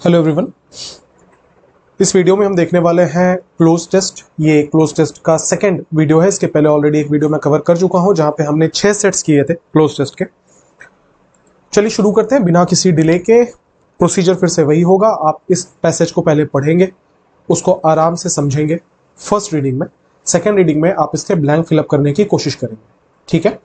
Hello everyone. इस video में हम देखने वाले हैं क्लोज टेस्ट। ये क्लोज टेस्ट का सेकंड वीडियो है। इसके पहले ऑलरेडी एक वीडियो मैं कवर कर चुका हूं जहां पे हमने 6 सेट्स किए थे क्लोज टेस्ट के। चलिए शुरू करते हैं बिना किसी डिले के। प्रोसीजर फिर से वही होगा। आप इस पैसेज को पहले पढ़ेंगे, उसको आराम से समझेंगे फर्स्ट रीडिंग में। सेकेंड रीडिंग में आप इसके ब्लैंक फिलअप करने की कोशिश करेंगे, ठीक है।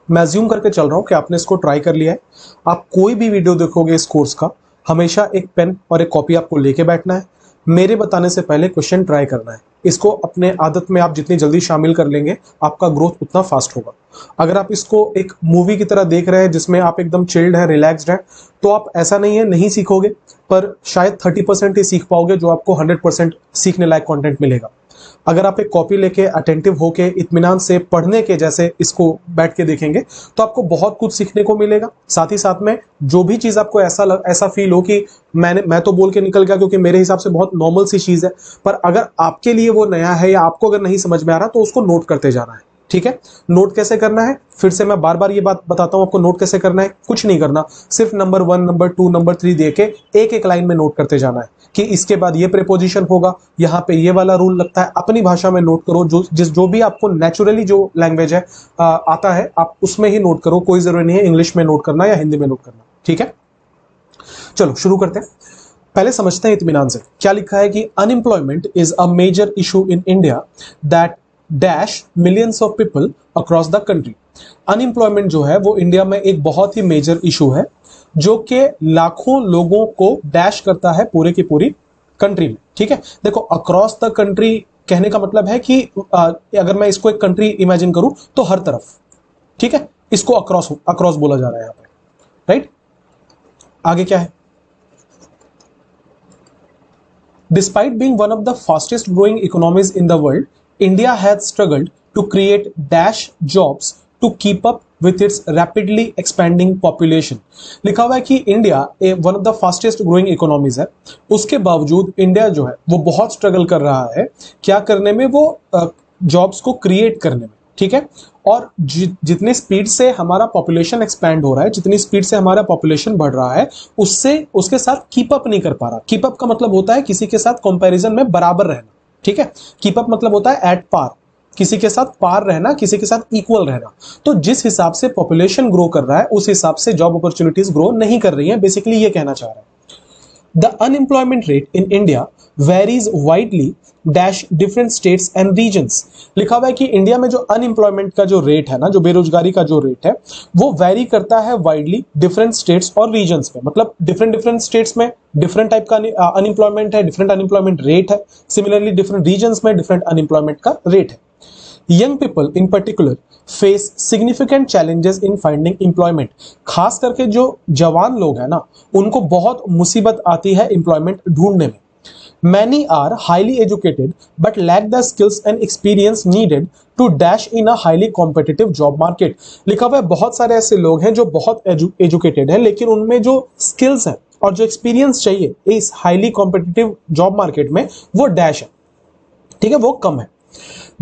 मैं अज्यूम करके चल रहा हूं कि आपने इसको ट्राई कर लिया है। आप कोई भी वीडियो देखोगे इस कोर्स का, हमेशा एक पेन और एक कॉपी आपको लेके बैठना है। मेरे बताने से पहले क्वेश्चन ट्राई करना है। इसको अपने आदत में आप जितनी जल्दी शामिल कर लेंगे, आपका ग्रोथ उतना फास्ट होगा। अगर आप इसको एक मूवी की तरह देख रहे हैं जिसमें आप एकदम चिल्ड है, रिलैक्स्ड है, तो आप ऐसा नहीं है नहीं सीखोगे, पर शायद 30% ही सीख पाओगे जो आपको 100% सीखने लायक कंटेंट मिलेगा। अगर आप एक कॉपी लेके अटेंटिव होके इत्मीनान से पढ़ने के जैसे इसको बैठ के देखेंगे तो आपको बहुत कुछ सीखने को मिलेगा। साथ ही साथ में जो भी चीज आपको ऐसा फील हो कि मैं तो बोल के निकल गया क्योंकि मेरे हिसाब से बहुत नॉर्मल सी चीज है, पर अगर आपके लिए वो नया है या आपको अगर नहीं समझ में आ रहा तो उसको नोट करते जाना है, ठीक है। नोट कैसे करना है, फिर से मैं बार बार ये बात बताता हूं आपको। नोट कैसे करना है, कुछ नहीं करना, सिर्फ नंबर 1, नंबर 2, नंबर 3 दे के एक एक लाइन में नोट करते जाना है कि इसके बाद ये प्रीपोजिशन होगा, यहाँ पे ये वाला रूल लगता है। अपनी भाषा में नोट करो, जो भी आपको नेचुरली जो लैंग्वेज है आता है, आप उसमें ही नोट करो। कोई जरूरी नहीं है इंग्लिश में नोट करना या हिंदी में नोट करना, ठीक है। चलो शुरू करते हैं। पहले समझते हैं इत्मीनान से क्या लिखा है कि unemployment is a major issue in India that dash millions of people across the country. Unemployment जो है वो इंडिया में एक बहुत ही मेजर इशू है जो कि लाखों लोगों को डैश करता है पूरे की पूरी कंट्री में, ठीक है। देखो, अक्रॉस द कंट्री कहने का मतलब है कि अगर मैं इसको एक कंट्री इमेजिन करूं तो हर तरफ, ठीक है, इसको अक्रॉस बोला जा रहा है यहां पे, राइट। आगे क्या है, Despite being one of the fastest growing economies in the world, India has struggled to create dash jobs to keep up with its rapidly expanding population. लिखा हुआ है कि India one of the fastest growing economies है, उसके बावजूद India जो है वो बहुत स्ट्रगल कर रहा है क्या करने में, वो जॉब्स को क्रिएट करने में, ठीक है। और जितनी स्पीड से हमारा पॉपुलेशन एक्सपैंड हो रहा है, जितनी स्पीड से हमारा पॉपुलेशन बढ़ रहा है, उससे उसके साथ कीप अप नहीं कर पा रहा। कीप अप का मतलब होता है किसी के साथ कंपैरिजन में बराबर रहना, ठीक है। कीप अप मतलब होता है एट पार, किसी के साथ पार रहना, किसी के साथ इक्वल रहना। तो जिस हिसाब से पॉपुलेशन ग्रो कर रहा है उस हिसाब से जॉब अपॉर्चुनिटीज ग्रो नहीं कर रही है, बेसिकली ये कहना चाह रहा है। The unemployment rate in India varies widely dash different states and regions. लिखा हुआ है कि इंडिया में जो अनएम्प्लॉयमेंट का जो रेट है ना, जो बेरोजगारी का जो रेट है, वो वैरी करता है वाइडली डिफरेंट स्टेट्स और रीजन्स में। मतलब डिफरेंट स्टेट्स में डिफरेंट टाइप का अनएम्प्लॉयमेंट है, डिफरेंट अनएम्प्लॉयमेंट रेट है। सिमिलरली डिफरेंट रीजन्स में डिफरेंट अनएम्प्लॉयमेंट का रेट है। Young people in particular face significant challenges in finding employment. खास करके जो जवान लोग हैं ना, उनको बहुत मुसीबत आती है एम्प्लॉयमेंट ढूंढने में। Many are highly educated but lack the skills and experience needed to dash in a highly competitive job market. लिखा हुआ है बहुत सारे ऐसे लोग हैं जो बहुत एजुकेटेड हैं, लेकिन उनमें जो स्किल्स हैं और जो एक्सपीरियंस चाहिए इस हाईली कॉम्पिटिटिव जॉब मार्केट में, वो डैश है, ठीक है, वो कम है।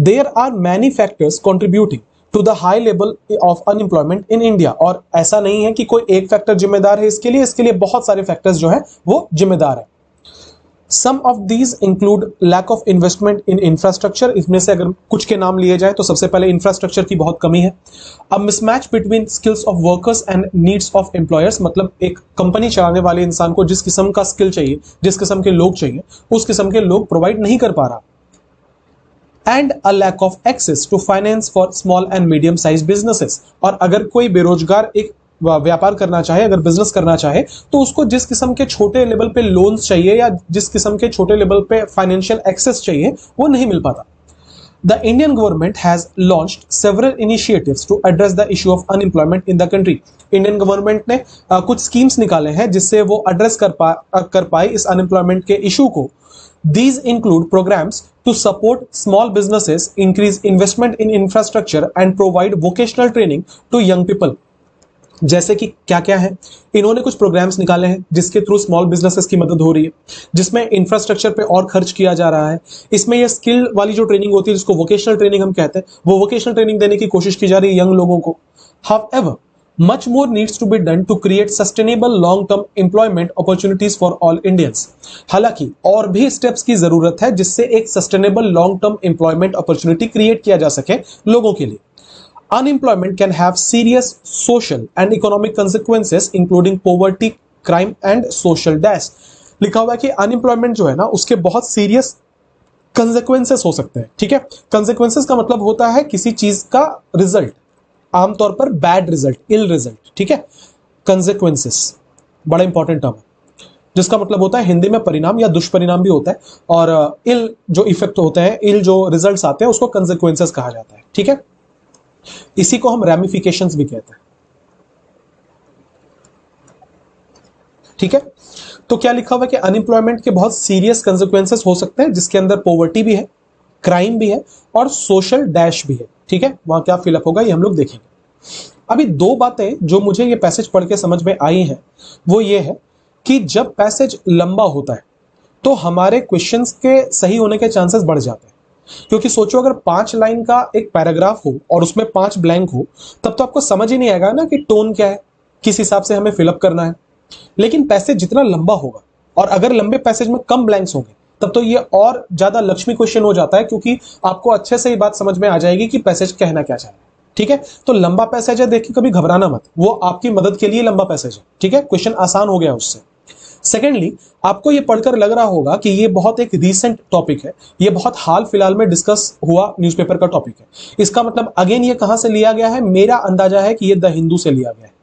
There are many factors contributing to the high level of unemployment in India. और ऐसा नहीं है कि कोई एक फैक्टर जिम्मेदार है इसके लिए बहुत सारे फैक्टर्स जो है वो जिम्मेदार है। Some of these include lack of investment in infrastructure. इसमें से अगर कुछ के नाम लिए जाए तो सबसे पहले इंफ्रास्ट्रक्चर की बहुत कमी है। A mismatch between skills of workers and needs of employers. मतलब एक कंपनी चलाने वाले इंसान को जिस किस्म का स्किल चाहिए, जिस किस्म के लोग चाहिए, उस किस्म के लोग प्रोवाइड नहीं कर पा रहा। And a lack of access to finance for small and medium size businesses. और अगर कोई बेरोजगार एक व्यापार करना चाहे, अगर बिजनेस करना चाहे, तो उसको जिस किस्म के छोटे लेवल पे लोन्स चाहिए या जिस किस्म के छोटे लेवल पे फाइनेंशियल एक्सेस चाहिए, वो नहीं मिल पाता। The Indian government has launched several initiatives to address the issue of unemployment in the country. Indian government ने कुछ स्कीम्स निकाले हैं जिससे वो एड्रेस कर पाए इस अनएम्प्लॉयमेंट के इशू को। These include programs to support small businesses, increase investment in infrastructure and provide vocational training to young people. जैसे कि क्या क्या है, इन्होंने कुछ प्रोग्राम्स निकाले हैं जिसके थ्रू स्मॉल बिजनेसेस की मदद हो रही है, जिसमें इंफ्रास्ट्रक्चर पे और खर्च किया जा रहा है। इसमें ये स्किल वाली जो ट्रेनिंग होती है जिसको वोकेशनल ट्रेनिंग हम कहते हैं, वो वोकेशनल ट्रेनिंग देने की कोशिश की जा रही है यंग लोगों को। However, Much more needs to be done to create sustainable long-term employment opportunities for all Indians. हालांकि और भी स्टेप्स की जरूरत है जिससे एक sustainable long term employment opportunity create किया जा सके लोगों के लिए. Unemployment can have serious social and economic consequences including poverty, crime and social dash. लिखा हुआ है कि अनएम्प्लॉयमेंट जो है ना उसके बहुत सीरियस कंसेक्वेंसेस हो सकते हैं. ठीक है, कंसेक्वेंसेस का मतलब होता है किसी चीज का रिजल्ट, आमतौर पर बैड रिजल्ट, इल रिजल्ट. ठीक है, कंसेक्वेंसेस बड़ा इंपॉर्टेंट टर्म है जिसका मतलब होता है हिंदी में परिणाम या दुष्परिणाम भी होता है, और इल जो इफेक्ट होते हैं, इल जो रिजल्ट्स आते हैं उसको कंसेक्वेंसेस कहा जाता है. ठीक है, इसी को हम रैमिफिकेशंस भी कहते हैं. ठीक है, तो क्या लिखा हुआ है कि अनएम्प्लॉयमेंट के बहुत सीरियस कंसेक्वेंसेस हो सकते हैं जिसके अंदर पॉवर्टी भी है, क्राइम भी है और सोशल डैश भी है. ठीक है, वहां क्या फिलअप होगा ये हम लोग देखेंगे. अभी दो बातें जो मुझे ये पैसेज पढ़ के समझ में आई हैं वो ये है कि जब पैसेज लंबा होता है तो हमारे क्वेश्चंस के सही होने के चांसेस बढ़ जाते हैं. क्योंकि सोचो अगर 5 लाइन का एक पैराग्राफ हो और उसमें 5 ब्लैंक हो तब तो आपको समझ ही नहीं आएगा ना कि टोन क्या है, किस हिसाब से हमें फिलअप करना है. लेकिन पैसेज जितना लंबा होगा और अगर लंबे पैसेज में कम ब्लैंक्स होंगे तब तो ये और ज्यादा लक्ष्मी क्वेश्चन हो जाता है, क्योंकि आपको अच्छे से ये बात समझ में आ जाएगी कि पैसेज कहना क्या चाह रहा है. ठीक है, तो लंबा पैसेज है, देखिए कभी घबराना मत, वो आपकी मदद के लिए लंबा पैसेज है. ठीक है, क्वेश्चन आसान हो गया उससे. सेकेंडली, आपको ये पढ़कर लग रहा होगा कि ये बहुत एक रीसेंट टॉपिक है, ये बहुत हाल फिलहाल में डिस्कस हुआ न्यूज़पेपर का टॉपिक है. इसका मतलब अगेन ये कहां से लिया गया है? मेरा अंदाजा है कि ये द हिंदू से लिया गया है.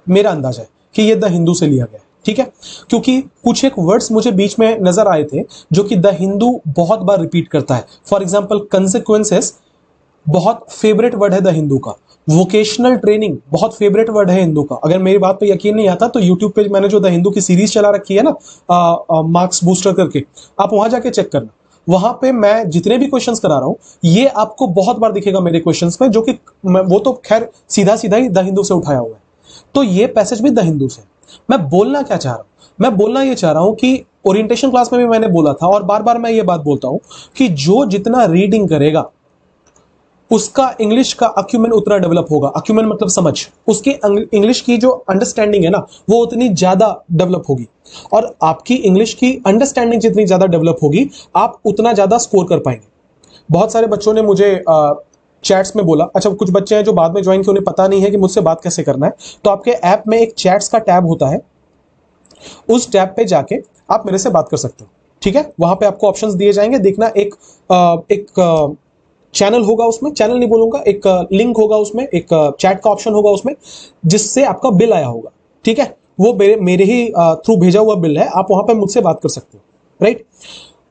मेरा अंदाजा है कि ये द हिंदू से लिया गया है. ठीक है, क्योंकि कुछ एक वर्ड्स मुझे बीच में नजर आए थे जो कि द हिंदू बहुत बार रिपीट करता है. फॉर एग्जाम्पल, कंसिक्वेंसेस बहुत फेवरेट वर्ड है द हिंदू का. वोकेशनल ट्रेनिंग बहुत फेवरेट वर्ड है हिंदू का. अगर मेरी बात पे यकीन नहीं आता तो यूट्यूब पे मैंने जो द हिंदू की सीरीज चला रखी है ना, मार्क्स बूस्टर करके, आप वहां जाके चेक करना. वहां पे मैं जितने भी क्वेश्चंस करा रहा हूं ये आपको बहुत बार दिखेगा मेरे क्वेश्चंस में, जो कि वो तो खैर सीधा सीधा ही द हिंदू से उठाया हुआ है. तो ये पैसेज भी द हिंदू से. मैं बोलना क्या चाह रहा हूं? मैं बोलना ये चाह रहा हूं कि ओरिएंटेशन क्लास में भी मैंने बोला था और बार बार मैं ये बात बोलता हूं कि जो जितना रीडिंग करेगा उसका इंग्लिश का अक्यूमेन उतना डेवलप होगा. अक्यूमेन मतलब समझ. उसकी इंग्लिश की जो अंडरस्टैंडिंग है ना वो उतनी ज्यादा डेवलप होगी, और आपकी इंग्लिश की अंडरस्टैंडिंग जितनी ज्यादा डेवलप होगी आप उतना ज्यादा स्कोर कर पाएंगे. बहुत सारे बच्चों ने मुझे चैट्स में बोला, अच्छा कुछ बच्चे हैं जो बाद में ज्वाइन किए, उन्हें पता नहीं है कि मुझसे बात कैसे करना है, तो आपके ऐप में एक चैट्स का टैब होता है, उस टैब पे जाके आप मेरे से बात कर सकते हो. ठीक है, वहां पे आपको ऑप्शंस दिए जाएंगे. देखना एक चैनल होगा उसमें, चैनल नहीं बोलूंगा, एक लिंक होगा उसमें, एक चैट का ऑप्शन होगा उसमें जिससे आपका बिल आया होगा. ठीक है, वो मेरे ही थ्रू भेजा हुआ बिल है, आप वहां पे मुझसे बात कर सकते हो. राइट,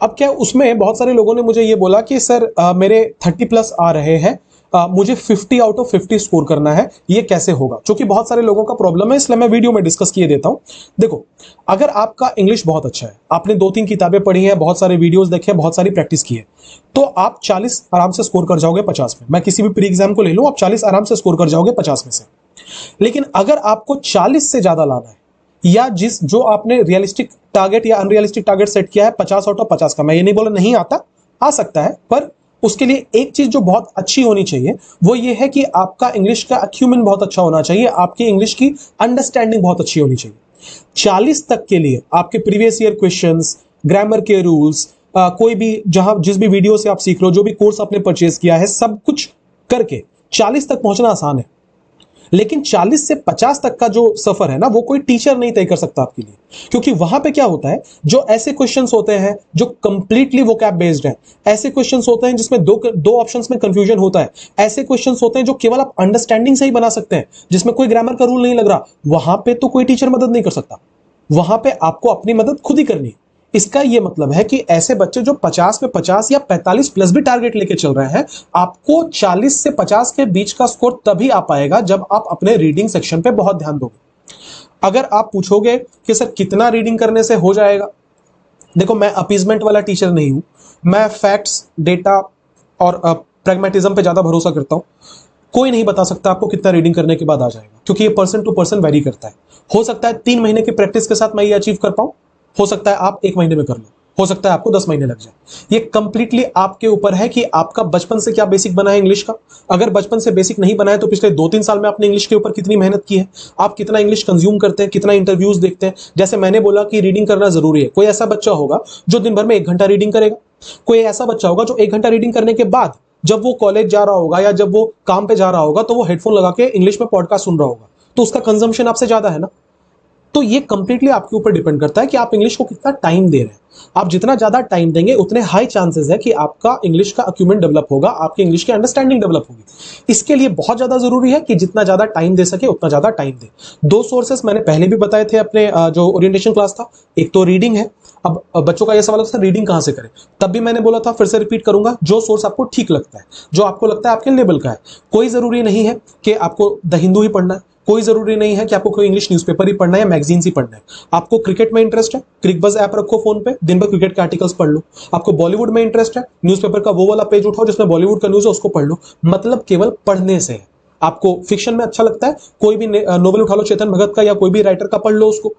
अब क्या उसमें बहुत सारे लोगों ने मुझे ये बोला कि सर मेरे 30+ आ रहे हैं, मुझे 50 आउट ऑफ 50 स्कोर करना है, ये कैसे होगा? क्योंकि बहुत सारे लोगों का प्रॉब्लम है, इसलिए मैं वीडियो में डिस्कस किए देता हूं. देखो, अगर आपका इंग्लिश बहुत अच्छा है, आपने 2-3 किताबें पढ़ी हैं, बहुत सारे वीडियोस देखे हैं, बहुत सारी प्रैक्टिस की है, तो आप 40 आराम से स्कोर कर जाओगे 50 में. मैं किसी भी प्री एग्जाम को ले लूं, आप 40 आराम से स्कोर कर जाओगे 50 में से. लेकिन अगर आपको 40 से ज्यादा लाना है, या जो आपने रियलिस्टिक टारगेट या अनरियलिस्टिक टारगेट सेट किया है 50 आउट ऑफ 50 का, मैं ये नहीं बोला नहीं आता, आ सकता है, पर उसके लिए एक चीज जो बहुत अच्छी होनी चाहिए वो ये है कि आपका इंग्लिश का अक्यूमेन बहुत अच्छा होना चाहिए, आपकी इंग्लिश की अंडरस्टैंडिंग बहुत अच्छी होनी चाहिए. 40 तक के लिए आपके प्रीवियस ईयर क्वेश्चंस, ग्रामर के रूल्स, कोई भी जिस भी वीडियो से आप सीख रहे हो, जो भी कोर्स आपने परचेज किया है, सब कुछ करके 40 तक पहुंचना आसान है. लेकिन 40 से 50 तक का जो सफर है ना वो कोई टीचर नहीं तय कर सकता आपके लिए. क्योंकि वहां पे क्या होता है, जो ऐसे क्वेश्चंस होते हैं जो कंप्लीटली वोकैब बेस्ड हैं, ऐसे क्वेश्चंस होते हैं जिसमें दो ऑप्शंस में कंफ्यूजन होता है, ऐसे क्वेश्चंस होते हैं जो केवल आप अंडरस्टैंडिंग से ही बना सकते हैं, जिसमें कोई ग्रामर का रूल नहीं लग रहा, वहां पे तो कोई टीचर मदद नहीं कर सकता. वहां पे आपको अपनी मदद खुद ही करनी है. इसका यह मतलब है कि ऐसे बच्चे जो 50 में 50 या 45+ भी टारगेट लेके चल रहे हैं, आपको 40 से 50 के बीच का स्कोर तभी आ पाएगा जब आप अपने रीडिंग सेक्शन पे बहुत ध्यान दोगे. अगर आप पूछोगे कि सर कितना रीडिंग करने से हो जाएगा, देखो मैं अपीजमेंट वाला टीचर नहीं हूं, मैं फैक्ट्स, डेटा और प्रैग्मेटिज्म पे ज्यादा भरोसा करता हूं. कोई नहीं बता सकता आपको कितना रीडिंग करने के बाद आ जाएगा, क्योंकि ये पर्सन टू पर्सन वेरी करता है. हो सकता है 3 महीने की प्रैक्टिस के साथ मैं ये अचीव कर पाऊं, हो सकता है आप 1 महीने में कर लो. हो सकता है आपको 10 महीने लग जाए। ये कंप्लीटली आपके ऊपर है कि आपका बचपन से क्या बेसिक बना है इंग्लिश का। अगर बचपन से बेसिक नहीं बना है तो पिछले 2-3 साल में आपने इंग्लिश के ऊपर कितनी मेहनत की है, आप कितना इंग्लिश कंज्यूम करते हैं, कितना इंटरव्यूज देखते हैं। जैसे मैंने बोला कि रीडिंग करना जरूरी है, कोई ऐसा बच्चा होगा जो दिन भर में 1 घंटा रीडिंग करेगा, कोई ऐसा बच्चा होगा जो 1 घंटा रीडिंग करने के बाद जब वो कॉलेज जा रहा होगा या जब वो काम पे जा रहा होगा तो वो हेडफोन लगा के इंग्लिश में पॉडकास्ट सुन रहा होगा, तो उसका कंजम्पशन आपसे ज्यादा है ना। तो ये कंप्लीटली आपके ऊपर डिपेंड करता है कि आप इंग्लिश को कितना टाइम दे रहे हैं। आप जितना ज्यादा टाइम देंगे उतने हाई चांसेस है कि आपका इंग्लिश का अक्यूमेंट डेवलप होगा, आपके इंग्लिश की अंडरस्टैंडिंग डेवलप होगी। इसके लिए बहुत ज्यादा जरूरी है कि जितना ज्यादा टाइम दे सके उतना ज्यादा टाइम दे। 2 सोर्सेस मैंने पहले भी बताए थे अपने जो ओरिएंटेशन क्लास था, एक तो रीडिंग है। अब बच्चों का यह सवाल होता है रीडिंग कहां से करें, तब भी मैंने बोला था, फिर से रिपीट करूंगा, जो सोर्स आपको ठीक लगता है, जो आपको लगता है आपके लेवल का है। कोई जरूरी नहीं है कि आपको द हिंदू ही पढ़ना है, कोई जरूरी नहीं है कि आपको कोई इंग्लिश न्यूज़पेपर ही पढ़ना है या मैगजीन्स ही पढ़ना है। आपको क्रिकेट में इंटरेस्ट है, क्रिकबज़ ऐप रखो फोन पे, दिन भर क्रिकेट के आर्टिकल्स पढ़ लो। आपको बॉलीवुड में इंटरेस्ट है, न्यूज़पेपर का वो वाला पेज उठाओ जिसमें बॉलीवुड का न्यूज़ है, उसको पढ़ लो। मतलब केवल पढ़ने से है। आपको फिक्शन में अच्छा लगता है, कोई भी नोवेल उठा लो चेतन भगत का या कोई भी राइटर का, पढ़ लो उसको।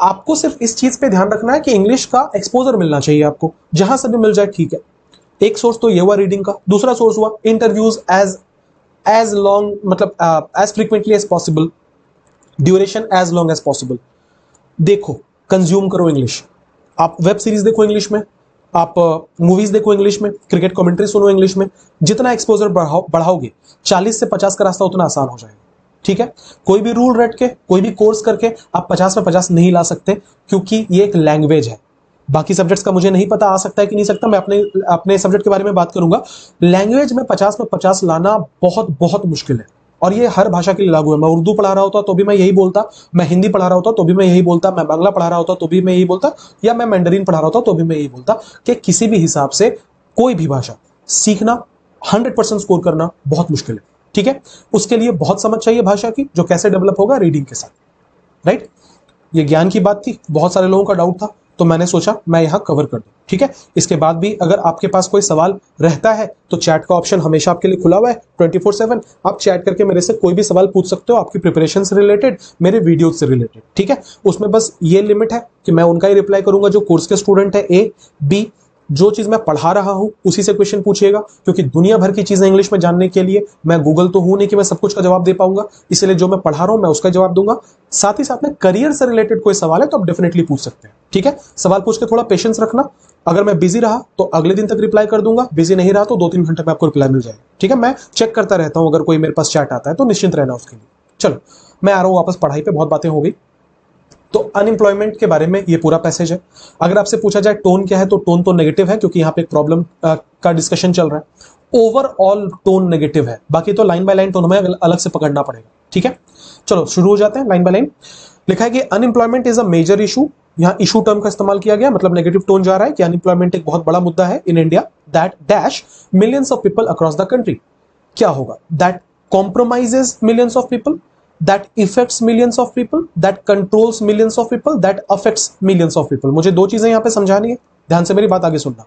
आपको सिर्फ इस चीज पे ध्यान रखना है कि इंग्लिश का एक्सपोजर मिलना चाहिए आपको, जहां से भी मिल जाए ठीक है। एक सोर्स तो ये हुआ रीडिंग का। दूसरा सोर्स हुआ इंटरव्यूज एज लॉन्ग, मतलब as frequently as possible, duration as long as possible. देखो, कंज्यूम करो इंग्लिश। आप वेब सीरीज देखो इंग्लिश में, आप मूवीज देखो इंग्लिश में, क्रिकेट कमेंट्री सुनो इंग्लिश में। जितना एक्सपोजर बढ़ाओगे 40 से 50 का रास्ता उतना आसान हो जाएगा। ठीक है, कोई भी रूल रट के, कोई भी कोर्स करके आप 50 में 50 नहीं ला सकते, क्योंकि ये एक लैंग्वेज है। बाकी सब्जेक्ट्स का मुझे नहीं पता आ सकता है कि नहीं सकता, मैं अपने अपने सब्जेक्ट के बारे में बात करूंगा। लैंग्वेज में 50 लाना बहुत बहुत मुश्किल है, और ये हर भाषा के लिए लागू है। मैं उर्दू पढ़ा रहा होता तो भी मैं यही बोलता, मैं हिंदी पढ़ा रहा होता तो भी मैं यही बोलता, मैं बांग्ला पढ़ा रहा होता तो भी मैं यही बोलता, या मैं मैंडरीन पढ़ा रहा होता तो भी मैं यही बोलता कि किसी भी हिसाब से कोई भी भाषा सीखना, 100% स्कोर करना बहुत मुश्किल है। ठीक है, उसके लिए बहुत समझ चाहिए भाषा की, जो कैसे डेवलप होगा रीडिंग के साथ। राइट, ये ज्ञान की बात थी, बहुत सारे लोगों का डाउट था, तो मैंने सोचा मैं यहां कवर कर दूं। ठीक है, इसके बाद भी अगर आपके पास कोई सवाल रहता है तो चैट का ऑप्शन हमेशा आपके लिए खुला हुआ है 24/7। आप चैट करके मेरे से कोई भी सवाल पूछ सकते हो, आपकी प्रिपरेशन से रिलेटेड, मेरे वीडियो से रिलेटेड। ठीक है, उसमें बस ये लिमिट है कि मैं उनका ही रिप्लाई करूंगा जो कोर्स के स्टूडेंट है। ए बी, जो चीज मैं पढ़ा रहा हूं उसी से क्वेश्चन पूछिएगा, क्योंकि दुनिया भर की चीजें इंग्लिश में जानने के लिए मैं गूगल तो हूं नहीं कि मैं सब कुछ का जवाब दे पाऊंगा, इसलिए जो मैं पढ़ा रहा हूं मैं उसका जवाब दूंगा। साथ ही साथ में करियर से रिलेटेड कोई सवाल है तो आप डेफिनेटली पूछ सकते हैं। ठीक है, सवाल पूछ के थोड़ा पेशेंस रखना। अगर मैं बिजी रहा तो अगले दिन तक रिप्लाई कर दूंगा, बिजी नहीं रहा तो 2-3 घंटे में आपको रिप्लाई मिल जाएगा। ठीक है, मैं चेक करता रहता हूं, अगर कोई मेरे पास चैट आता है तो निश्चिंत रहना उसके लिए। चलो, मैं आ रहा हूं वापस पढ़ाई पे, बहुत बातें हो गई। तो अनएम्प्लॉयमेंट के बारे में ये पूरा पैसेज है। अगर आपसे पूछा जाए टोन क्या है, तो टोन तो नेगेटिव है, क्योंकि यहाँ पे एक प्रॉब्लम का डिस्कशन चल रहा है। ओवरऑल टोन नेगेटिव है, बाकी तो लाइन बाय लाइन टोन हमें अलग से पकड़ना पड़ेगा। ठीक है, चलो शुरू हो जाते हैं लाइन बाय लाइन। लिखा है कि unemployment is a major issue. यहाँ इशू टर्म का इस्तेमाल किया गया, मतलब नेगेटिव टोन जा रहा है कि अनएम्प्लॉयमेंट एक बहुत बड़ा मुद्दा है इन India, that dash millions of people across the country. क्या होगा? That compromises millions of people, that affects millions of people, that controls millions of people, that affects millions of people। मुझे 2 चीजें यहां पे समझानी है, ध्यान से मेरी बात आगे सुनना।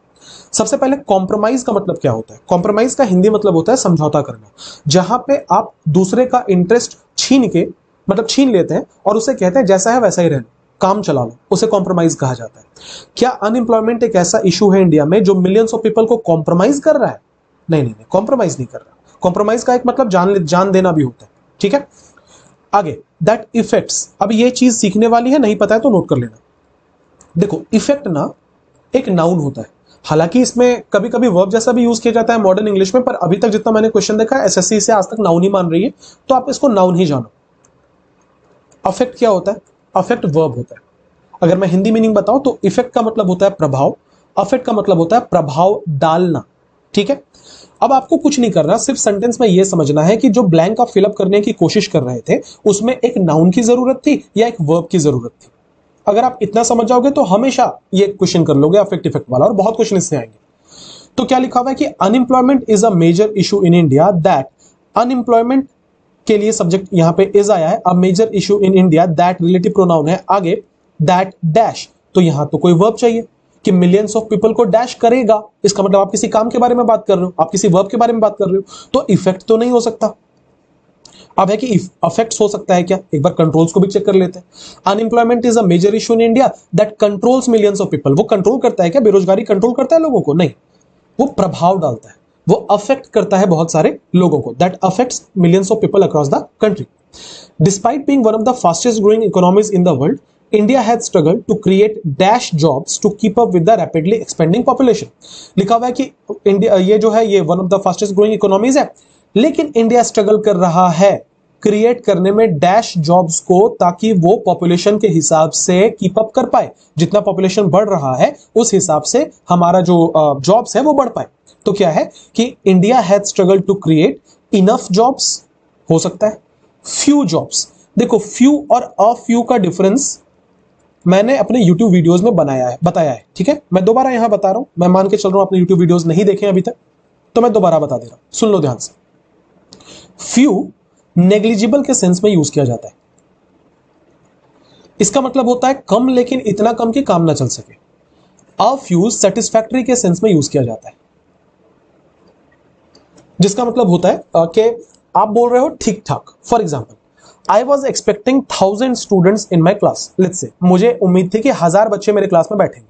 सबसे पहले कॉम्प्रोमाइज का मतलब क्या होता है? कॉम्प्रोमाइज का हिंदी मतलब होता है समझौता करना, जहां पे आप दूसरे का इंटरेस्ट छीन के, मतलब छीन लेते हैं और उसे कहते हैं जैसा है वैसा ही रहना, काम चला लो, उसे कॉम्प्रोमाइज कहा जाता है। क्या अनएम्प्लॉयमेंट एक ऐसा इशू है इंडिया में जो मिलियंस ऑफ पीपल को कॉम्प्रोमाइज कर रहा है? नहीं, कॉम्प्रोमाइज नहीं कर रहा। कॉम्प्रोमाइज का एक मतलब जान देना भी होता है। ठीक है, आगे दैट इफेक्ट्स। अब ये चीज सीखने वाली है, नहीं पता है तो नोट कर लेना। देखो, इफेक्ट ना एक नाउन होता है, हालांकि इसमें कभी कभी वर्ब जैसा भी यूज किया जाता है मॉडर्न इंग्लिश में, पर अभी तक जितना मैंने क्वेश्चन देखा है एसएससी से आज तक नाउन ही मान रही है, तो आप इसको नाउन ही जानो। अफेक्ट क्या होता है? अफेक्ट वर्ब होता है। अगर मैं हिंदी मीनिंग बताऊं तो इफेक्ट का मतलब होता है प्रभाव, अफेक्ट का मतलब होता है प्रभाव डालना। ठीक है, अब आपको कुछ नहीं करना, सिर्फ सेंटेंस में यह समझना है कि जो ब्लैंक आप फिलअप करने की कोशिश कर रहे थे उसमें एक नाउन की जरूरत थी या एक वर्ब की जरूरत थी। अगर आप इतना समझ जाओगे तो हमेशा ये क्वेश्चन कर लोगे अफेक्ट इफेक्ट वाला, और बहुत क्वेश्चन इससे आएंगे। तो क्या लिखा हुआ है कि unemployment is a major issue in India, that unemployment के लिए सब्जेक्ट यहां पे इज आया है, a major issue in India, that relative pronoun है, आगे दैट डैश, तो यहां तो कोई वर्ब चाहिए कि मिलियंस ऑफ पीपल को डैश करेगा, इसका मतलब आप किसी काम के बारे में बात कर रहे हो, आप किसी वर्ब के बारे में बात कर रहे हो, तो इफेक्ट तो नहीं हो सकता। अब है कि अफेक्ट्स हो सकता है क्या, एक बार कंट्रोल्स को भी चेक कर लेते हैं। Unemployment is a major issue in India that controls millions of people. वो कंट्रोल करता है क्या, बेरोजगारी कंट्रोल करता है लोगों को? नहीं, वो प्रभाव डालता है, वो अफेक्ट करता है बहुत सारे लोगों को, that affects millions of people across the country. Despite being one of the fastest growing economies in the world, India has struggled to create dash jobs to keep up with the rapidly expanding population. लिखा हुआ है कि India ये जो है ये one of the fastest growing economies है, लेकिन इंडिया स्ट्रगल कर रहा है क्रिएट करने में डैश जॉब्स को, ताकि वो पॉपुलेशन के हिसाब से कीप अप कर पाए। जितना पॉपुलेशन बढ़ रहा है उस हिसाब से हमारा जो जॉब्स है वो बढ़ पाए। तो क्या है कि India has struggle to create enough jobs, हो सकता है फ्यू जॉब्स। देखो फ्यू और अ फ्यू का डिफरेंस मैंने अपने YouTube वीडियोस में बताया है, ठीक है। मैं दोबारा यहां बता रहा हूं, मैं मान के चल रहा हूं अपने YouTube वीडियोस नहीं देखे अभी तक, तो मैं दोबारा बता दे रहा हूं, सुन लो ध्यान से। फ्यू नेग्लिजिबल के सेंस में यूज किया जाता है। इसका मतलब होता है कम, लेकिन इतना कम कि काम ना चल सके। अ फ्यू सेटिस्फैक्टरी के सेंस में यूज किया जाता है, जिसका मतलब होता है कि आप बोल रहे हो ठीक ठाक। For example, I was expecting 1000 students in my class, let's say मुझे उम्मीद थी कि 1000 बच्चे मेरे क्लास में बैठेंगे,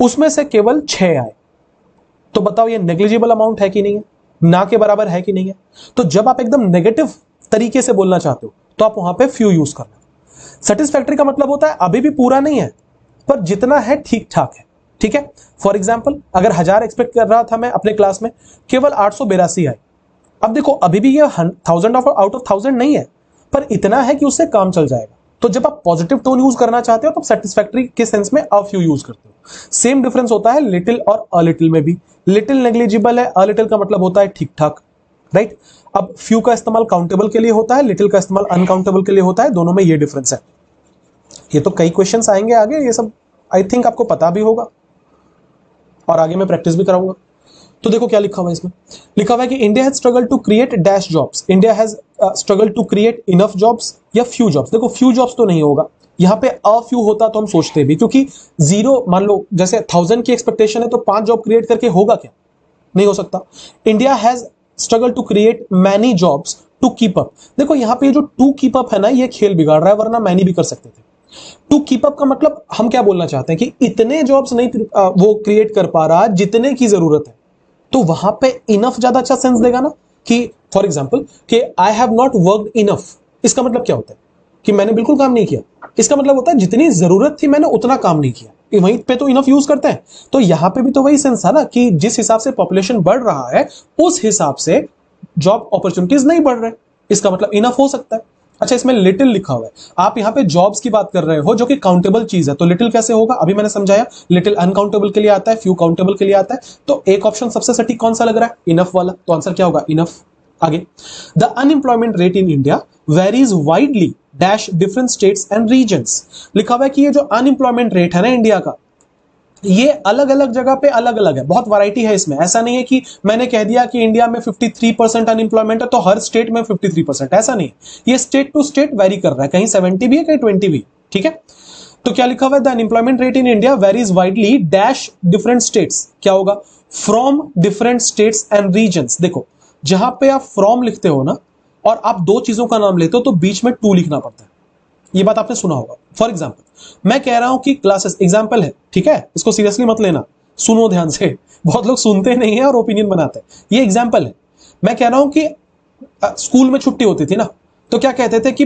उसमें से केवल 6 आए। तो बताओ ये नेग्लिजिबल अमाउंट है कि नहीं है, ना के बराबर है कि नहीं है? तो जब आप एकदम नेगेटिव तरीके से बोलना चाहते हो तो आप वहां पे फ्यू यूज करना। सेटिस्फैक्टरी का मतलब होता है अभी भी पूरा नहीं है, पर जितना है ठीक ठाक है, ठीक है। फॉर एग्जाम्पल, अगर 1000 एक्सपेक्ट कर रहा था मैं अपने क्लास में, केवल 882 आए। अब देखो अभी भी ये 1000 आउट ऑफ 1000 नहीं है, पर इतना है कि उससे काम चल जाएगा। तो जब आप पॉजिटिव टोन यूज करना चाहते हो तो सेटिस्फैक्टरी के सेंस में अ फ्यू यूज करते हो। सेम डिफरेंस होता है लिटिल और अ लिटिल में भी। लिटिल नेग्लिजिबल है, अ लिटिल का मतलब होता है ठीक ठाक, राइट। अब फ्यू का इस्तेमाल काउंटेबल के लिए होता है, लिटिल का इस्तेमाल अनकाउंटेबल के लिए होता है, दोनों में ये डिफरेंस है। ये तो कई क्वेश्चंस आएंगे आगे, ये सब आई थिंक आपको पता भी होगा और आगे मैं प्रैक्टिस भी कराऊंगा। तो देखो क्या लिखा हुआ है इसमें, लिखा हुआ है कि India has struggle to create dash jobs, India has struggle to create enough jobs या फ्यू जॉब्स। देखो फ्यू जॉब्स तो नहीं होगा, यहां पे अ फ्यू होता तो हम सोचते भी, क्योंकि 0 मान लो जैसे 1000 की एक्सपेक्टेशन है तो 5 जॉब क्रिएट करके होगा क्या, नहीं हो सकता। India has struggle to create many jobs to keep up. देखो यहां पे जो टू कीप अप है ना, ये खेल बिगाड़ रहा है, वरना मैनी भी कर सकते थे। टू कीप अप का मतलब हम क्या बोलना चाहते हैं कि इतने जॉब्स नहीं वो क्रिएट कर पा रहा जितने की जरूरत है। तो वहां पे इनफ ज्यादा अच्छा सेंस देगा ना, कि फॉर एग्जाम्पल कि I have not worked enough. इसका मतलब क्या होता है कि मैंने बिल्कुल काम नहीं किया। इसका मतलब होता है जितनी जरूरत थी मैंने उतना काम नहीं किया। वहीं पे तो इनफ यूज करते हैं। तो यहां पे भी तो वही सेंस था ना कि जिस हिसाब से पॉपुलेशन बढ़ रहा है उस हिसाब से जॉब अपॉर्चुनिटीज नहीं बढ़ रहे, इसका मतलब इनफ हो सकता है। अच्छा इसमें लिटिल लिखा हुआ है, आप यहां पे जॉब्स की बात कर रहे हो जो कि काउंटेबल चीज है, तो लिटिल कैसे होगा? अभी मैंने समझाया, लिटिल अनकाउंटेबल के लिए आता है, फ्यू काउंटेबल के लिए आता है। तो एक ऑप्शन सबसे सटीक कौन सा लग रहा है? इनफ वाला। तो आंसर क्या होगा? इनफ। आगे, the unemployment rate in India varies widely dash different states and regions. लिखा हुआ है कि ये जो अनएम्प्लॉयमेंट रेट है ना इंडिया का, ये अलग अलग जगह पे अलग अलग है, बहुत वैरायटी है इसमें। ऐसा नहीं है कि मैंने कह दिया कि इंडिया में 53% अनएम्प्लॉयमेंट है तो हर स्टेट में 53%, ऐसा नहीं है। ये स्टेट टू स्टेट वेरी कर रहा है, कहीं 70 भी है, कहीं 20 भी, ठीक है। तो क्या लिखा हुआ है? The unemployment rate in India varies widely dash different states. क्या होगा? From different states and regions. देखो जहां पे आप फ्रॉम लिखते हो ना और आप दो चीजों का नाम लेते हो तो बीच में टू लिखना पड़ता है। ये बात आपने सुना होगा। फॉर एग्जाम्पल मैं कह रहा हूं कि क्लासेस, एग्जाम्पल है, ठीक है, इसको सीरियसली मत लेना, सुनो ध्यान से। बहुत लोग सुनते नहीं है और ओपिनियन बनाते हैं। ये एग्जाम्पल है, मैं कह रहा हूं कि स्कूल में छुट्टी होती थी ना, तो क्या कहते थे कि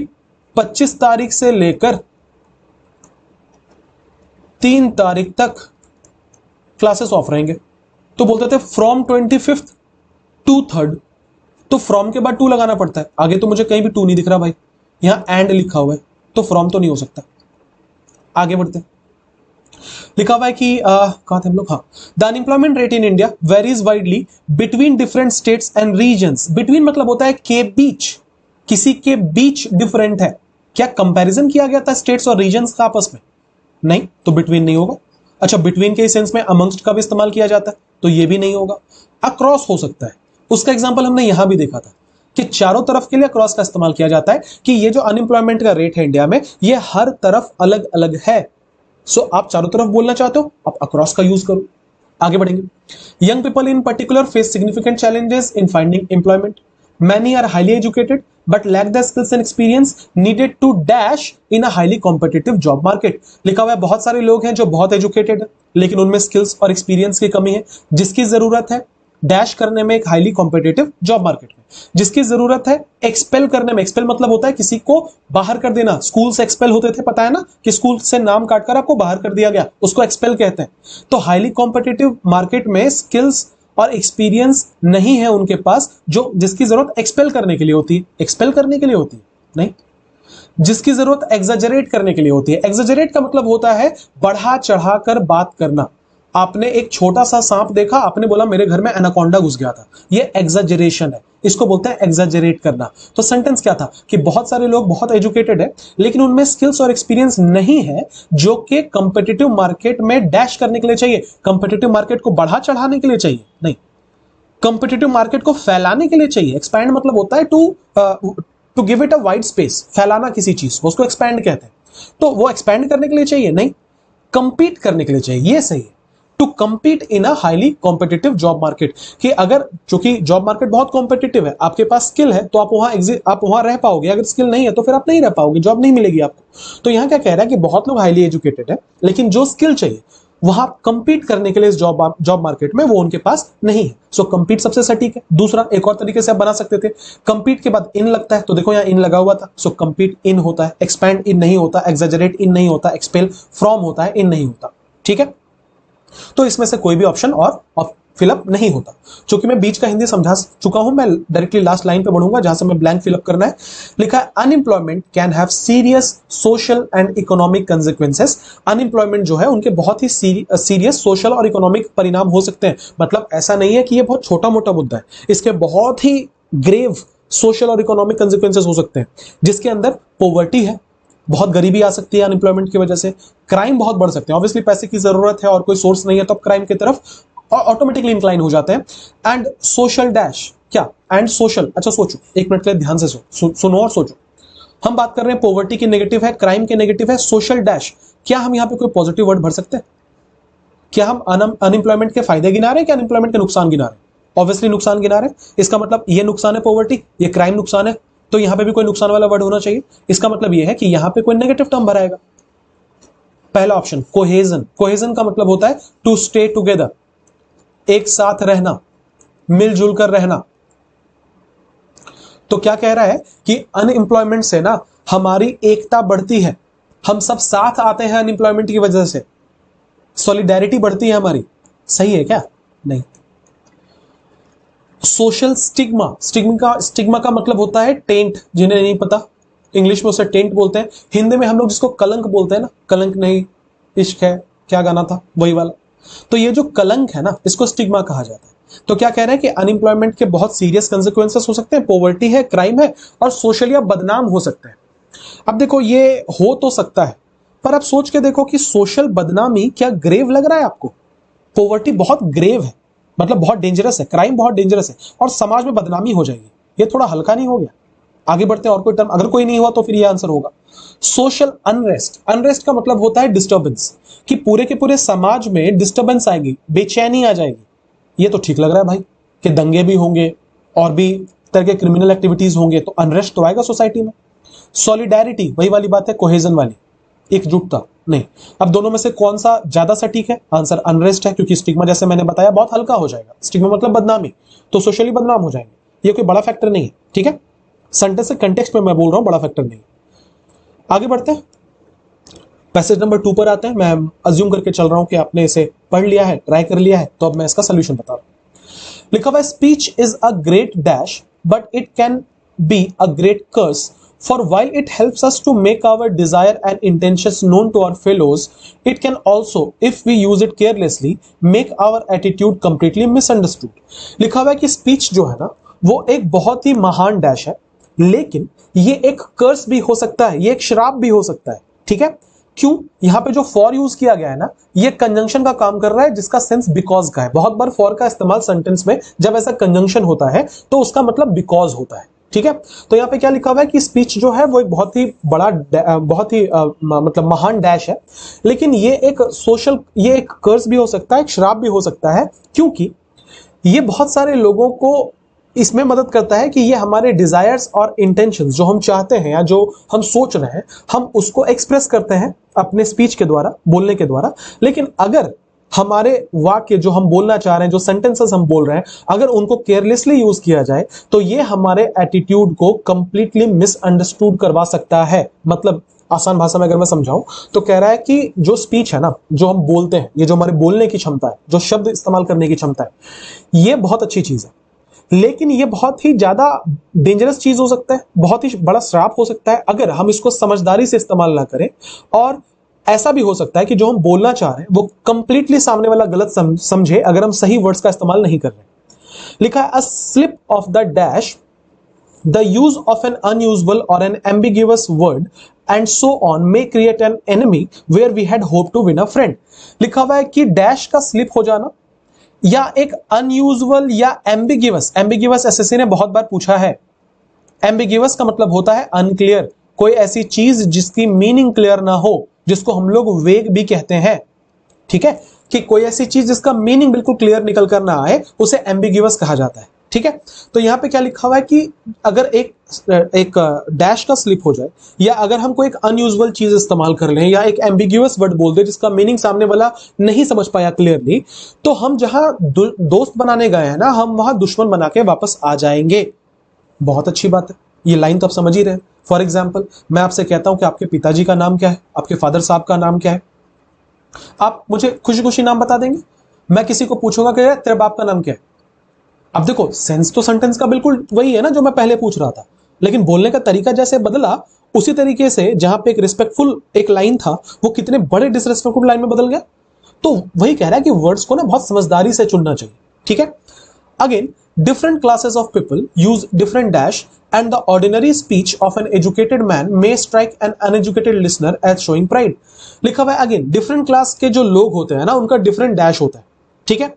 25 तारीख से लेकर 3 तारीख तक क्लासेस ऑफ रहेंगे। तो बोलते थे फ्रॉम 25th टू 3rd। तो फ्रॉम के बाद टू लगाना पड़ता है। आगे तो मुझे कहीं भी टू नहीं दिख रहा भाई, यहां एंड लिखा हुआ है, तो फ्रॉम तो नहीं हो सकता। आगे बढ़ते, लिखा हुआ है कि कहां थे हम लोग? हाँ, the unemployment rate in India varies widely between different states and regions. Between मतलब होता है के बीच, किसी के बीच डिफरेंट है। क्या कंपैरिजन किया गया था स्टेट्स और रीजन्स का आपस में? नहीं, तो बिटवीन नहीं होगा। अच्छा बिटवीन के सेंस में अमंगस्ट का भी इस्तेमाल किया जाता है, तो ये भी नहीं होगा। अक्रॉस हो सकता है, उसका एग्जाम्पल हमने यहां भी देखा था कि चारों तरफ के लिए क्रॉस का इस्तेमाल किया जाता है कि ये जो अनएम्प्लॉयमेंट का रेट है इंडिया में, ये हर तरफ अलग अलग है। सो आप चारों तरफ बोलना चाहते हो, आप अक्रॉस का यूज करो। आगे बढ़ेंगे, young people in particular face significant challenges in finding employment. Many are highly educated but lack the skills and experience needed to dash in a highly competitive job market। लिखा हुआ है बहुत सारे लोग हैं जो बहुत एजुकेटेड है लेकिन उनमें स्किल्स और एक्सपीरियंस की कमी है, जिसकी जरूरत है डैश करने में एक हाईली कॉम्पिटिटिव जॉब मार्केट में, जिसकी जरूरत है एक्सपेल करने में। एक्सपेल मतलब होता है किसी को बाहर कर देना, स्कूल से एक्सपेल होते थे, पता है ना कि स्कूल से नाम काटकर आपको बाहर कर दिया गया, उसको एक्सपेल कहते हैं। तो हाईली कॉम्पिटिटिव मार्केट में स्किल्स और एक्सपीरियंस नहीं है उनके पास, जो जिसकी जरूरत एक्सपेल करने के लिए होती है। एक्सपेल करने के लिए होती है नहीं, जिसकी जरूरत एग्जैजरेट करने के लिए होती है। एग्जैजरेट का मतलब होता है बढ़ा चढ़ाकर बात करना। आपने एक छोटा सा सांप देखा, आपने बोला मेरे घर में एनाकोंडा घुस गया था, ये एग्जैजरेशन है, इसको बोलते हैं एग्जैजरेट करना। तो सेंटेंस क्या था कि बहुत सारे लोग बहुत एजुकेटेड है लेकिन उनमें स्किल्स और एक्सपीरियंस नहीं है जो कि कंपिटिटिव मार्केट में डैश करने के लिए चाहिए। कंपिटिटिव मार्केट को बढ़ा चढ़ाने के लिए चाहिए नहीं, कंपिटिटिव मार्केट को फैलाने के लिए चाहिए। एक्सपैंड मतलब होता है to give it a wide space, फैलाना किसी चीज को, उसको एक्सपैंड कहते हैं। तो वो एक्सपैंड करने के लिए चाहिए नहीं, कंपीट करने के लिए चाहिए, ये सही है। To compete in a highly competitive job market, कि अगर चूंकि जॉब मार्केट बहुत कॉम्पिटिटिव है, आपके पास स्किल है तो आप वहां रह पाओगे, अगर स्किल नहीं है तो फिर आप नहीं रह पाओगे, जॉब नहीं मिलेगी आपको। तो यहां क्या कह रहा है कि बहुत लोग हाईली एजुकेटेड है लेकिन जो स्किल चाहिए वहां कंपीट करने के लिए इस जॉब मार्केट में वो उनके पास नहीं है। सो कंपीट सबसे सटीक है। दूसरा एक और तरीके से आप बना सकते थे, कंपीट के बाद इन लगता है, तो देखो यहां इन लगा हुआ था, सो कंपीट इन होता है, एक्सपैंड इन नहीं होता, एग्जैजरेट इन नहीं होता, एक्सपेल फ्रॉम होता है, इन नहीं होता। ठीक है, तो इसमें से कोई भी ऑप्शन और फिलअप नहीं होता। क्योंकि मैं बीच का हिंदी समझा चुका हूं, मैं डायरेक्टली लास्ट लाइन पे बढ़ूंगा जहां से मैं ब्लैंक फिलअप करना है। लिखा है unemployment can have serious social and economic consequences. Unemployment जो है उनके बहुत ही सीरियस सोशल और इकोनॉमिक परिणाम हो सकते हैं। मतलब ऐसा नहीं है कि ये बहुत छोटा मोटा मुद्दा है, इसके बहुत ही ग्रेव सोशल और इकोनॉमिक कंसिक्वेंसेस हो सकते हैं, जिसके अंदर पॉवर्टी है, बहुत गरीबी आ सकती है अनएम्प्लॉयमेंट की वजह से, क्राइम बहुत बढ़ सकते हैं। ऑब्वियसली पैसे की जरूरत है और कोई सोर्स नहीं है तो आप क्राइम की तरफ ऑटोमेटिकली इंक्लाइन हो जाते हैं। एंड सोशल डैश, क्या एंड सोशल, अच्छा सोचो एक मिनट के लिए ध्यान से सुनो और सोचो। हम बात कर रहे हैं पॉवर्टी की नेगेटिव है, क्राइम के नेगेटिव है, सोशल डैश, क्या हम यहां पे कोई पॉजिटिव वर्ड भर सकते हैं? क्या हम अनएम्प्लॉयमेंट के फायदे गिना रहे हैं कि अनएम्प्लॉयमेंट के नुकसान गिना रहे हैं? ऑब्वियसली नुकसान गिना रहे हैं। इसका मतलब ये नुकसान है पॉवर्टी, ये क्राइम नुकसान है, तो यहां पे भी कोई नुकसान वाला वर्ड होना चाहिए। इसका मतलब यह है कि यहां पे कोई नेगेटिव टर्म भराएगा। पहला ऑप्शन कोहेजन, कोहेजन का मतलब होता है टू स्टे टुगेदर, एक साथ रहना, मिलजुल कर रहना। तो क्या कह रहा है कि अनएम्प्लॉयमेंट से ना हमारी एकता बढ़ती है, हम सब साथ आते हैं अनएम्प्लॉयमेंट की वजह से, सॉलिडेरिटी बढ़ती है हमारी। सही है क्या? नहीं। सोशल स्टिग्मा, स्टिग्मा का मतलब होता है टेंट, जिन्हें नहीं पता इंग्लिश में उसे टेंट बोलते हैं, हिंदी में हम लोग जिसको कलंक बोलते हैं ना, कलंक नहीं इश्क है, क्या गाना था वही वाला। तो ये जो कलंक है ना, इसको स्टिग्मा कहा जाता है। तो क्या कह रहे हैं कि अनएम्प्लॉयमेंट के बहुत सीरियस कंसिक्वेंसेस हो सकते हैं, पॉवर्टी है, क्राइम है और सोशल या बदनाम हो सकते हैं। अब देखो ये हो तो सकता है, पर आप सोच के देखो कि सोशल बदनामी क्या ग्रेव लग रहा है आपको? पॉवर्टी बहुत ग्रेव है, मतलब बहुत डेंजरस है, क्राइम बहुत डेंजरस है और समाज में बदनामी हो जाएगी, ये थोड़ा हल्का नहीं हो गया? आगे बढ़ते हैं, और कोई टर्म अगर कोई नहीं हुआ तो फिर ये आंसर होगा। सोशल अनरेस्ट, अनरेस्ट का मतलब होता है डिस्टर्बेंस, कि पूरे के पूरे समाज में डिस्टर्बेंस आएगी, बेचैनी आ जाएगी। ये तो ठीक लग रहा है भाई कि दंगे भी होंगे और भी तरह के क्रिमिनल एक्टिविटीज होंगे, तो अनरेस्ट तो आएगा सोसाइटी में। सॉलिडेरिटी वही वाली बात है, कोहेजन वाली, एकजुटता नहीं। अब दोनों में से कौन सा ज्यादा सटीक है? आंसर अनरेस्ट है, क्योंकि स्टिग्मा जैसे मैंने बताया बहुत हल्का हो जाएगा, स्टिग्मा मतलब बदनामी, तो सोशली बदनाम हो जाएंगे, ये कोई बड़ा फैक्टर नहीं है। ठीक है, सेंटेंस से कंटेक्स्ट में मैं बोल रहा हूं, बड़ा फैक्टर नहीं। आगे बढ़ते हैं, पैसेज नंबर 2 पर आते हैं। मैं अज्यूम करके चल रहा हूं कि आपने इसे पढ़ लिया है, ट्राई कर लिया है, तो अब मैं इसका सोल्यूशन बता रहा हूं। लिखा हुआ है speech is a great dash but it can be a great curse, for while it helps us to make our desire and intentions known to our fellows, it can also, if we use it carelessly, make our attitude completely misunderstood। लिखा हुआ है कि speech जो है ना वो एक बहुत ही महान डैश है, लेकिन ये एक कर्स भी हो सकता है, ये एक श्राप भी हो सकता है। ठीक है, क्यों? यहां पे जो फॉर यूज किया गया है ना, ये कंजंक्शन का काम कर रहा है, जिसका सेंस बिकॉज का है। बहुत बार फॉर का इस्तेमाल सेंटेंस में जब ऐसा कंजंक्शन होता है तो उसका मतलब बिकॉज होता है। ठीक है, तो यहां पे क्या लिखा हुआ है कि स्पीच जो है वो एक बहुत ही बड़ा बहुत ही मतलब महान डैश है, लेकिन ये एक सोशल, ये एक कर्स भी हो सकता है, एक श्राप भी हो सकता है, क्योंकि ये बहुत सारे लोगों को इसमें मदद करता है कि ये हमारे डिजायर्स और इंटेंशंस जो हम चाहते हैं या जो हम सोच रहे हैं, हम उसको एक्सप्रेस करते हैं अपने स्पीच के द्वारा, बोलने के द्वारा। लेकिन अगर हमारे वाक्य जो हम बोलना चाह रहे हैं, जो सेंटेंसेस हम बोल रहे हैं, अगर उनको केयरलेसली यूज किया जाए तो ये हमारे एटीट्यूड को कंप्लीटली मिसअंडरस्टूड करवा सकता है। मतलब आसान भाषा में अगर मैं समझाऊं तो कह रहा है कि जो स्पीच है ना, जो हम बोलते हैं, ये जो हमारे बोलने की क्षमता है, जो शब्द इस्तेमाल करने की क्षमता है, ये बहुत अच्छी चीज है। लेकिन ये बहुत ही ज्यादा डेंजरस चीज हो सकता है, बहुत ही बड़ा श्राप हो सकता है अगर हम इसको समझदारी से इस्तेमाल ना करें। और ऐसा भी हो सकता है कि जो हम बोलना चाह रहे हैं वो कंप्लीटली सामने वाला गलत समझे अगर हम सही वर्ड्स का इस्तेमाल नहीं कर रहे। लिखा है, a slip of the dash, the use of an unusual or an ambiguous word and so on may create an enemy where we had hope to win a friend. लिखा हुआ है कि डैश का स्लिप हो जाना या एक unusual या एम्बिग्यूअस, एम्बिग्यूअस एसएससी ने बहुत बार पूछा है। एम्बिग्यूअस का मतलब होता है अनक्लियर, कोई ऐसी चीज जिसकी मीनिंग क्लियर ना हो, जिसको हम लोग वेग भी कहते हैं। ठीक है, कि कोई ऐसी चीज जिसका मीनिंग बिल्कुल क्लियर निकल कर ना आए, उसे एम्बिग्यूअस कहा जाता है। ठीक है, तो यहां पे क्या लिखा हुआ है कि अगर एक डैश का स्लिप हो जाए, या अगर हम कोई एक अनयूजुअल चीज इस्तेमाल कर लें, या एक एम्बिग्यूअस वर्ड बोल दे जिसका मीनिंग सामने वाला नहीं समझ पाया क्लियरली, तो हम जहां दोस्त बनाने गए हैं ना, हम वहां दुश्मन बना के वापस आ जाएंगे। बहुत अच्छी बात है, ये लाइन तो आप समझ ही रहे हैं। फॉर एग्जाम्पल, मैं आपसे कहता हूं कि आपके पिताजी का नाम क्या है, आपके फादर साहब का नाम क्या है, आप मुझे खुशी खुशी नाम बता देंगे। मैं किसी को पूछूंगा कि तेरे बाप का नाम क्या है। अब देखो, सेंस तो सेंटेंस का बिल्कुल वही है ना जो मैं पहले पूछ रहा था, लेकिन बोलने का तरीका जैसे बदला, उसी तरीके से जहां पे एक रिस्पेक्टफुल एक लाइन था, वो कितने बड़े डिसरिस्पेक्टफुल लाइन में बदल गया। तो वही कह रहा है कि वर्ड्स को ना बहुत समझदारी से चुनना चाहिए। ठीक है, again, different classes of people use different dash and the ordinary speech of an educated man may strike an uneducated listener as showing pride। लिखा हुआ है अगेन, डिफरेंट क्लास के जो लोग होते हैं ना, उनका डिफरेंट डैश होता है। ठीक है,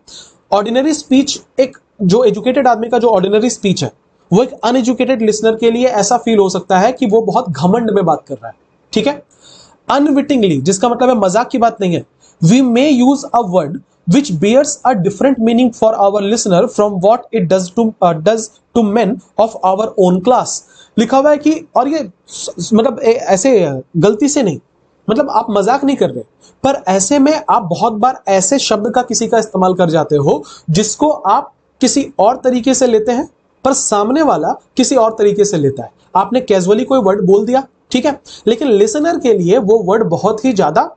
ऑर्डिनरी स्पीच, एक जो एजुकेटेड आदमी का जो ऑर्डिनरी स्पीच है, वो एक अनएजुकेटेड लिसनर के लिए ऐसा फील हो सकता है कि वो बहुत घमंड में बात कर रहा है। ठीक है, अनविटिंगली, जिसका मतलब है मजाक की बात नहीं है, we may use a word which bears a different meaning for our listener from what it does to men of our own class। लिखा हुआ है कि, और ये मतलब ऐसे गलती से नहीं, मतलब आप मजाक नहीं कर रहे, पर ऐसे में आप बहुत बार ऐसे शब्द का किसी का इस्तेमाल कर जाते हो जिसको आप किसी और तरीके से लेते हैं, पर सामने वाला किसी और तरीके से लेता है। आपने कैजुअली कोई वर्ड बोल दिया, ठीक है, लेकिन लिसनर के लिए वो वर्ड बहुत ही ज्यादा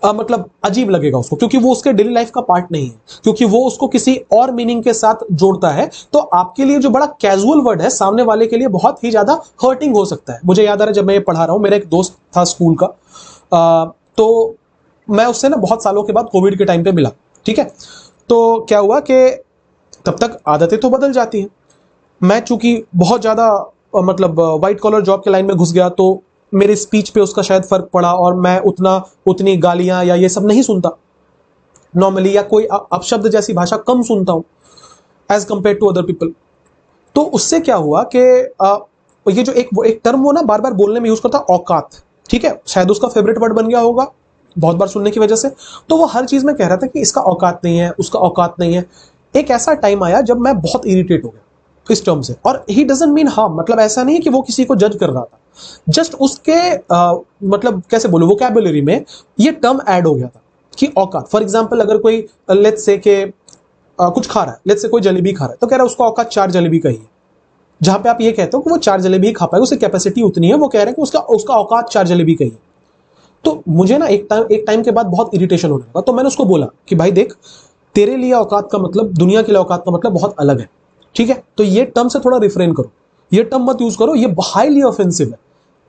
मतलब अजीब लगेगा उसको, क्योंकि वो उसके डेली लाइफ का पार्ट नहीं है, क्योंकि वो उसको किसी और मीनिंग के साथ जोड़ता है। तो आपके लिए जो बड़ा कैजुअल वर्ड है, सामने वाले के लिए बहुत ही ज्यादा हर्टिंग हो सकता है। मुझे याद आ रहा है, जब मैं ये पढ़ा रहा हूं, मेरा एक दोस्त था स्कूल का, तो मैं उससे ना बहुत सालों के बाद कोविड के टाइम पे मिला। ठीक है, तो क्या हुआ कि तब तक आदतें तो बदल जाती हैं। मैं चूंकि बहुत ज्यादा मतलब व्हाइट कॉलर जॉब के लाइन में घुस गया, तो मेरे स्पीच पे उसका शायद फर्क पड़ा, और मैं उतनी गालियां या ये सब नहीं सुनता नॉर्मली, या कोई अपशब्द जैसी भाषा कम सुनता हूं as compare to other people. तो उससे क्या हुआ कि ये जो एक टर्म वो ना बार बार बोलने में यूज करता, औकात। ठीक है, शायद उसका फेवरेट वर्ड बन गया होगा बहुत बार सुनने की वजह से। तो वो हर चीज में कह रहा था कि इसका औकात नहीं है, उसका औकात नहीं है। एक ऐसा टाइम आया जब मैं बहुत इरिटेट हो गया इस टर्म से, और ही डजंट मीन हार्म, मतलब ऐसा नहीं है कि वो किसी को जज कर रहा था, जस्ट उसके मतलब कैसे बोलूं, वोकैबुलरी में ये टर्म ऐड हो गया था कि औकात। फॉर एग्जांपल, अगर कोई लेट्स से के कुछ खा रहा है, लेट्स से कोई जलेबी खा रहा है, तो कह रहा है उसका औकात 4 जलेबी का ही है। जहां पे आप ये कहते हो कि वो 4 जलेबी ही खा पाएगा, उसकी कैपेसिटी उतनी है, वो कह रहे हैं कि उसका औकात 4 जलेबी का ही है। तो मुझे ना एक टाइम के बाद बहुत इरिटेशन होने लगा। तो मैंने उसको बोला कि भाई देख, तेरे लिए औकात का मतलब, दुनिया के लिए औकात का मतलब बहुत अलग है। ठीक है, तो ये टर्म से थोड़ा रिफ्रेन करो, ये टर्म मत यूज करो, ये हाईली ऑफेंसिव है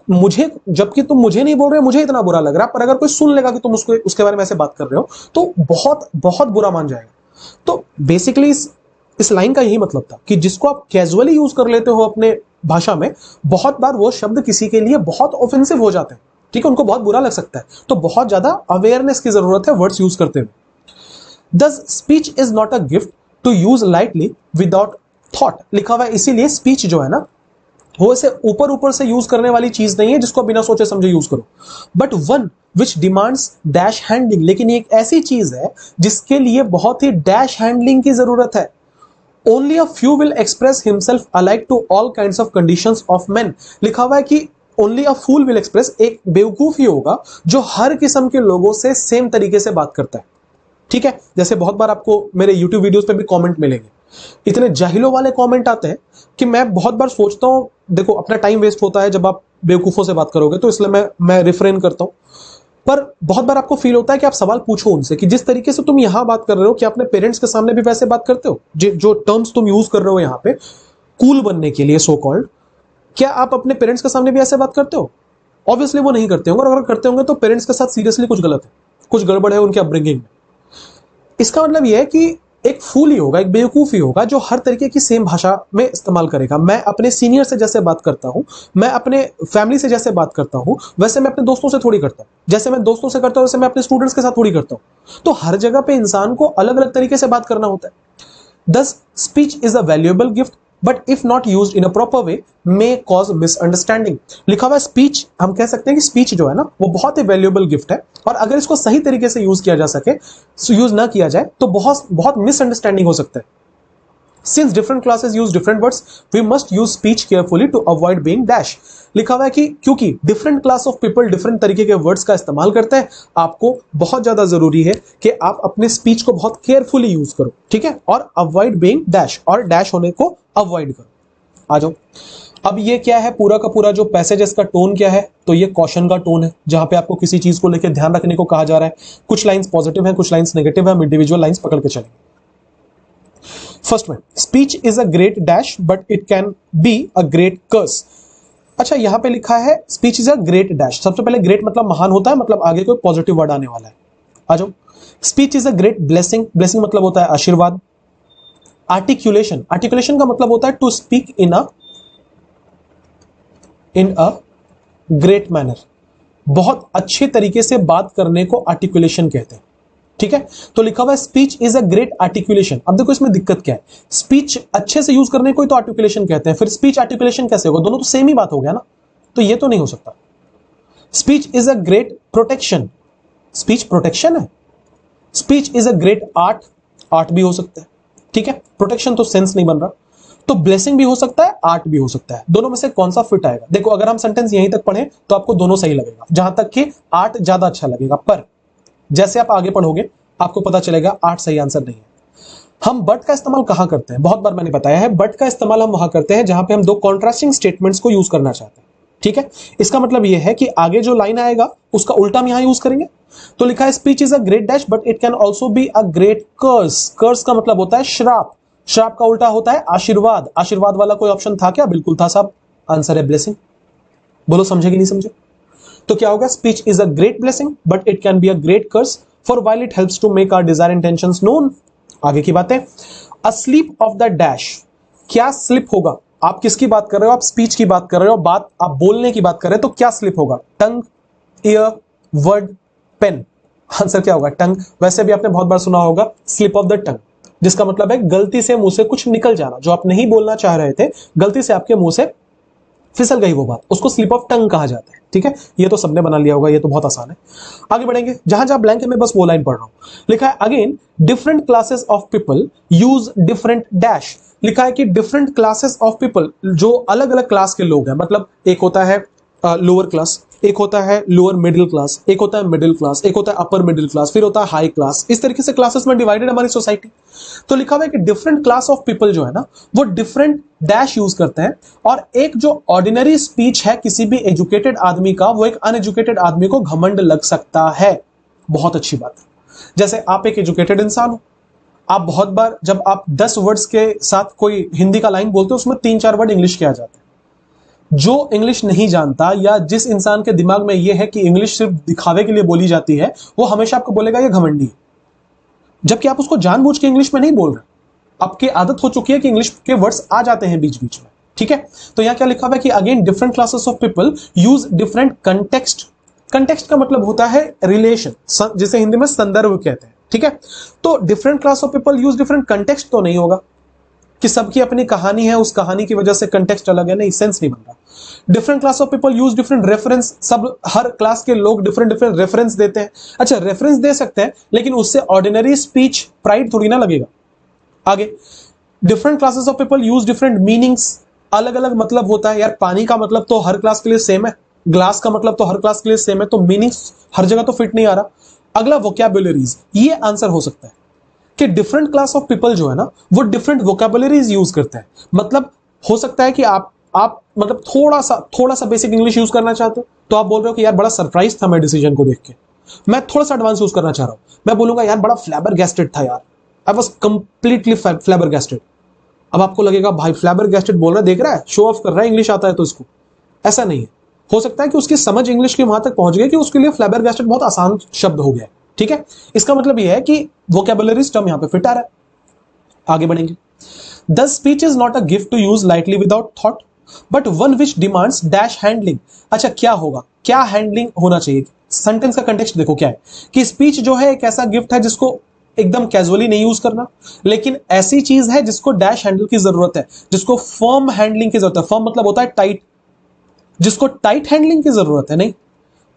मुझे, जबकि तुम मुझे नहीं बोल रहे हो, मुझे इतना बुरा लग रहा है, पर अगर कोई सुन लेगा कि तुम उसके बारे में ऐसे बात कर रहे हो, तो बहुत बहुत बुरा मान जाएगा। तो बेसिकली इस लाइन का यही मतलब था कि जिसको आप कैजुअली यूज कर लेते हो अपने भाषा में, बहुत बार वो शब्द किसी के लिए बहुत ऑफेंसिव हो जाते हैं। ठीक है, उनको बहुत बुरा लग सकता है। तो बहुत ज्यादा अवेयरनेस की जरूरत है वर्ड्स यूज करते हुए। Thus speech is not a gift to use lightly without thought। लिखा हुआ है, इसीलिए स्पीच जो है ना, वो ऐसे ऊपर ऊपर से यूज करने वाली चीज नहीं है जिसको बिना सोचे समझे यूज करो, but one which demands dash handling. लेकिन एक ऐसी चीज है जिसके लिए बहुत ही डैश हैंडलिंग की जरूरत है, only a few will express himself alike to all kinds of conditions of men. लिखा हुआ है कि only a fool will express, एक बेवकूफ ही होगा जो हर किस्म के लोगों से सेम तरीके से बात करता है। ठीक है, जैसे बहुत बार आपको मेरे YouTube वीडियोस पे भी कमेंट मिलेंगे, इतने जाहिलों वाले कमेंट आते हैं कि मैं बहुत बार सोचता हूं, देखो अपना टाइम वेस्ट होता है जब आप बेवकूफों से बात करोगे, तो इसलिए मैं रिफ्रेन करता हूं। पर बहुत बार आपको फील होता है कि आप सवाल पूछो उनसे कि जिस तरीके से तुम यहां बात कर रहे हो, कि अपने पेरेंट्स के सामने भी वैसे बात करते हो? जो टर्म्स तुम यूज कर रहे हो यहां पे कूल बनने के लिए सो कॉल्ड, क्या आप अपने पेरेंट्स के सामने भी ऐसे बात करते हो? ऑब्वियसली वो नहीं करते होंगे, और अगर करते होंगे तो पेरेंट्स के साथ सीरियसली कुछ गलत है, कुछ गड़बड़ है उनके अपब्रिंगिंग में। इसका मतलब यह है कि एक फूल ही होगा, एक बेवकूफ ही होगा जो हर तरीके की सेम भाषा में इस्तेमाल करेगा। मैं अपने सीनियर से जैसे बात करता हूं, मैं अपने फैमिली से जैसे बात करता हूं, वैसे मैं अपने दोस्तों से थोड़ी करता हूं। जैसे मैं दोस्तों से करता हूं वैसे मैं अपने स्टूडेंट्स के साथ थोड़ी करता हूं। तो हर जगह पे इंसान को अलग अलग तरीके से बात करना होता है। Thus, speech is a valuable gift, but if not used in a proper way, may cause misunderstanding. लिखा हुआ स्पीच, हम कह सकते हैं कि स्पीच जो है ना वो बहुत ही वैल्यूएबल गिफ्ट है, और अगर इसको सही तरीके से यूज किया जा सके, यूज ना किया जाए तो बहुत बहुत मिसअंडरस्टैंडिंग हो सकता है। Since different classes use different words, we must use speech carefully to avoid being dash. लिखा हुआ है कि क्योंकि different class of people different तरीके के वर्ड्स का इस्तेमाल करते हैं, आपको बहुत ज्यादा जरूरी है कि आप अपने स्पीच को बहुत केयरफुली यूज करो, ठीक है, और अवॉइड बीइंग डैश, और डैश होने को अवॉइड करो। आ जाओ, अब ये क्या है, पूरा का पूरा जो पैसेज है इसका टोन क्या है, तो ये क्वेश्चन का टोन है, जहां पे आपको किसी चीज को लेकर ध्यान रखने को कहा जा रहा है। कुछ लाइंस पॉजिटिव है, कुछ लाइंस नेगेटिव है, हम इंडिविजुअल लाइंस पकड़ के चलेंगे। फर्स्ट में, speech is a great dash but it can be a great curse. अच्छा, यहां पे लिखा है speech is a great dash. सबसे पहले ग्रेट मतलब महान होता है, मतलब आगे कोई पॉजिटिव वर्ड आने वाला है। आ जाओ, speech is a great blessing. Blessing मतलब होता है आशीर्वाद। आर्टिकुलेशन, आर्टिकुलेशन का मतलब होता है to speak in a great manner. बहुत अच्छे तरीके से बात करने को आर्टिकुलेशन कहते हैं, ठीक है। तो लिखा हुआ है speech is a great articulation. अब देखो इसमें दिक्कत क्या है, स्पीच अच्छे से यूज करने को ही तो आर्टिकुलेशन कहते हैं, फिर स्पीच आर्टिकुलेशन कैसे होगा? दोनों तो सेम ही बात हो गया ना, तो ये तो नहीं हो सकता। Speech is a great protection, speech protection है। Speech is a great art, art भी हो सकता है, ठीक है, प्रोटेक्शन तो सेंस नहीं बन रहा। तो ब्लेसिंग भी हो सकता है, आर्ट भी हो सकता है, दोनों में से कौन सा फिट आएगा? देखो अगर हम सेंटेंस यहीं तक पढ़े तो आपको दोनों सही लगेगा, जहां तक कि आर्ट ज्यादा अच्छा लगेगा, पर जैसे आप आगे पढ़ोगे आपको पता चलेगा आर्ट सही आंसर नहीं है। हम बट का इस्तेमाल कहां करते हैं? बहुत बार मैंने बताया है, बट का इस्तेमाल हम वहां करते हैं जहां पे हम दो कॉन्ट्रास्टिंग स्टेटमेंट्स को यूज करना चाहते हैं, ठीक है। इसका मतलब यह है कि आगे जो लाइन आएगा उसका उल्टा हम यहां यूज करेंगे। तो लिखा है speech is a great dash but it can also be a great curse. Curse का मतलब होता है श्राप, श्राप का उल्टा होता है आशीर्वाद। आशीर्वाद वाला कोई ऑप्शन था क्या? बिल्कुल था साहब, आंसर है ब्लेसिंग। बोलो समझे कि नहीं समझे? तो क्या होगा, speech is a great blessing but it can be a great curse for while it helps to make our desire intentions known. आगे की बातें, a slip of the dash. क्या स्लिप होगा? आप किसकी बात कर रहे हो? आप स्पीच की बात कर रहे हो, बात आप बोलने की बात कर रहे हो, तो क्या स्लिप होगा? टंग, ईयर, वर्ड, पेन। आंसर क्या होगा? टंग। वैसे भी आपने बहुत बार सुना होगा स्लिप ऑफ द टंग, जिसका मतलब है गलती से मुंह से कुछ निकल जाना, जो आप नहीं बोलना चाह रहे थे गलती से आपके मुंह से फिसल गई वो बात, उसको स्लिप ऑफ टंग कहा जाता है, ठीक है। ये तो सबने बना लिया होगा, ये तो बहुत आसान है। आगे बढ़ेंगे, जहां जहां ब्लैंक है मैं बस वो लाइन पढ़ रहा हूं। लिखा है again different classes of people use different dash. लिखा है कि डिफरेंट क्लासेस ऑफ पीपल, जो अलग अलग क्लास के लोग हैं, मतलब एक होता है लोअर क्लास, एक होता है लोअर मिडिल क्लास, एक होता है मिडिल क्लास, एक होता है अपर मिडिल क्लास, फिर होता है हाई क्लास। इस तरीके से क्लासेस में डिवाइडेड हमारी सोसाइटी। तो लिखा हुआ है कि डिफरेंट क्लास ऑफ पीपल जो है ना वो डिफरेंट डैश यूज करते हैं, और एक जो ऑर्डिनरी स्पीच है किसी भी एजुकेटेड आदमी का, वो एक अनएजुकेटेड आदमी को घमंड लग सकता है। बहुत अच्छी बात है। जैसे आप एक एजुकेटेड इंसान हो, आप बहुत बार जब आप 10 वर्ड्स के साथ कोई हिंदी का लाइन बोलते हो उसमें 3-4 वर्ड इंग्लिश के आ जाते हैं। जो इंग्लिश नहीं जानता, या जिस इंसान के दिमाग में यह है कि इंग्लिश सिर्फ दिखावे के लिए बोली जाती है, वो हमेशा आपको बोलेगा ये घमंडी है, जबकि आप उसको जानबूझ के इंग्लिश में नहीं बोल रहे, आपकी आदत हो चुकी है कि इंग्लिश के वर्ड्स आ जाते हैं बीच बीच में, ठीक है। तो यहां क्या लिखा हुआ है कि again different classes of people use different context. Context का मतलब होता है रिलेशन, जिसे हिंदी में संदर्भ कहते हैं, ठीक है। तो different class of people use different context तो नहीं होगा कि सबकी अपनी कहानी है, उस कहानी की वजह से कंटेक्स्ट अलग है, नहीं, सेंस नहीं बन रहा। Different class of people use different reference, सब हर क्लास के लोग डिफरेंट डिफरेंट रेफरेंस देते हैं। अच्छा, रेफरेंस दे सकते हैं, लेकिन उससे ऑर्डिनरी स्पीच प्राइड थोड़ी ना लगेगा। आगे, different classes of people use different meanings, अलग अलग मतलब होता है यार। पानी का मतलब तो हर क्लास के लिए सेम है, ग्लास का मतलब तो हर क्लास के लिए सेम है, तो मीनिंग्स हर जगह तो फिट नहीं आ रहा। अगला वोकैबुलरीज, ये आंसर हो सकता है कि डिफरेंट क्लास ऑफ पीपल जो है ना वो डिफरेंट वोकैबुलरीज यूज करते हैं। मतलब हो सकता है कि आप मतलब थोड़ा सा बेसिक इंग्लिश यूज करना चाहते हो, तो आप बोल रहे हो कि यार बड़ा सरप्राइज था मैं डिसीजन को देख के, मैं थोड़ा सा एडवांस यूज करना चाह रहा हूं, मैं बोलूंगा यार बड़ा फ्लैबरगैस्टेड था यार, आई वाज कंप्लीटली फ्लैबरगैस्टेड। अब आपको लगेगा भाई फ्लैबरगैस्टेड बोल रहा है, देख रहा है शो ऑफ कर रहा है, इंग्लिश आता है तो इसको। ऐसा नहीं है, हो सकता है कि उसकी समझ इंग्लिश की वहां तक पहुंच गई कि उसके लिए फ्लैबरगैस्टेड बहुत आसान शब्द हो गया है। ठीक है, इसका मतलब यह है कि वोकैबुलरी टर्म यहां पे फिट आ रहा है। आगे बढ़ेंगे। The speech is not a gift to use lightly without thought but one which demands dash handling. अच्छा, क्या होगा, क्या हैंडलिंग होना चाहिए? सेंटेंस का कंटेक्स्ट देखो क्या है कि स्पीच जो है एक ऐसा गिफ्ट है जिसको एकदम कैजुअली नहीं यूज करना, लेकिन ऐसी चीज है जिसको डैश हैंडल की जरूरत है, जिसको फर्म हैंडलिंग की जरूरत है। फर्म मतलब होता है टाइट, जिसको टाइट हैंडलिंग की जरूरत है, नहीं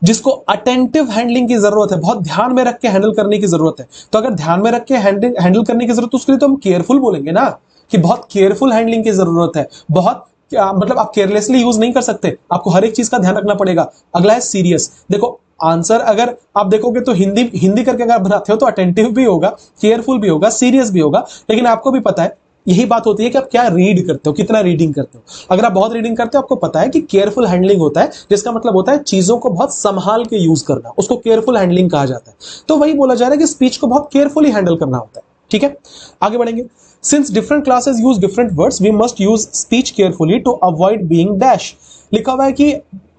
जिसको अटेंटिव हैंडलिंग की जरूरत है, बहुत ध्यान में रख के हैंडल करने की जरूरत है। तो अगर ध्यान में रख के हैंडल करने की जरूरत है, उसके लिए तो हम केयरफुल बोलेंगे ना, कि बहुत केयरफुल हैंडलिंग की जरूरत है। बहुत मतलब आप केयरलेसली यूज नहीं कर सकते, आपको हर एक चीज का ध्यान रखना पड़ेगा। अगला है सीरियस। देखो आंसर अगर आप देखोगे तो हिंदी हिंदी करके अगर बनाते हो तो अटेंटिव भी होगा, केयरफुल भी होगा, सीरियस भी होगा। लेकिन आपको भी पता है, यही बात होती है कि आप क्या रीड करते हो, कितना रीडिंग करते हो। अगर आप बहुत रीडिंग करते हो, आपको पता है कि केयरफुल हैंडलिंग होता है, जिसका मतलब होता है चीजों को बहुत संभाल के यूज करना, उसको केयरफुल हैंडलिंग कहा जाता है। तो वही बोला जा रहा है कि स्पीच को बहुत केयरफुली हैंडल करना होता है। ठीक है, आगे बढ़ेंगे। Since different classes use different words we must use speech carefully to avoid being dash. लिखा हुआ है कि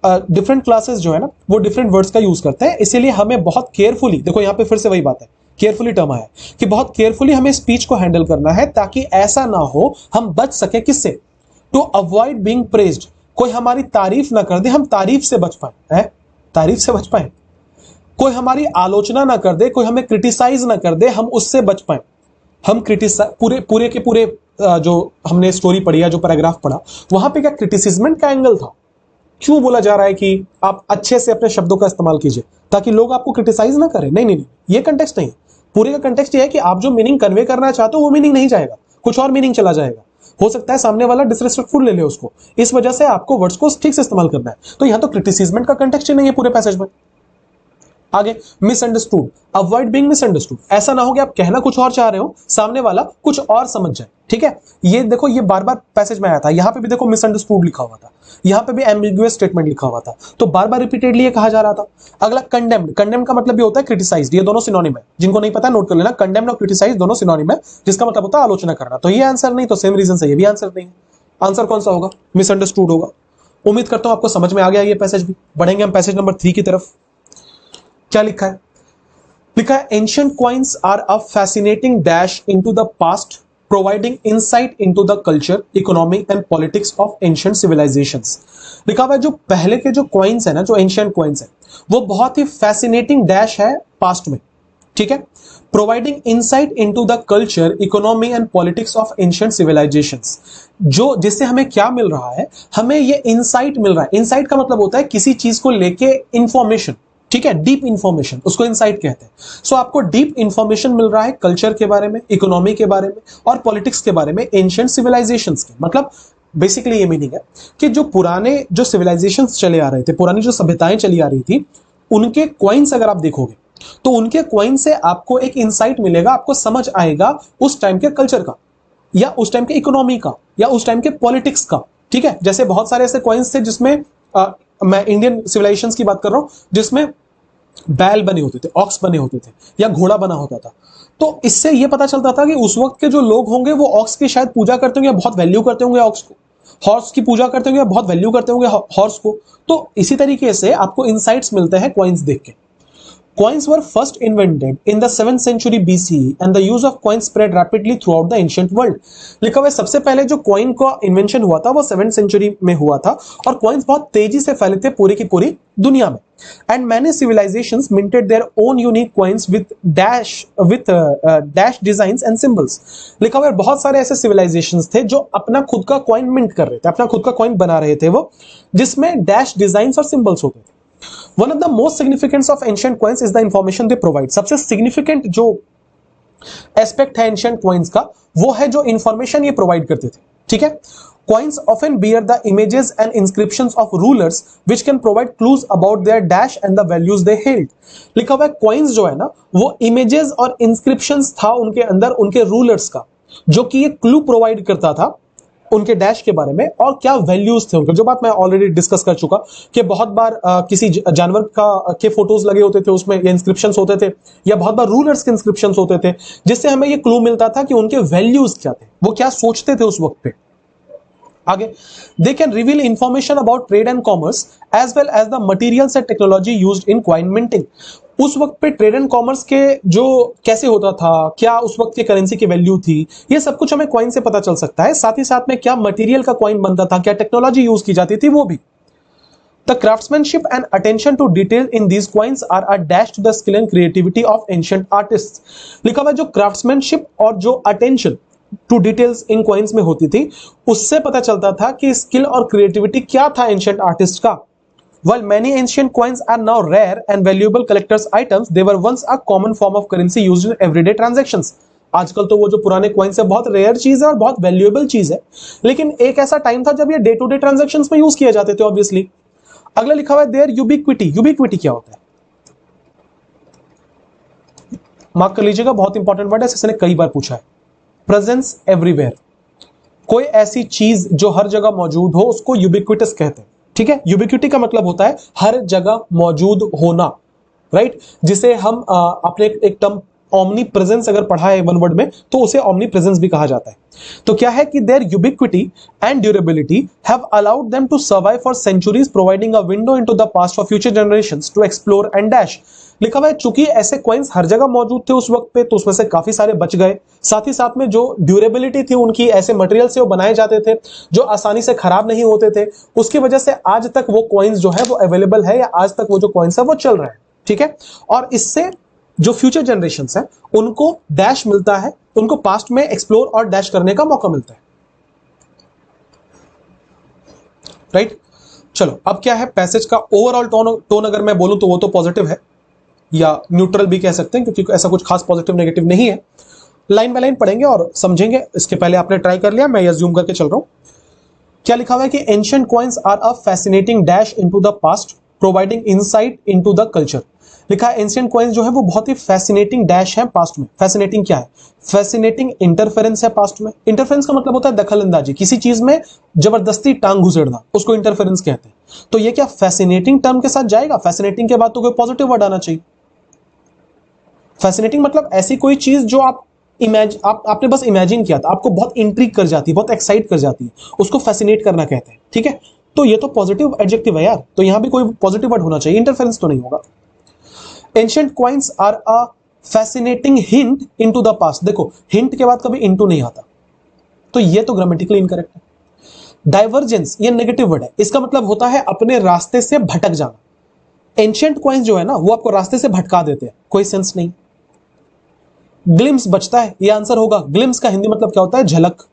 डिफरेंट क्लासेस जो है ना वो डिफरेंट वर्ड्स का यूज करते हैं, इसीलिए हमें बहुत केयरफुली, देखो यहां पे फिर से वही बात है, केयरफुली टर्म आया कि बहुत केयरफुली हमें स्पीच को हैंडल करना है, ताकि ऐसा ना हो हम बच सके किससे, टू अवॉइड बीइंग प्रेज्ड। कोई हमारी तारीफ ना कर दे, हम तारीफ से बच पाए, है तारीफ से बच पाए। कोई हमारी आलोचना ना कर दे, कोई हमें क्रिटिसाइज ना कर दे, हम उससे बच पाए। हम क्रिटिसाइज पूरे पूरे के पूरे जो हमने स्टोरी पढ़ी या जो पैराग्राफ पढ़ा, वहां पे क्या क्रिटिसिज्मेंट का एंगल था? क्यों बोला जा रहा है कि आप अच्छे से अपने शब्दों का इस्तेमाल कीजिए ताकि लोग आपको क्रिटिसाइज ना करें? नहीं नहीं नहीं, ये कंटेक्स्ट नहीं है। पूरे का कंटेक्स्ट ये है कि आप जो मीनिंग कन्वे करना चाहते हो वो मीनिंग नहीं जाएगा, कुछ और मीनिंग चला जाएगा। हो सकता है सामने वाला डिसरिस्पेक्टफुल ले ले उसको, इस वजह से आपको वर्ड्स को ठीक से इस्तेमाल करना है। तो यहां तो क्रिटिसिज्मेंट का कंटेक्स्ट ही नहीं है पूरे पैसेज में। आगे, मिसअंडरस्टूड, अवॉइड बीइंग मिसअंडरस्टूड। ऐसा ना हो कि आप कहना कुछ और चाह रहे हो, सामने वाला कुछ और समझ जाए। ठीक है, ये देखो ये बार बार पैसेज में आया था, यहां पे भी देखो मिसअंडरस्टूड लिखा हुआ था, यहां पे भी एम्बिगुअस स्टेटमेंट लिखा हुआ था, तो बार बार रिपीटेडली ये कहा जा रहा था। अगला कंडेम्ड, कंडेम्ड का मतलब भी होता है क्रिटिसाइज्ड, ये दोनों सिनोनिम है, जिनको नहीं पता नोट कर लेना, कंडेम्ड और क्रिटिसाइज दोनों सिनोनिम है, जिसका मतलब होता है आलोचना करना। तो ये आंसर नहीं, तो सेम रीजन से ये भी आंसर नहीं है। आंसर कौन सा होगा? मिसअंडरस्टूड होगा। उम्मीद करता हूं आपको समझ में आ गया ये पैसेज भी। बढ़ेंगे हम पैसेज नंबर 3 की तरफ। क्या लिखा है? लिखा है ancient coins are a fascinating dash into the past, providing insight into the culture, economy and politics of ancient civilizations. लिखा हुआ है जो पहले के जो कॉइन्स है ना, जो एंशिएंट कॉइन्स है, वो बहुत ही फैसिनेटिंग डैश है पास्ट में। ठीक है, providing insight into the culture, economy and politics of ancient civilizations. जो जिससे हमें क्या मिल रहा है? हमें ये इनसाइट मिल रहा है। इनसाइट का मतलब होता है किसी चीज को लेके इंफॉर्मेशन। ठीक है, डीप इंफॉर्मेशन, उसको इनसाइट कहते हैं। सो आपको डीप इंफॉर्मेशन मिल रहा है कल्चर के बारे में, इकोनॉमी के बारे में और पॉलिटिक्स के बारे में, एंशिएंट सिविलाइजेशंस के। मतलब बेसिकली ये मीनिंग है कि जो पुराने जो सिविलाइजेशंस चले आ रहे थे, पुरानी जो सभ्यताएं चली आ रही थी, उनके क्वाइंस अगर आप देखोगे तो उनके क्वाइन से आपको एक इंसाइट मिलेगा, आपको समझ आएगा उस टाइम के कल्चर का, या उस टाइम के इकोनॉमी का, या उस टाइम के पॉलिटिक्स का। ठीक है, जैसे बहुत सारे ऐसे कॉइन्स थे जिसमें मैं इंडियन सिविलाइजेशंस की बात कर रहा हूं, जिसमें बैल बने होते थे, ऑक्स बने होते थे, या घोड़ा बना होता था। तो इससे यह पता चलता था कि उस वक्त के जो लोग होंगे वो ऑक्स की शायद पूजा करते होंगे, बहुत वैल्यू करते होंगे ऑक्स को, हॉर्स की पूजा करते होंगे, बहुत वैल्यू करते होंगे हॉर्स को। तो इसी तरीके से आपको इनसाइट्स मिलते हैं कॉइन्स देख के। Coins were first invented in the 7th century BCE and the use of coins spread rapidly throughout the ancient world. लिखा हुआ है सबसे पहले जो कॉइन का इन्वेंशन हुआ था वो 7th सेंचुरी में हुआ था, और कॉइन्स बहुत तेजी से फैले थे पूरी की पूरी दुनिया में। And many civilizations minted their own unique coins with dash designs and symbols. लिखा हुआ है बहुत सारे ऐसे civilizations थे जो अपना खुद का कॉइन मिंट कर रहे थे, अपना खुद का कॉइन बना रहे थे वो, जिसमें डैश डिजाइंस और सिंबल्स होते थे। One of the most significance of ancient coins is the information they provide. सबसे significant जो एस्पेक्ट है एंशिएंट कॉइन्स का, वो है जो इंफॉर्मेशन ये प्रोवाइड करते थे, ठीक है। Coins often bear the images and inscriptions of rulers which can provide clues about their dash and the values they held. लिखा हुआ है कॉइन्स जो है ना, वो इमेजेस और इंस्क्रिप्शंस था उनके अंदर, उनके रूलर्स का, जो कि ये क्लू प्रोवाइड करता था उनके डैश के बारे में और क्या वैल्यूज थे उनके। जो बात मैं ऑलरेडी डिस्कस कर चुका कि बहुत बार किसी जानवर का के फोटोज लगे होते थे उसमें, या इंस्क्रिप्शंस होते थे, या बहुत बार रूलर्स के इंस्क्रिप्शंस होते थे, जिससे हमें ये क्लू मिलता था कि उनके वैल्यूज क्या थे, वो क्या सोचते थे उस वक्त पे। आगे, they can reveal information about trade and commerce as well as the materials and technology used in coin minting. उस वक्त पे ट्रेड एंड कॉमर्स के जो कैसे होता था, क्या उस वक्त की करेंसी की वैल्यू थी, ये सब कुछ हमें कॉइन से पता चल सकता है। साथ ही साथ में क्या मटेरियल का कॉइन बनता था, क्या टेक्नोलॉजी यूज की जाती थी, वो भी। The craftsmanship and attention to detail in these coins are a dash to the skill and creativity of ancient artists। लिखा हुआ है जो craftsmanship और जो attention to details in coins में होती थी, उससे पता चलता था कि skill और creativity क्या था ancient artist का। While many ancient coins are now rare and valuable collectors items, they were once a common form of currency used in everyday transactions। आजकल तो वो जो पुराने कॉइन्स है बहुत रेयर चीज है और बहुत वैल्यूएबल चीज है, लेकिन एक ऐसा टाइम था जब ये डे टू डे ट्रांजैक्शंस में यूज किए जाते थे ऑब्वियसली। अगला लिखा हुआ है देयर यूबिक्विटी। यूबिक्विटी क्या होता है, मार्क कर लीजिएगा, बहुत इंपॉर्टेंट वर्ड है, इसने कई बार पूछा है। प्रेजेंस एवरीवेयर, कोई ऐसी चीज जो हर जगह मौजूद हो उसको यूबिक्विटस कहते हैं, ठीक है। यूबिक्विटी का मतलब होता है हर जगह मौजूद होना, राइट, जिसे हम अपने एक टर्म ओमनी प्रेजेंस अगर पढ़ा है वन वर्ड में तो उसे ओमनी प्रेजेंस भी कहा जाता है। तो क्या है कि their ubiquity and durability have allowed them to survive for centuries, providing a window into the past for future generations to explore and dash. लिखा हुआ है चूंकि ऐसे कॉइन्स हर जगह मौजूद थे उस वक्त पे, तो उसमें से काफी सारे बच गए। साथ ही साथ में जो ड्यूरेबिलिटी थी उनकी, ऐसे मटेरियल से वो बनाए जाते थे जो आसानी से खराब नहीं होते थे, उसकी वजह से आज तक वो कॉइन्स जो है वो अवेलेबल है, या आज तक वो जो कॉइन्स है वो चल रहे हैं, ठीक है। और इससे जो फ्यूचर जनरेशंस है उनको डैश मिलता है, उनको पास्ट में एक्सप्लोर और डैश करने का मौका मिलता है, राइट। चलो अब क्या है, पैसेज का ओवरऑल टोन अगर मैं बोलूं तो वो तो पॉजिटिव है, या न्यूट्रल भी कह सकते हैं, क्योंकि ऐसा कुछ खास पॉजिटिव नेगेटिव नहीं है। लाइन बाय लाइन पढ़ेंगे और समझेंगे। इसके पहले आपने ट्राई कर लिया, मैं ये अज्यूम करके चल रहा हूं। क्या लिखा हुआ है कि ancient coins are a fascinating dash into the past, providing insight into the culture. लिखा है एंशिएंट कॉइन्स जो है वो बहुत ही फैसिनेटिंग डैश है पास्ट में। फैसिनेटिंग क्या है, फैसिनेटिंग इंटरफेरेंस है पास्ट में। इंटरफेरेंस का मतलब होता है दखल अंदाजी, किसी चीज में जबरदस्ती टांग घुसेड़ना, उसको इंटरफेरेंस कहते हैं। तो ये क्या फैसिनेटिंग टर्म के साथ जाएगा? फैसिनेटिंग के बाद तो कोई पॉजिटिव वर्ड आना चाहिए। फैसिनेटिंग मतलब ऐसी कोई चीज जो आपने बस इमेजिन किया था, आपको बहुत इंट्रिग कर जाती है, बहुत एक्साइट कर जाती है, उसको फैसिनेट करना कहते हैं, ठीक है। तो ये तो पॉजिटिव एडजेक्टिव है यार, तो यहां भी कोई पॉजिटिव वर्ड होना चाहिए, इंटरफेरेंस तो नहीं होगा। Ancient coins are a fascinating hint into the past. देखो हिंट के बाद कभी इनटू नहीं आता, तो ये तो ग्रामेटिकली इनकरेक्ट है। डाइवर्जेंस ये नेगेटिव वर्ड है, इसका मतलब होता है अपने रास्ते से भटक जाना। एंशिएंट कॉइन्स जो है ना वो आपको रास्ते से भटका देते हैं, कोई सेंस नहीं। ग्लिम्स बचता है, ये आंसर होगा। ग्लिम्स का हिंदी मतलब क्या होता है? झलक,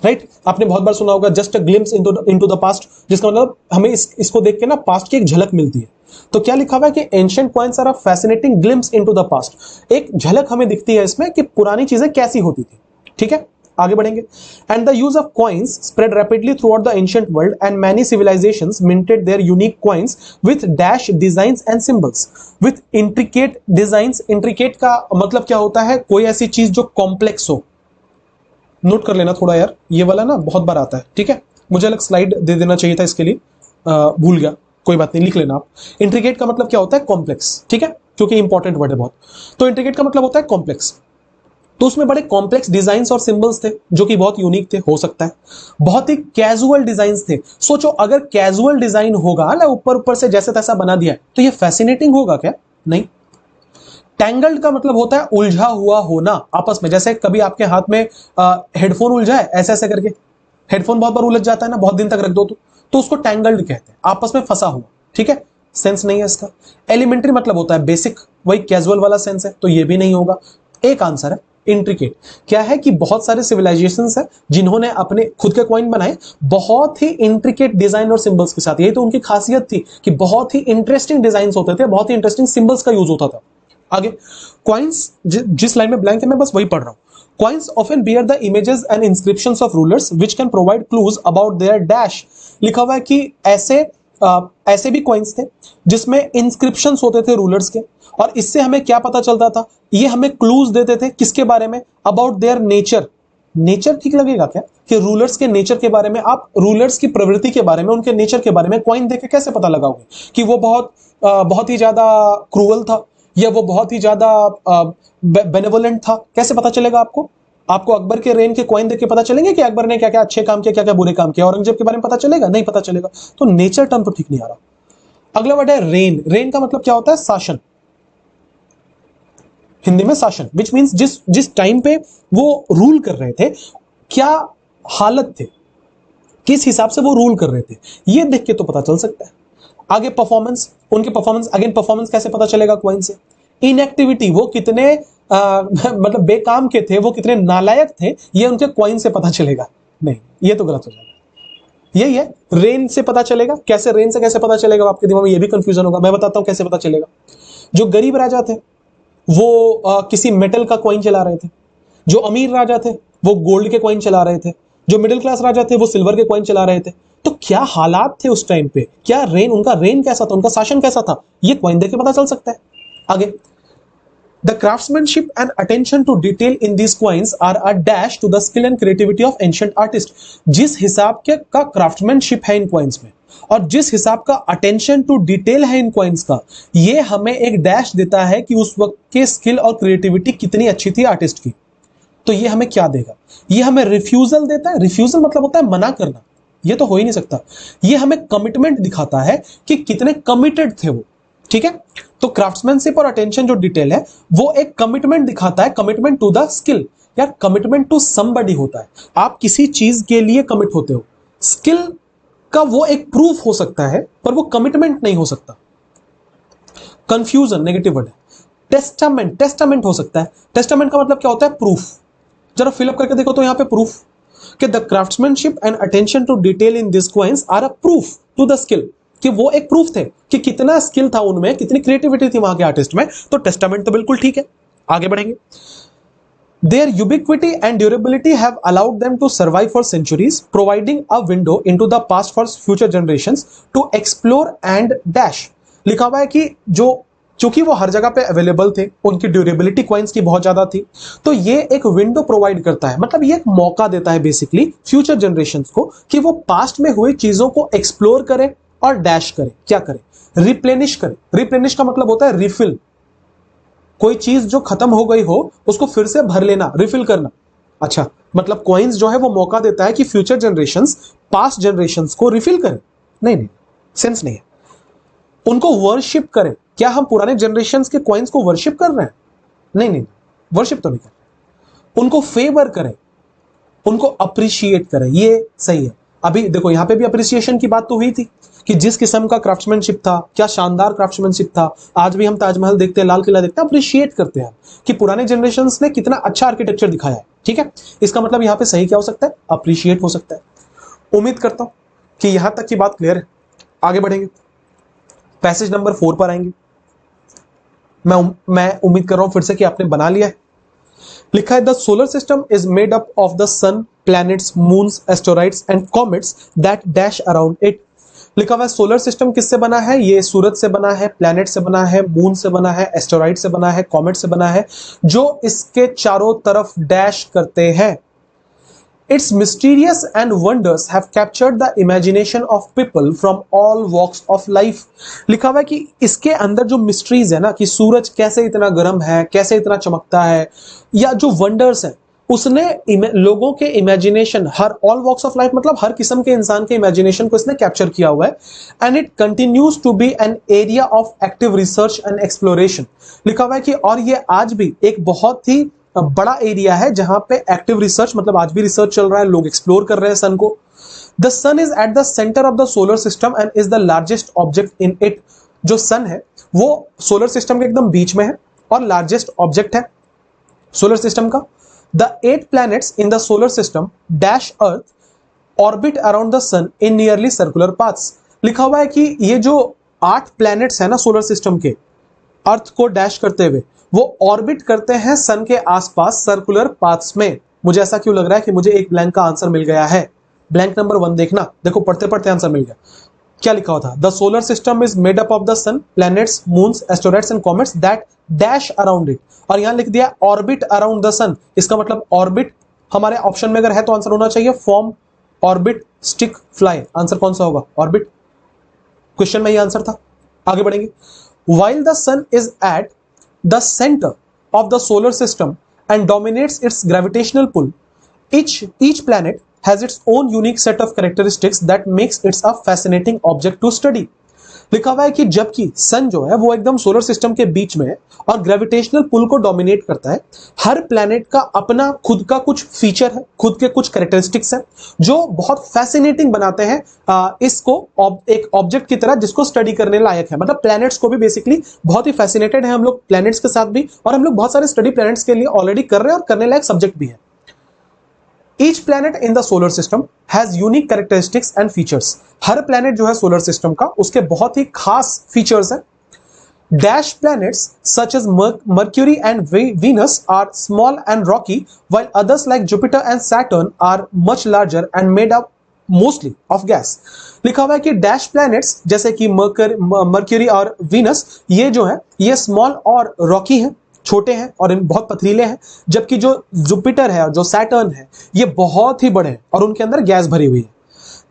राइट। आपने बहुत बार सुना होगा just a glimpse into the past, जिसका मतलब हमें इसको देख के ना पास्ट की एक झलक मिलती है। तो क्या लिखा हुआ है कि ancient coins are a fascinating glimpse into the past, एक झलक हमें दिखती है इसमें कि पुरानी चीजें कैसी होती थी, ठीक है। आगे बढ़ेंगे। And the use of coins spread rapidly throughout the ancient world and many civilizations minted their unique coins with dash designs and symbols with intricate designs. Intricate का मतलब क्या होता है? कोई ऐसी चीज जो कॉम्प्लेक्स हो। नोट कर लेना थोड़ा यार, ये वाला ना बहुत बार आता है, ठीक है। मुझे अलग स्लाइड दे देना चाहिए था इसके लिए, भूल गया, कोई बात नहीं, लिख लेना आप। इंट्रिकेट का मतलब क्या होता है? कॉम्प्लेक्स, ठीक है, क्योंकि इंपॉर्टेंट वर्ड है बहुत। तो इंट्रिकेट का मतलब होता है कॉम्प्लेक्स। तो उसमें बड़े कॉम्प्लेक्स डिजाइन्स और सिंबल्स थे जो कि बहुत यूनिक थे, हो सकता है बहुत ही कैजुअल डिजाइन्स थे। सोचो अगर कैजुअल डिजाइन होगा ना, ऊपर ऊपर से जैसे तैसा बना दिया, तो ये फैसिनेटिंग होगा क्या? नहीं। टैंगल्ड का मतलब होता है उलझा हुआ होना आपस में। जैसे कभी आपके हाथ में हेडफोन उलझा है, ऐसे ऐसे करके हेडफोन बहुत बार उलझ जाता है ना, बहुत दिन तक रख दो तो उसको टैंगल्ड कहते हैं, आपस में फंसा हुआ, ठीक है। सेंस नहीं है इसका। एलिमेंट्री मतलब होता है बेसिक, वही कैजुअल वाला सेंस है, तो ये भी नहीं होगा। एक आंसर है इंट्रिकेट। क्या है कि बहुत सारे सिविलाइजेशंस है जिन्होंने अपने खुद के कॉइन बनाए बहुत ही इंट्रिकेट डिजाइन और सिंबल्स के साथ। यही तो उनकी खासियत थी कि बहुत ही इंटरेस्टिंग डिजाइन होते थे, बहुत ही इंटरेस्टिंग सिंबल्स का यूज होता था। आगे, कॉइन्स, जिस लाइन में ब्लैंक है मैं बस वही पढ़ रहा हूं। Coins often bear the images and inscriptions of rulers which can provide clues about their dash. लिखा हुआ है कि ऐसे भी कॉइन्स थे जिसमें इंस्क्रिप्शंस होते थे रूलर्स के, और इससे हमें क्या पता चलता था, ये हमें क्लूज देते थे किसके बारे में, अबाउट देयर नेचर। नेचर ठीक लगेगा क्या, कि रूलर्स के नेचर के बारे में, आप रूलर्स की प्रवृत्ति के बारे में, उनके नेचर के बारे में कॉइन देख के कैसे पता लगाओगे कि वो बहुत ही ज्यादा क्रूअल था या वो बहुत ही ज्यादा बेनेवोलेंट था, कैसे पता चलेगा आपको? आपको अकबर के रेन के कॉइन देख के पता चलेंगे कि अकबर ने क्या क्या अच्छे काम किया, क्या क्या बुरे काम किया? औरंगजेब के बारे में पता चलेगा? नहीं पता चलेगा। तो नेचर टर्म तो ठीक नहीं आ रहा। अगला वर्ड है रेन। रेन का मतलब क्या होता है? शासन, हिंदी में शासन, विच मीन्स जिस टाइम पे वो रूल कर रहे थे, क्या हालत थे, किस हिसाब से वो रूल कर रहे थे, ये देख के तो पता चल सकता है। आगे परफॉर्मेंस, उनके परफॉर्मेंस, अगेन परफॉर्मेंस कैसे पता चलेगा कॉइन से? इनएक्टिविटी, वो कितने मतलब बेकाम के थे, वो कितने नालायक थे, ये उनके कॉइन से पता चलेगा? नहीं, ये तो गलत हो जाएगा। यही है, रेन से पता चलेगा। कैसे, रेन से कैसे पता चलेगा? आपके दिमाग में ये भी कंफ्यूजन होगा, मैं बताता हूं कैसे पता चलेगा। जो गरीब राजा थे वो किसी मेटल का कॉइन चला रहे थे, जो अमीर राजा थे वो गोल्ड के कॉइन चला रहे थे, जो मिडिल क्लास राजा थे वो सिल्वर के कॉइन चला रहे थे। तो क्या हालात थे उस टाइम पे, क्या रेन, उनका रेन कैसा था, उनका शासन कैसा था, ये कॉइन देख के पता चल सकता है। आगे, the craftsmanship and attention to detail in these coins are a dash to the skill and creativity of ancient artist. जिस हिसाब के का क्राफ्ट्समैनशिप है इन कॉइन्स में, और जिस हिसाब का अटेंशन टू डिटेल है इन कॉइन्स का, ये हमें एक डैश देता है कि उस वक्त के स्किल और क्रिएटिविटी कितनी अच्छी थी आर्टिस्ट की। तो ये हमें क्या देगा? ये हमें रिफ्यूजल देता है। रिफ्यूजल मतलब होता है मना करना, ये तो हो ही नहीं सकता। ये हमें कमिटमेंट दिखाता है कि कितने कमिटेड थे वो, ठीक है। तो क्राफ्ट्समैनशिप और अटेंशन जो डिटेल है वो एक कमिटमेंट दिखाता है, कमिटमेंट टू द स्किल, या कमिटमेंट टू समबडी होता है। आप किसी चीज के लिए कमिट होते हो, स्किल का वो एक प्रूफ हो सकता है पर वो कमिटमेंट नहीं हो सकता। कंफ्यूजन नेगेटिव वर्ड है। टेस्टामेंट, टेस्टामेंट हो सकता है। टेस्टामेंट का मतलब क्या होता है? प्रूफ। जरा फिलअप करके देखो तो यहां पे प्रूफ कि the craftsmanship and attention to detail in this coins are a proof to the skill, कि वो एक प्रूफ थे कि कितना स्किल था उनमें, कितनी क्रिएटिविटी थी वहां के आर्टिस्ट में। तो टेस्टामेंट तो बिल्कुल ठीक है। आगे बढ़ेंगे। Their ubiquity and durability have allowed them to survive for centuries, providing a window into the past for future generations to explore and dash। लिखा हुआ है कि चूंकि वो हर जगह पे अवेलेबल थे, उनकी ड्यूरेबिलिटी कॉइन्स की बहुत ज्यादा थी, तो ये एक विंडो प्रोवाइड करता है, मतलब ये एक मौका देता है बेसिकली फ्यूचर जनरेशंस को कि वो पास्ट में हुई चीजों को एक्सप्लोर करें और डैश करें। क्या करें? रिप्लेनिश करें। रिप्लेनिश का मतलब होता है रिफिल, कोई चीज जो खत्म हो गई हो उसको फिर से भर लेना, रिफिल करना। अच्छा, मतलब कॉइन्स जो है वो मौका देता है कि फ्यूचर जनरेशंस पास्ट जनरेशंस को रिफिल करें। नहीं, सेंस नहीं है। उनको वर्शिप करें। क्या हम पुराने जनरेशंस के कॉइन्स को वर्शिप कर रहे हैं? नहीं, वर्शिप तो नहीं कर रहे। उनको फेवर करें, उनको अप्रिशिएट करें, ये सही है। अभी देखो यहां पे भी अप्रिसिएशन की बात तो हुई थी कि जिस किस्म का क्राफ्ट्समैनशिप था, क्या शानदार क्राफ्ट्समैनशिप था। आज भी हम ताजमहल देखते हैं, लाल किला देखते हैं, अप्रिशिएट करते हैं कि पुराने जनरेशंस ने कितना अच्छा आर्किटेक्चर दिखाया है। ठीक है, इसका मतलब यहां पे सही क्या हो सकता है? अप्रिशिएट हो सकता है। उम्मीद करता हूं कि यहां तक की बात क्लियर है। आगे बढ़ेंगे, पैसेज नंबर 4 पर आएंगे। मैं उम्मीद कर रहा हूं फिर से कि आपने बना लिया है। लिखा है the solar system is made up of the sun, planets, moons, asteroids and comets that dash around it. लिखा हुआ है सोलर सिस्टम किससे बना है? ये सूरज से बना है, प्लैनेट से बना है, मून से बना है, एस्टेरॉइड से बना है, कॉमेट से बना है, जो इसके चारों तरफ डैश करते हैं। Its mysterious and wonders have captured the imagination of people from all walks of life। लिखा हुआ है कि इसके अंदर जो मिस्ट्रीज है ना, कि सूरज कैसे इतना गर्म है, कैसे इतना चमकता है, या जो वंडर्स है, उसने लोगों के इमेजिनेशन, हर ऑल वॉक्स ऑफ लाइफ मतलब हर किस्म के इंसान के इमेजिनेशन को इसने कैप्चर किया हुआ है। And it continues to be an area of active research and exploration. लिखा हुआ है कि और ये आज भी एक बहुत ही बड़ा एरिया है जहां पे एक्टिव रिसर्च, मतलब आज भी रिसर्च चल रहा है, लोग एक्सप्लोर कर रहे हैं सन को। The sun is at the centre of the solar system and is the largest object in it. जो सन है वो सोलर सिस्टम के एकदम बीच में है और लार्जेस्ट ऑब्जेक्ट है सोलर सिस्टम का। The 8 planets in the solar system dash Earth orbit around the sun in nearly circular paths। लिखा हुआ है कि ये जो 8 planets है ना सोलर सिस्टम के, अर्थ को डैश करते हुए वो ऑर्बिट करते हैं सन के आसपास सर्कुलर पाथ्स में। मुझे ऐसा क्यों लग रहा है कि मुझे एक ब्लैंक का आंसर मिल गया है? ब्लैंक नंबर 1 देखना, देखो पढ़ते पढ़ते आंसर मिल गया। क्या लिखा हुआ था? The solar system is made up of the sun, planets, moons, asteroids and comets that dash around it. और यहां लिख दिया ऑर्बिट अराउंड द सन। इसका मतलब ऑर्बिट हमारे ऑप्शन में अगर है तो आंसर होना चाहिए form, orbit, stick, fly. Answer कौन सा होगा? ऑर्बिट। क्वेश्चन में ये आंसर था। आगे बढ़ेंगे। While the sun is at the center of the solar system and dominates its gravitational pull, each planet has its own unique set of characteristics that makes it a fascinating object to study. लिखा हुआ है कि जबकि सन जो है वो एकदम solar system के बीच में है और ग्रेविटेशनल पुल को डोमिनेट करता है, हर प्लैनेट का अपना खुद का कुछ फीचर है, खुद के कुछ कैरेक्टरिस्टिक्स हैं जो बहुत फैसिनेटिंग बनाते हैं इसको एक ऑब्जेक्ट की तरह जिसको स्टडी करने लायक है। मतलब प्लैनेट्स को भी बेसिकली बहुत ही फैसिनेटेड है हम लोग प्लैनेट्स के साथ भी, और हम लोग बहुत सारे स्टडी प्लैनेट्स के लिए ऑलरेडी कर रहे हैं और करने लायक सब्जेक्ट भी है। Each planet in the solar system has unique characteristics and features. Her planet जो है solar system का उसके बहुत ही खास features हैं। Dash planets such as Mercury and Venus are small and rocky, while others like Jupiter and Saturn are much larger and made up mostly of gas. लिखा हुआ है कि डैश प्लैनेट्स जैसे कि मर्क्यूरी और वीनस ये जो है ये स्मॉल और रॉकी हैं, छोटे हैं और बहुत पथरीले हैं, जबकि जो जुपिटर है और जो सैटर्न है ये बहुत ही बड़े हैं और उनके अंदर गैस भरी हुई है।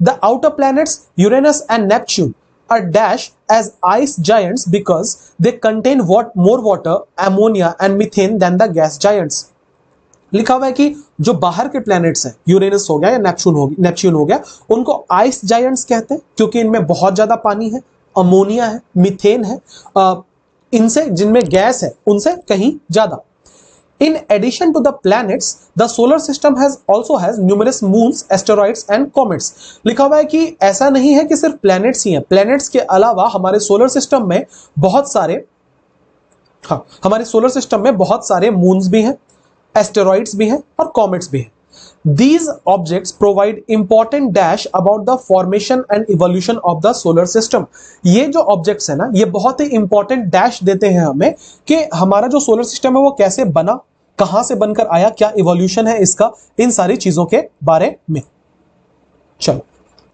The outer planets Uranus and Neptune are dash as ice giants because they contain more water, ammonia and methane than the gas giants. लिखा हुआ है कि जो बाहर के प्लैनेट्स हैं, यूरेनस हो गया या नेपच्यून हो गया, उनको आइस जायंट्स कहते हैं क्योंकि इनमें बहुत ज्यादा पानी है, अमोनिया है, मीथेन है, इनसे जिनमें गैस है उनसे कहीं ज्यादा। In addition to the planets, the solar system also has numerous moons, asteroids and comets. लिखा हुआ है कि ऐसा नहीं है कि सिर्फ planets ही हैं, planets के अलावा हमारे solar system में बहुत सारे moons भी हैं, asteroids भी हैं और comets भी हैं। These objects provide important dash about the formation and evolution of the solar system. ये जो objects है ना ये बहुत ही important dash देते हैं हमें कि हमारा जो solar system है वो कैसे बना, कहां से बनकर आया, क्या evolution है इसका, इन सारी चीजों के बारे में। चलो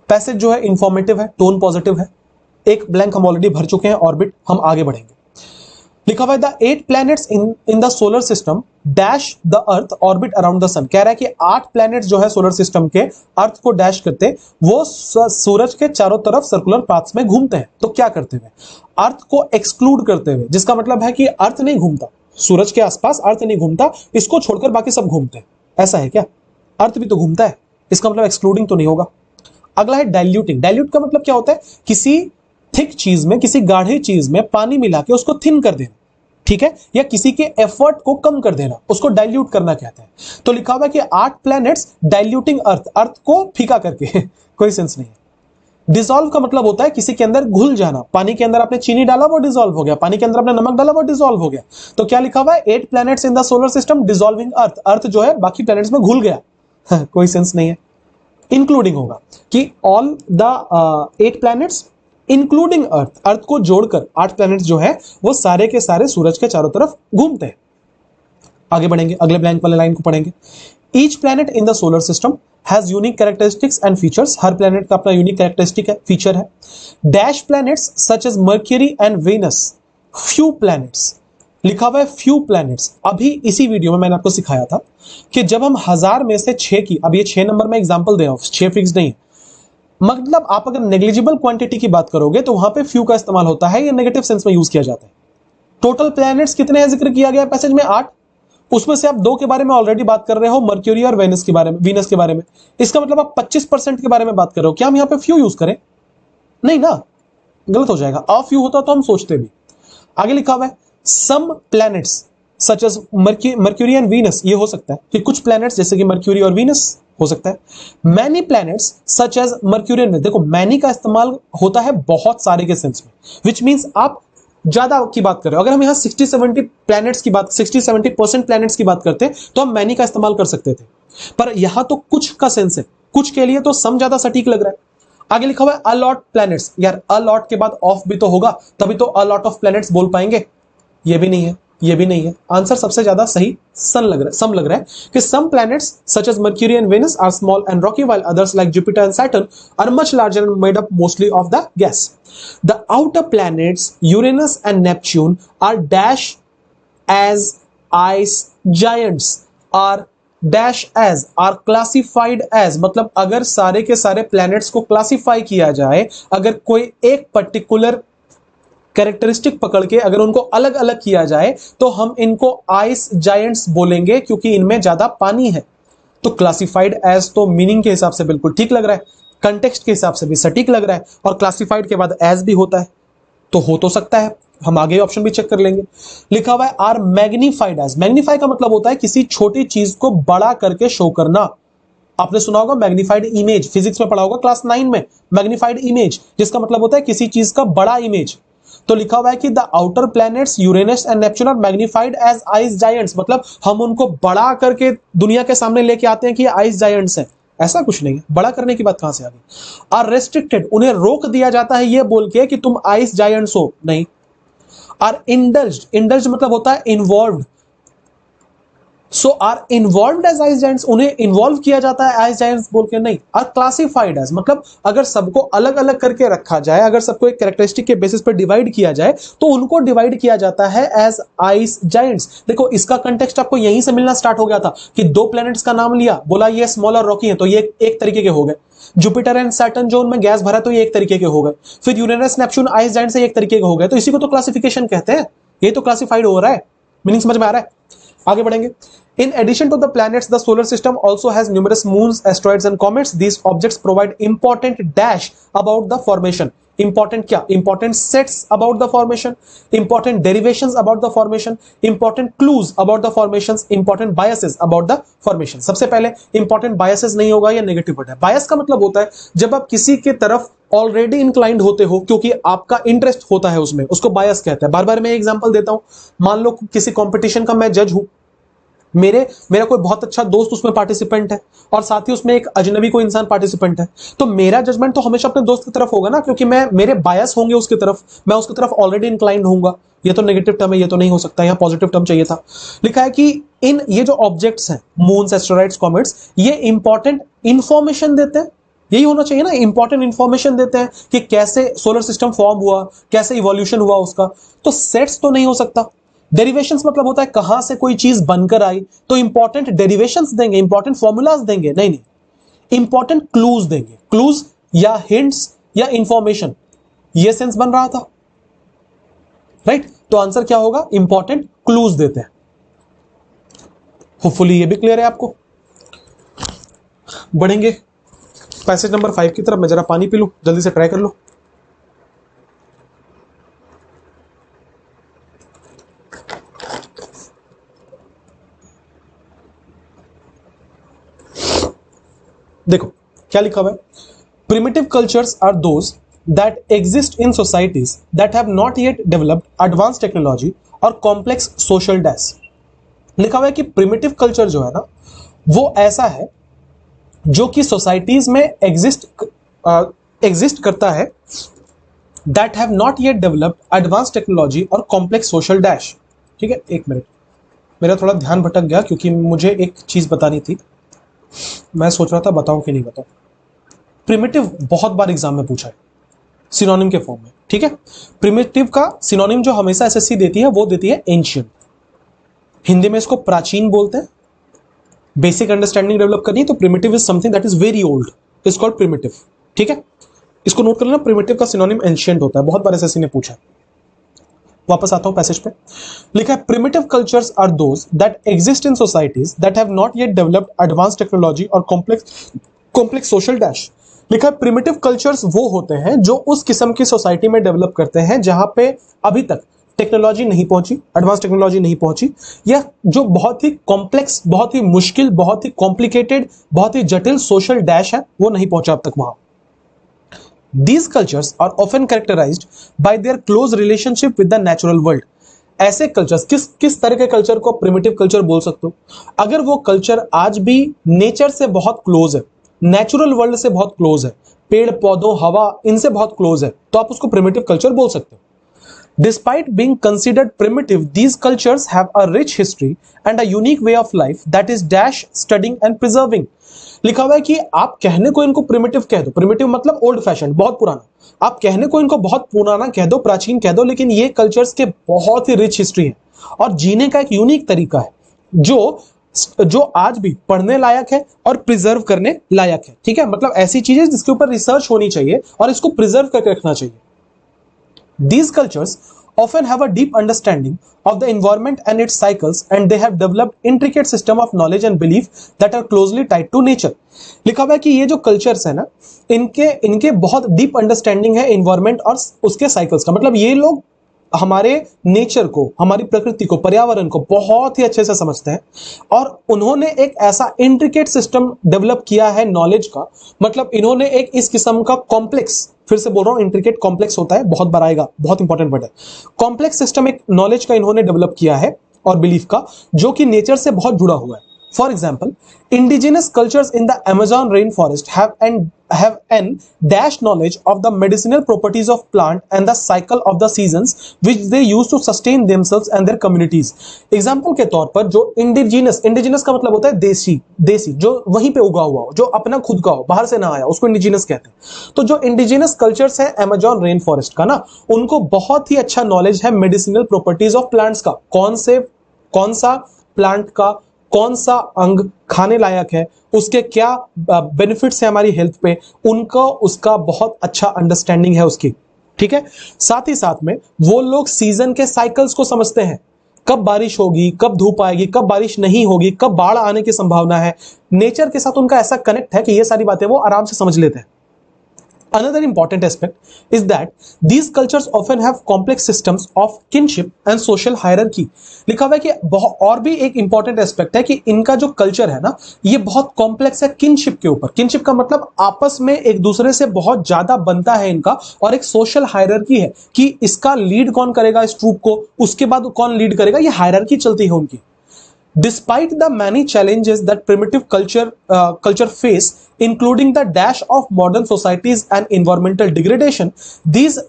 पैसेज जो है इंफॉर्मेटिव है, टोन पॉजिटिव है। एक ब्लैंक हम ऑलरेडी भर चुके हैं, ऑर्बिट। हम आगे बढ़ेंगे। लिखा हुआ है the 8 planets in the solar system dash the earth orbit around the sun. कह रहा है कि 8 प्लैनेट्स जो है सोलर सिस्टम के अर्थ को डैश करते, वो सूरज के चारों तरफ सर्कुलर पाथ्स में घूमते हैं। तो क्या करते हुए? अर्थ को एक्सक्लूड करते हुए, जिसका मतलब है कि अर्थ नहीं घूमता, सूरज के आसपास अर्थ नहीं घूमता, इसको छोड़कर बाकी सब घूमते हैं। ऐसा है क्या? अर्थ भी तो घूमता है, इसका मतलब एक्सक्लूडिंग तो नहीं होगा। अगला है डाइल्यूटिंग। डाइल्यूट का मतलब क्या होता है? किसी थिक चीज में, किसी गाढ़ी चीज में पानी मिला के उसको थिन कर देना, ठीक है, या किसी के एफर्ट को कम कर देना, उसको डाइल्यूट करना कहते हैं। तो लिखा हुआ है कि 8 प्लैनेट्स डाइल्यूटिंग अर्थ, अर्थ को फीका करके कोई सेंस नहीं है। डिसॉल्व का मतलब होता है किसी के अंदर घुल जाना। पानी के अंदर आपने चीनी डाला वो डिसॉल्व हो गया, पानी के अंदर आपने नमक डाला वो डिसॉल्व हो गया। तो क्या लिखा हुआ है? 8 planets in the solar system dissolving earth. Earth जो है बाकी प्लैनेट्स में घुल गया कोई सेंस नहीं है। इंक्लूडिंग होगा कि ऑल द 8 प्लैनेट्स इंक्लूडिंग अर्थ, अर्थ को जोड़कर 8 प्लैनेट्स जो है वो सारे के सारे सूरज के चारों तरफ घूमते हैं। आगे बढ़ेंगे, अगले ब्लैंक वाले लाइन को पढ़ेंगे। Each planet in the solar system has unique characteristics and features. हर प्लैनेट का अपना यूनिक कैरेक्टरिस्टिक है, फीचर है। Dash planets such as Mercury and Venus, few planets. लिखा हुआ है फ्यू प्लैनेट्स। अभी इसी वीडियो में मैंने आपको सिखाया था कि जब हम 1000 में से 6 की, अब ये 6 नंबर में एग्जाम्पल दे रहा हूं, 6 फिक्स नहीं है, मतलब आप अगर नेग्लिजिबल क्वांटिटी की बात करोगे तो वहां पे फ्यू का इस्तेमाल होता है, ये नेगेटिव सेंस में यूज किया जाता है। टोटल प्लैनेट्स कितने हैं जिक्र किया गया पैसेज में? 8। उसमें से आप 2 के बारे में ऑलरेडी बात कर रहे हो, मर्क्यूरी और वेनस के बारे में, वीनस के बारे में। इसका मतलब आप 25% के बारे में बात कर रहे हो। क्या हम यहां पे फ्यू यूज करें? नहीं ना, गलत हो जाएगा। अ फ्यू होता तो हम सोचते भी। आगे लिखा हुआ है some planets such as Mercury and Venus, ये हो सकता है कि कुछ प्लैनेट्स जैसे कि मर्क्यूरी और वीनस हो सकता है। Many planets such as Mercury and, देखो मैनी का इस्तेमाल होता है बहुत सारे के सेंस में, विच मींस आप ज्यादा की बात कर रहे हो। अगर हम यहां 60-70 प्लैनेट्स की बात, 60-70% प्लैनेट्स की बात करते तो हम मैनी का इस्तेमाल कर सकते थे, पर यहां तो कुछ का सेंस है, कुछ के लिए तो सम ज्यादा सटीक लग रहा है। आगे लिखा हुआ है अलॉट प्लैनेट्स। यार अलॉट के बाद ऑफ भी तो होगा, तभी तो अलॉट ऑफ प्लैनेट्स बोल पाएंगे। ये भी नहीं है, ये भी नहीं है। आंसर सबसे ज्यादा सही सम लग रहा है कि some planets such as Mercury and Venus are small and rocky while others like Jupiter and Saturn are much larger and made up mostly of the gas. The outer planets Uranus and Neptune are dash as ice giants are dash as are classified as, मतलब अगर सारे के सारे planets को classify किया जाए, अगर कोई एक पर्टिकुलर कैरेक्टरिस्टिक पकड़ के अगर उनको अलग अलग किया जाए तो हम इनको आइस जायंट्स बोलेंगे क्योंकि इनमें ज्यादा पानी है। तो क्लासिफाइड एज तो मीनिंग के हिसाब से बिल्कुल ठीक लग रहा है, कंटेक्स्ट के हिसाब से भी सटीक लग रहा है, और क्लासिफाइड के बाद एज भी होता है तो हो तो सकता है। हम आगे ऑप्शन भी चेक कर लेंगे। लिखा हुआ है आर मैग्नीफाइड एज। मैग्नीफाई का मतलब होता है किसी छोटी चीज को बड़ा करके शो करना। आपने सुना होगा मैग्नीफाइड इमेज, फिजिक्स में पढ़ा होगा क्लास 9 में, मैग्नीफाइड इमेज जिसका मतलब होता है किसी चीज का बड़ा इमेज। तो लिखा हुआ है कि the outer planets Uranus and Neptune are magnified as ice giants, मतलब हम उनको बड़ा करके दुनिया के सामने लेके आते हैं कि आइस जायंट्स हैं। ऐसा कुछ नहीं है, बड़ा करने की बात कहां से आ गई। आर रेस्ट्रिक्टेड, उन्हें रोक दिया जाता है ये बोल के कि तुम आइस जायंट्स हो, नहीं। आर इंडल्ज्ड, इंडल्ज्ड मतलब होता है involved, so are involved as ice giants, उन्हें इन्वॉल्व किया जाता है आइस जायंट्स बोल के, नहीं। आर क्लासिफाइड एज, मतलब अगर सबको अलग अलग करके रखा जाए, अगर सबको एक कैरेक्टरिस्टिक के बेसिस पर डिवाइड किया जाए तो उनको डिवाइड किया जाता है एज आइस जायंट्स। देखो इसका कंटेक्स्ट आपको यहीं से मिलना स्टार्ट हो गया था कि दो प्लैनेट्स का नाम लिया, बोला ये स्मॉल और रॉकी है तो ये एक तरीके के हो गए। जुपिटर एंड सैटर्न जो उनमें गैस भरा तो ये एक तरीके के हो गए। फिर यूरेनस नेपच्यून आइस जायंट से एक तरीके के हो गए, तो इसी को तो क्लासिफिकेशन कहते हैं। ये तो क्लासिफाइड हो रहा है, मीनिंग समझ में आ रहा है। आगे बढ़ेंगे। In addition to the planets, the solar system also has numerous moons, asteroids and comets. These objects provide important dash about the formation. Important क्या? Important sets about the formation, important derivations about the formation, important clues about the formations, important biases about the formation. सबसे पहले important biases नहीं होगा, या negative word है। बायस का मतलब होता है जब आप किसी के तरफ ऑलरेडी इंक्लाइंड होते हो क्योंकि आपका इंटरेस्ट होता है उसमें, उसको बायस कहते हैं। बार बार मैं एग्जांपल देता हूं। मान लो किसी कंपटीशन का मैं जज हूं, मेरा कोई बहुत अच्छा दोस्त उसमें पार्टिसिपेंट है और साथ ही उसमें एक अजनबी कोई इंसान पार्टिसिपेंट है, तो मेरा जजमेंट तो हमेशा अपने दोस्त की तरफ होगा ना, क्योंकि मेरे बायस होंगे उसकी तरफ, मैं उसकी तरफ ऑलरेडी इंक्लाइंड होऊंगा। ये तो नेगेटिव टर्म है, ये तो नहीं हो सकता, यहाँ पॉजिटिव टर्म चाहिए था। लिखा है कि इन ये जो ऑब्जेक्ट्स हैं, मून्स, एस्टेरॉइड्स, कॉमेट्स, ये इंपॉर्टेंट इंफॉर्मेशन देते हैं। यही होना चाहिए ना, इंपॉर्टेंट इंफॉर्मेशन देते हैं कि कैसे सोलर सिस्टम फॉर्म हुआ, कैसे इवोल्यूशन हुआ उसका। तो सेट्स तो नहीं हो सकता। डेरिवेशंस मतलब होता है कहां से कोई चीज बनकर आई, तो इंपॉर्टेंट डेरिवेशंस देंगे, इंपॉर्टेंट फॉर्मूलाज देंगे, नहीं, इंपॉर्टेंट क्लूज देंगे। क्लूज या हिंट्स या इंफॉर्मेशन, ये सेंस बन रहा था, राइट। तो आंसर क्या होगा? इंपॉर्टेंट क्लूज देते हैं। होपफुली ये भी क्लियर है आपको। बढ़ेंगे पैसेज नंबर 5 की तरफ। मैं जरा पानी पी लूं, जल्दी से ट्राई कर लो। देखो क्या लिखा हुआ है। Primitive cultures are those that exist in societies that have not yet developed advance technology और कॉम्प्लेक्स सोशल डैश। लिखा हुआ है कि प्रिमिटिव कल्चर जो है ना, वो ऐसा है जो कि सोसाइटीज में एग्जिस्ट करता है, that have not yet developed advance technology और कॉम्प्लेक्स सोशल डैश। ठीक है, एक मिनट, मेरा थोड़ा ध्यान भटक गया क्योंकि मुझे एक चीज बतानी थी। मैं सोच रहा था बताऊं कि नहीं बताऊं। प्रिमिटिव बहुत बार एग्जाम में पूछा है सिनोनिम के फॉर्म में। ठीक है, प्रिमिटिव का सिनोनिम जो हमेशा एसएससी देती है वो देती है एंशिएंट। हिंदी में इसको प्राचीन बोलते हैं। बेसिक अंडरस्टैंडिंग डेवलप करनी है तो primitive is something that is very old, is called primitive. ठीक है, इसको नोट कर लेना, प्रिमिटिव का सिनोनिम एंशिएंट होता है। बहुत बार एसएससी ने पूछा है। वापस आता हूं पैसेज पे। लिखा है primitive cultures are those that exist in societies that have not yet developed advance technology और कॉम्प्लेक्स सोशल डैश। लिखा है प्रिमिटिव कल्चर्स वो होते हैं जो उस किस्म की सोसाइटी में डेवलप करते हैं जहां पे अभी तक टेक्नोलॉजी नहीं पहुंची, एडवांस टेक्नोलॉजी नहीं पहुंची, या जो बहुत ही कॉम्प्लेक्स, बहुत ही मुश्किल, बहुत ही कॉम्प्लिकेटेड, बहुत ही जटिल सोशल डैश है, वो नहीं पहुंचा अब तक वहां। These cultures are often characterized by their close relationship with the natural world. ऐसे कल्चर्स, किस तरह के कल्चर को प्रिमिटिव कल्चर बोल सकते हो? अगर वो कल्चर आज भी नेचर से बहुत क्लोज है, नेचुरल वर्ल्ड से बहुत क्लोज है, पेड़ पौधों, हवा, इनसे बहुत क्लोज है, तो आप उसको प्रिमिटिव कल्चर बोल सकते हो। Despite being considered primitive, these cultures have a rich history and a unique way of life that is dash studying and preserving. लिखा हुआ है कि आप कहने को इनको प्रिमिटिव कह दो, प्रिमिटिव मतलब ओल्ड फैशन, बहुत पुराना, आप कहने को इनको बहुत पुराना कह दो, प्राचीन कह दो, लेकिन ये कल्चर्स के बहुत ही रिच हिस्ट्री है और जीने का एक यूनिक तरीका है जो आज भी पढ़ने लायक है और प्रिजर्व करने लायक है। ठीक है, मतलब ऐसी चीजें जिसके ऊपर रिसर्च होनी चाहिए और इसको प्रिजर्व करके रखना चाहिए। These cultures often have a deep understanding of the environment and its cycles, and they have developed intricate system of knowledge and belief that are closely tied to nature. लिखा हुआ है कि ये जो कल्चर्स है ना, इनके बहुत डीप अंडरस्टैंडिंग है एनवायरमेंट और उसके साइकिल्स का। मतलब ये लोग हमारे नेचर को, हमारी प्रकृति को, पर्यावरण को बहुत ही अच्छे से समझते हैं और उन्होंने एक ऐसा इंट्रिकेट सिस्टम डेवलप किया है नॉलेज का। मतलब इन्होंने एक इस किस्म का कॉम्प्लेक्स, फिर से बोल रहा हूं, इंट्रिकेट कॉम्प्लेक्स होता है, बहुत बार आएगा, बहुत इंपॉर्टेंट वर्ड है। कॉम्प्लेक्स सिस्टम एक नॉलेज का इन्होंने डेवलप किया है और बिलीफ का, जो कि नेचर से बहुत जुड़ा हुआ है। For example, indigenous cultures in the Amazon rainforest have an dash knowledge of the medicinal properties of plant and the cycle of the seasons, which they use to sustain themselves and their communities. Example के तौर पर जो indigenous का मतलब होता है देसी, जो वहीं पे उगा हुआ हो, जो अपना खुद का हो, बाहर से ना आया, उसको indigenous कहते हैं। तो जो indigenous cultures है Amazon rainforest का ना, उनको बहुत ही अच्छा नॉलेज है medicinal properties of plants का। कौन सा प्लांट का कौन सा अंग खाने लायक है, उसके क्या बेनिफिट्स है हमारी हेल्थ पे, उनको उसका बहुत अच्छा अंडरस्टैंडिंग है उसकी। ठीक है, साथ ही साथ में वो लोग सीजन के साइकिल्स को समझते हैं, कब बारिश होगी, कब धूप आएगी, कब बारिश नहीं होगी, कब बाढ़ आने की संभावना है। नेचर के साथ उनका ऐसा कनेक्ट है कि ये सारी बातें वो आराम से समझ लेते हैं। Another important aspect is that these cultures often have complex systems of kinship and social hierarchy. लिखा हुआ है कि और भी एक इंपॉर्टेंट एस्पेक्ट है कि इनका जो कल्चर है ना, ये बहुत कॉम्प्लेक्स है किनशिप के ऊपर। किनशिप का मतलब आपस में एक दूसरे से बहुत ज्यादा बनता है इनका, और एक सोशल हायरार्की है कि इसका लीड कौन करेगा इस ट्रूप को, उसके बाद कौन लीड करेगा, ये हायरार्की चलती है उनकी। Despite the many challenges that primitive culture face, including the dash of modern societies and environmental degradation, these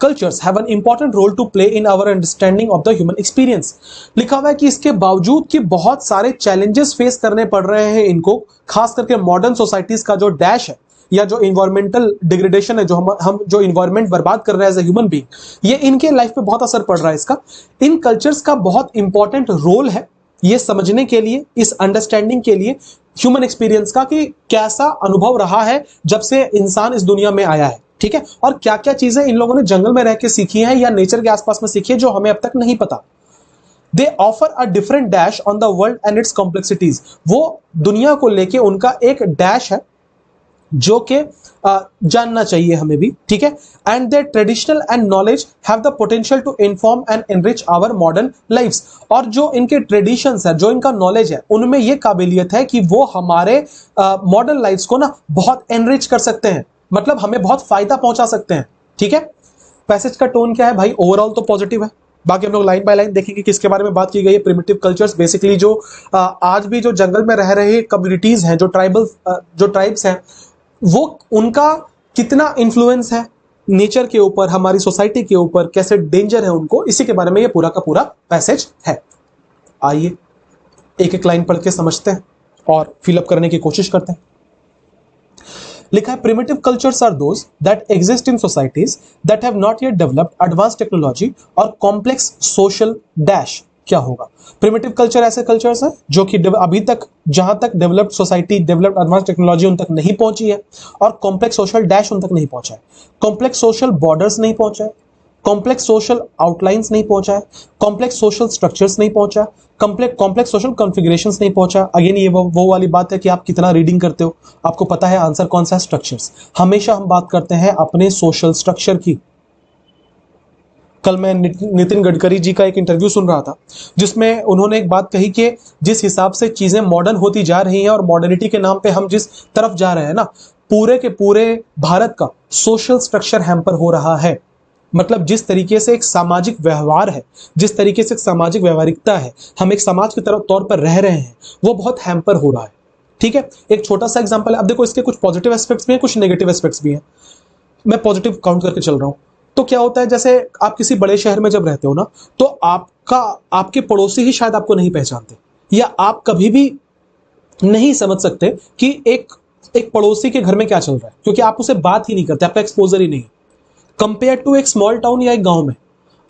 cultures have an important role to play in our understanding of the human experience. लिखा हुआ है कि इसके बावजूद कि बहुत सारे challenges face करने पड़ रहे हैं इनको, खास करके मॉडर्न सोसाइटीज का जो डैश है या जो इन्वायरमेंटल डिग्रेडेशन है, जो हम जो इन्वायरमेंट बर्बाद कर रहे हैं एज ए ह्यूमन बीइंग, ये इनके लाइफ पे बहुत असर पड़ रहा है इसका। इन कल्चर्स का बहुत इंपॉर्टेंट रोल है ये समझने के लिए, इस अंडरस्टैंडिंग के लिए ह्यूमन एक्सपीरियंस का, कि कैसा अनुभव रहा है जब से इंसान इस दुनिया में आया है। ठीक है, और क्या क्या चीजें इन लोगों ने जंगल में रह के सीखी हैं या नेचर के आसपास में सीखी है जो हमें अब तक नहीं पता। दे offer a different dash on the world and it's complexities. वो दुनिया को लेके उनका एक डैश है जो कि जानना चाहिए हमें भी। ठीक है, and their traditional and knowledge have the potential to inform and enrich our modern lifes. और जो इनके ट्रेडिशंस है, जो इनका नॉलेज है, उनमें यह काबिलियत है कि वो हमारे मॉडर्न लाइफ्स को ना बहुत एनरिच कर सकते हैं, मतलब हमें बहुत फायदा पहुंचा सकते हैं। ठीक है, पैसेज का टोन क्या है भाई, ओवरऑल तो पॉजिटिव है। बाकी हम लोग लाइन बाय लाइन देखेंगे किसके बारे में बात की गई है। प्रिमिटिव कल्चर्स बेसिकली जो आज भी जो जंगल में रह रहे कम्युनिटीज हैं, जो ट्राइब्स हैं, वो उनका कितना इन्फ्लुएंस है नेचर के ऊपर, हमारी सोसाइटी के ऊपर, कैसे डेंजर है उनको, इसी के बारे में ये पूरा का पूरा पैसेज है। आइए एक एक लाइन पढ़ के समझते हैं और फिलअप करने की कोशिश करते हैं। लिखा है, primitive cultures are those that exist in societies that have not yet developed advance technology और कॉम्प्लेक्स सोशल डैश। क्या होगा? प्रिमिटिव कल्चर ऐसे कल्चर्स हैं जो कि अभी तक, जहां तक developed society, developed advance technology उन तक नहीं पहुंची है, और कॉम्प्लेक्स सोशल डैश उन तक नहीं पहुंचा है। कॉम्प्लेक्स सोशल बॉर्डर्स नहीं पहुंचा है, कॉम्प्लेक्स सोशल आउटलाइंस नहीं पहुंचा है, कॉम्प्लेक्स सोशल स्ट्रक्चर्स नहीं पहुंचा, कॉम्प्लेक्स सोशल कॉन्फ़िगरेशंस नहीं पहुंचा। अगेन ये वो वाली बात है कि आप कितना रीडिंग करते हो, आपको पता है आंसर कौन सा है, स्ट्रक्चर्स। हमेशा हम बात करते हैं अपने सोशल स्ट्रक्चर की। कल मैं नितिन गडकरी जी का एक इंटरव्यू सुन रहा था जिसमें उन्होंने एक बात कही कि जिस हिसाब से चीजें मॉडर्न होती जा रही हैं और मॉडर्निटी के नाम पे हम जिस तरफ जा रहे हैं ना, पूरे के पूरे भारत का सोशल स्ट्रक्चर हैम्पर हो रहा है। मतलब जिस तरीके से एक सामाजिक व्यवहार है, जिस तरीके से एक सामाजिक व्यवहारिकता है, हम एक समाज के तौर पर रह रहे हैं, वो बहुत हैम्पर हो रहा है। ठीक है, एक छोटा सा एग्जांपल है। अब देखो, इसके कुछ पॉजिटिव एस्पेक्ट्स भी हैं, कुछ नेगेटिव एस्पेक्ट्स भी हैं। मैं पॉजिटिव काउंट करके चल रहा हूं। तो क्या होता है, जैसे आप किसी बड़े शहर में जब रहते हो ना, तो आपके पड़ोसी ही शायद आपको नहीं पहचानते, या आप कभी भी नहीं समझ सकते कि एक पड़ोसी के घर में क्या चल रहा है, क्योंकि आप उसे बात ही नहीं करते, आपका एक्सपोजर ही नहीं। कंपेयर टू एक स्मॉल टाउन या एक गांव में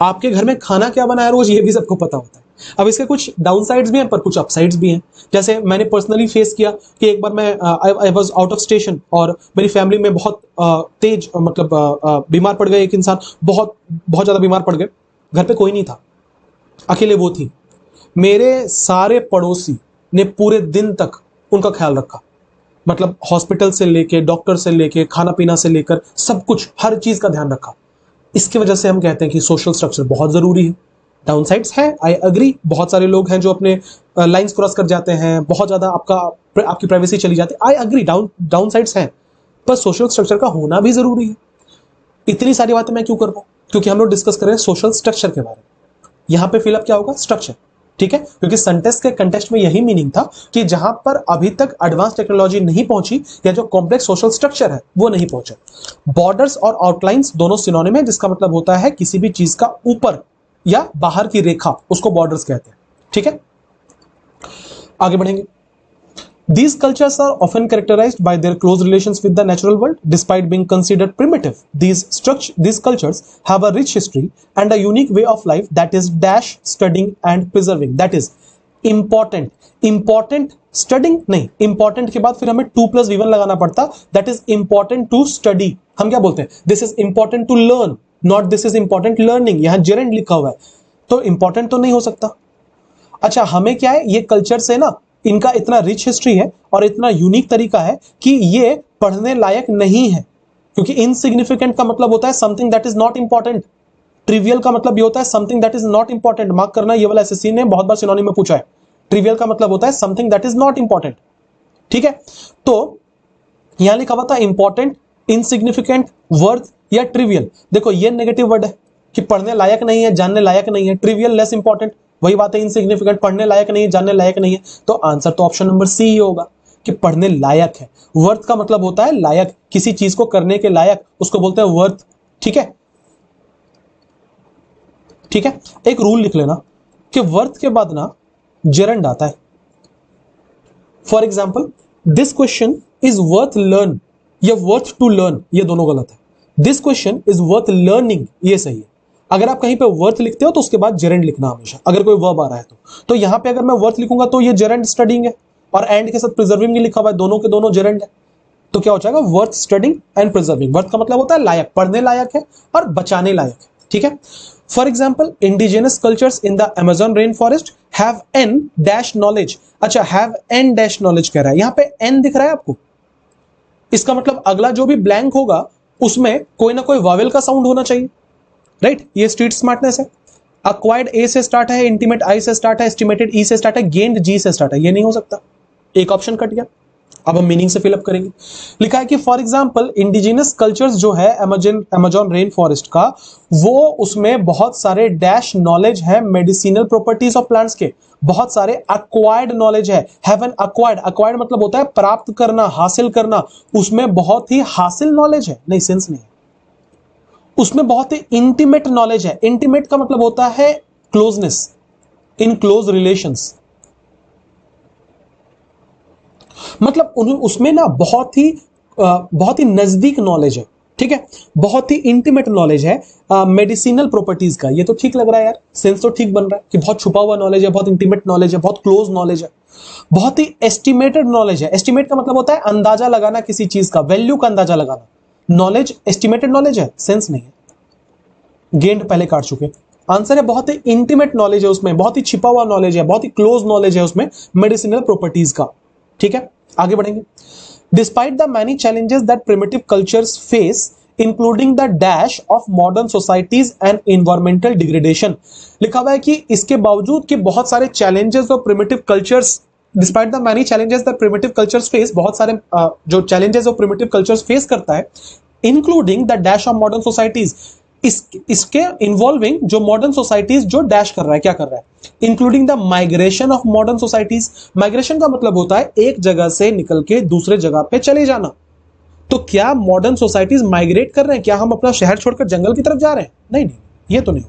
आपके घर में खाना क्या बना है रोज, ये भी सबको पता होता है। अब इसके कुछ डाउन साइड्स भी हैं, पर कुछ अपसाइड्स भी हैं। जैसे मैंने पर्सनली फेस किया कि एक बार मैं I was out of station, और मेरी फैमिली में बहुत तेज मतलब बीमार पड़ गए। एक इंसान बहुत बहुत ज्यादा बीमार पड़ गए, घर पे कोई नहीं था, अकेले वो थी। मेरे सारे पड़ोसी ने पूरे दिन तक उनका ख्याल रखा, मतलब हॉस्पिटल से लेके, डॉक्टर से लेके, खाना पीना से लेकर सब कुछ, हर चीज का ध्यान रखा। इसकी वजह से हम कहते हैं कि सोशल स्ट्रक्चर बहुत जरूरी है। डाउन साइड्स है, आई अग्री, बहुत सारे लोग हैं जो अपने लाइंस क्रॉस कर जाते हैं, बहुत ज्यादा आपकी प्राइवेसी चली जाती है, आई अग्री, डाउन साइड्स हैं, पर सोशल स्ट्रक्चर का होना भी जरूरी है। इतनी सारी बातें मैं क्यों कर रहा हूं, क्योंकि हम लोग डिस्कस कर रहे हैं सोशल स्ट्रक्चर के बारे में। यहां पे फिलअप क्या होगा, स्ट्रक्चर, ठीक है, क्योंकि सेंटेंस के कंटेक्स्ट में यही मीनिंग था कि जहां पर अभी तक एडवांस टेक्नोलॉजी नहीं पहुंची, या जो कॉम्प्लेक्स सोशल स्ट्रक्चर है वो नहीं पहुंचा। बॉर्डर्स और आउटलाइंस दोनों सिनोनिम है, जिसका मतलब होता है किसी भी चीज का ऊपर या बाहर की रेखा, उसको बॉर्डर्स कहते हैं, ठीक है। आगे बढ़ेंगे। These cultures are often characterized by their close relations with the natural world, despite being considered primitive. These cultures have a rich history and a unique way of life that is dash studying and preserving. That is important. Important studying नहीं, important के बाद फिर हमें 2+V1 लगाना पड़ता. That is important to study. हम क्या बोलते हैं? This is important to learn, not this is important learning. यहाँ gerund लिखा हुआ है, तो important तो नहीं हो सकता। अच्छा, हमें क्या है, ये कल्चर से ना, इनका इतना रिच हिस्ट्री है और इतना यूनिक तरीका है कि ये पढ़ने लायक नहीं है, क्योंकि इनसिग्निफिकेंट का मतलब होता है something that is not important. Trivial का मतलब ये होता है something that is not important. Mark करना, ये वाला एसएससी ने बहुत बार सिनोनिम में पूछा है। ट्रिवियल का मतलब होता है something that is not important, ठीक है। तो यहां लिखा हुआ था इंपॉर्टेंट, इनसिग्निफिकेंट, वर्थ या ट्रिवियल। देखो ये नेगेटिव वर्ड है कि पढ़ने लायक नहीं है, जानने लायक नहीं है। ट्रिवियल लेस इंपॉर्टेंट, वही बात है, इनसिग्निफिकेंट पढ़ने लायक नहीं है, जानने लायक नहीं है। तो आंसर तो ऑप्शन नंबर सी ही होगा कि पढ़ने लायक है। वर्थ का मतलब होता है लायक, किसी चीज को करने के लायक, उसको बोलते हैं वर्थ, ठीक है। ठीक है, एक रूल लिख लेना कि वर्थ के बाद ना जेरंड आता है। For example, this question is worth learn या वर्थ टू लर्न, ये दोनों गलत है। This question is worth learning, ये सही है। अगर आप कहीं पे वर्थ लिखते हो तो उसके बाद जेरेंड लिखना हमेशा, अगर कोई वर्ब आ रहा है तो यहां पे अगर मैं वर्थ लिखूंगा तो ये जेरेंड स्टडिंग है, और एंड के साथ प्रिजर्विंग लिखा हुआ है, दोनों के दोनों जेरेंड है। तो क्या हो जाएगा, worth studying and preserving. Worth का मतलब होता है लायक, पढ़ने लायक है और बचाने लायक है, ठीक है। For example, indigenous cultures in the Amazon rain forest have an dash knowledge. अच्छा, हैव एन डैश नॉलेज कह रहा है, यहां पे एन दिख रहा है आपको, इसका मतलब अगला जो भी ब्लैंक होगा उसमें कोई ना कोई वावेल का साउंड होना चाहिए, राइट। ये स्ट्रीट स्मार्टनेस है। अक्वायर्ड ए से स्टार्ट है, इंटीमेट आई से स्टार्ट है, एस्टिमेटेड ई से स्टार्ट है, गेन्ड जी से स्टार्ट है, ये नहीं हो सकता। एक ऑप्शन कट गया। अब हम मीनिंग से फिलअप करेंगे। लिखा है कि फॉर एग्जांपल, इंडिजिनस कल्चर्स जो है अमेजन रेन फॉरेस्ट का, वो उसमें बहुत सारे डैश नॉलेज है मेडिसिनल प्रॉपर्टीज ऑफ प्लांट्स के, बहुत सारे अक्वायर्ड नॉलेज है। हैव एन अक्वायर्ड, अक्वायर्ड मतलब होता है प्राप्त करना, हासिल करना, उसमें बहुत ही हासिल नॉलेज है, नहीं सेंस नहीं है। उसमें बहुत ही इंटीमेट नॉलेज है। इंटीमेट का मतलब होता है क्लोजनेस, इन क्लोज रिलेशंस, मतलब उसमें ना बहुत ही नजदीक नॉलेज है, ठीक है, बहुत ही इंटीमेट नॉलेज है मेडिसिनल प्रॉपर्टीज का। ये तो ठीक लग रहा है यार, सेंस तो ठीक बन रहा है कि बहुत छुपा हुआ नॉलेज है, बहुत इंटीमेट नॉलेज है, बहुत क्लोज नॉलेज है, बहुत ही एस्टिमेटेड नॉलेज है। एस्टिमेट का मतलब होता है अंदाजा लगाना किसी चीज का, वैल्यू का अंदाजा लगाना। नॉलेज एस्टिमेटेड नॉलेज है, सेंस नहीं है। गेंद पहले काट चुके। आंसर है बहुत ही इंटीमेट नॉलेज है उसमें, बहुत ही छिपा हुआ नॉलेज है, बहुत ही क्लोज नॉलेज है उसमें मेडिसिनल प्रॉपर्टीज का, ठीक है। आगे बढ़ेंगे। Despite the many challenges that primitive cultures face including the dash of modern societies and environmental degradation. लिखा हुआ है कि इसके बावजूद कि बहुत सारे चैलेंजेस और primitive cultures, despite the many challenges that primitive cultures face, बहुत सारे जो चैलेंजेस और प्रिमिटिव कल्चर्स फेस करता है, including the dash of modern societies, इसके इन्वॉल्विंग जो मॉडर्न सोसाइटीज जो डैश कर रहा है, क्या कर रहा है, including the migration of modern societies. Migration का मतलब होता है एक जगह से निकल के दूसरे जगह पे चले जाना। तो क्या मॉडर्न सोसाइटीज माइग्रेट कर रहे हैं? क्या हम अपना शहर छोड़कर जंगल की तरफ जा रहे हैं? नहीं नहीं, ये तो नहीं।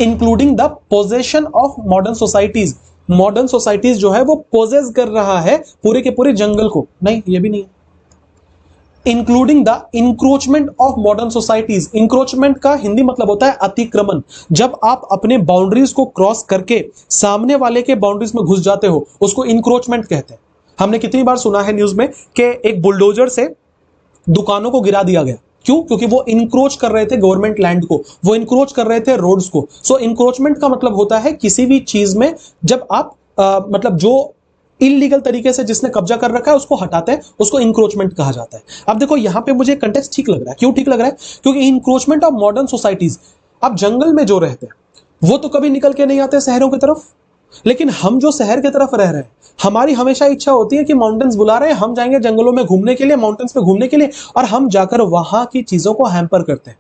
Including the possession of modern societies, modern societies जो है वो पोजेस कर रहा है पूरे के पूरे जंगल को? नहीं, ये भी नहीं है। Including the encroachment of modern societies, encroachment का हिंदी मतलब होता है अतिक्रमण। जब आप अपने बाउंड्रीज को क्रॉस करके सामने वाले के बाउंड्रीज में घुस जाते हो, उसको इंक्रोचमेंट कहते हैं। हमने कितनी बार सुना है न्यूज में कि एक बुलडोजर से दुकानों को गिरा दिया गया। क्यों? क्योंकि वो इंक्रोच कर रहे थे गवर्नमेंट लैंड को, वो इंक्रोच कर रहे थे रोड्स को। सो इंक्रोचमेंट का मतलब होता है किसी भी चीज में जब आप मतलब जो इलीगल तरीके से जिसने कब्जा कर रखा है उसको हटाते हैं, उसको इंक्रोचमेंट कहा जाता है। अब देखो यहां पे मुझे कंटेक्स्ट ठीक लग रहा है। क्यों ठीक लग रहा है? क्योंकि इंक्रोचमेंट ऑफ मॉडर्न सोसाइटीज, अब जंगल में जो रहते हैं वो तो कभी निकल के नहीं आते शहरों की तरफ, लेकिन हम जो शहर की तरफ रह रहे हैं, हमारी हमेशा इच्छा होती है कि माउंटेन्स बुला रहे हैं, हम जाएंगे जंगलों में घूमने के लिए, माउंटेन्स पे घूमने के लिए, और हम जाकर वहां की चीजों को हैम्पर करते हैं।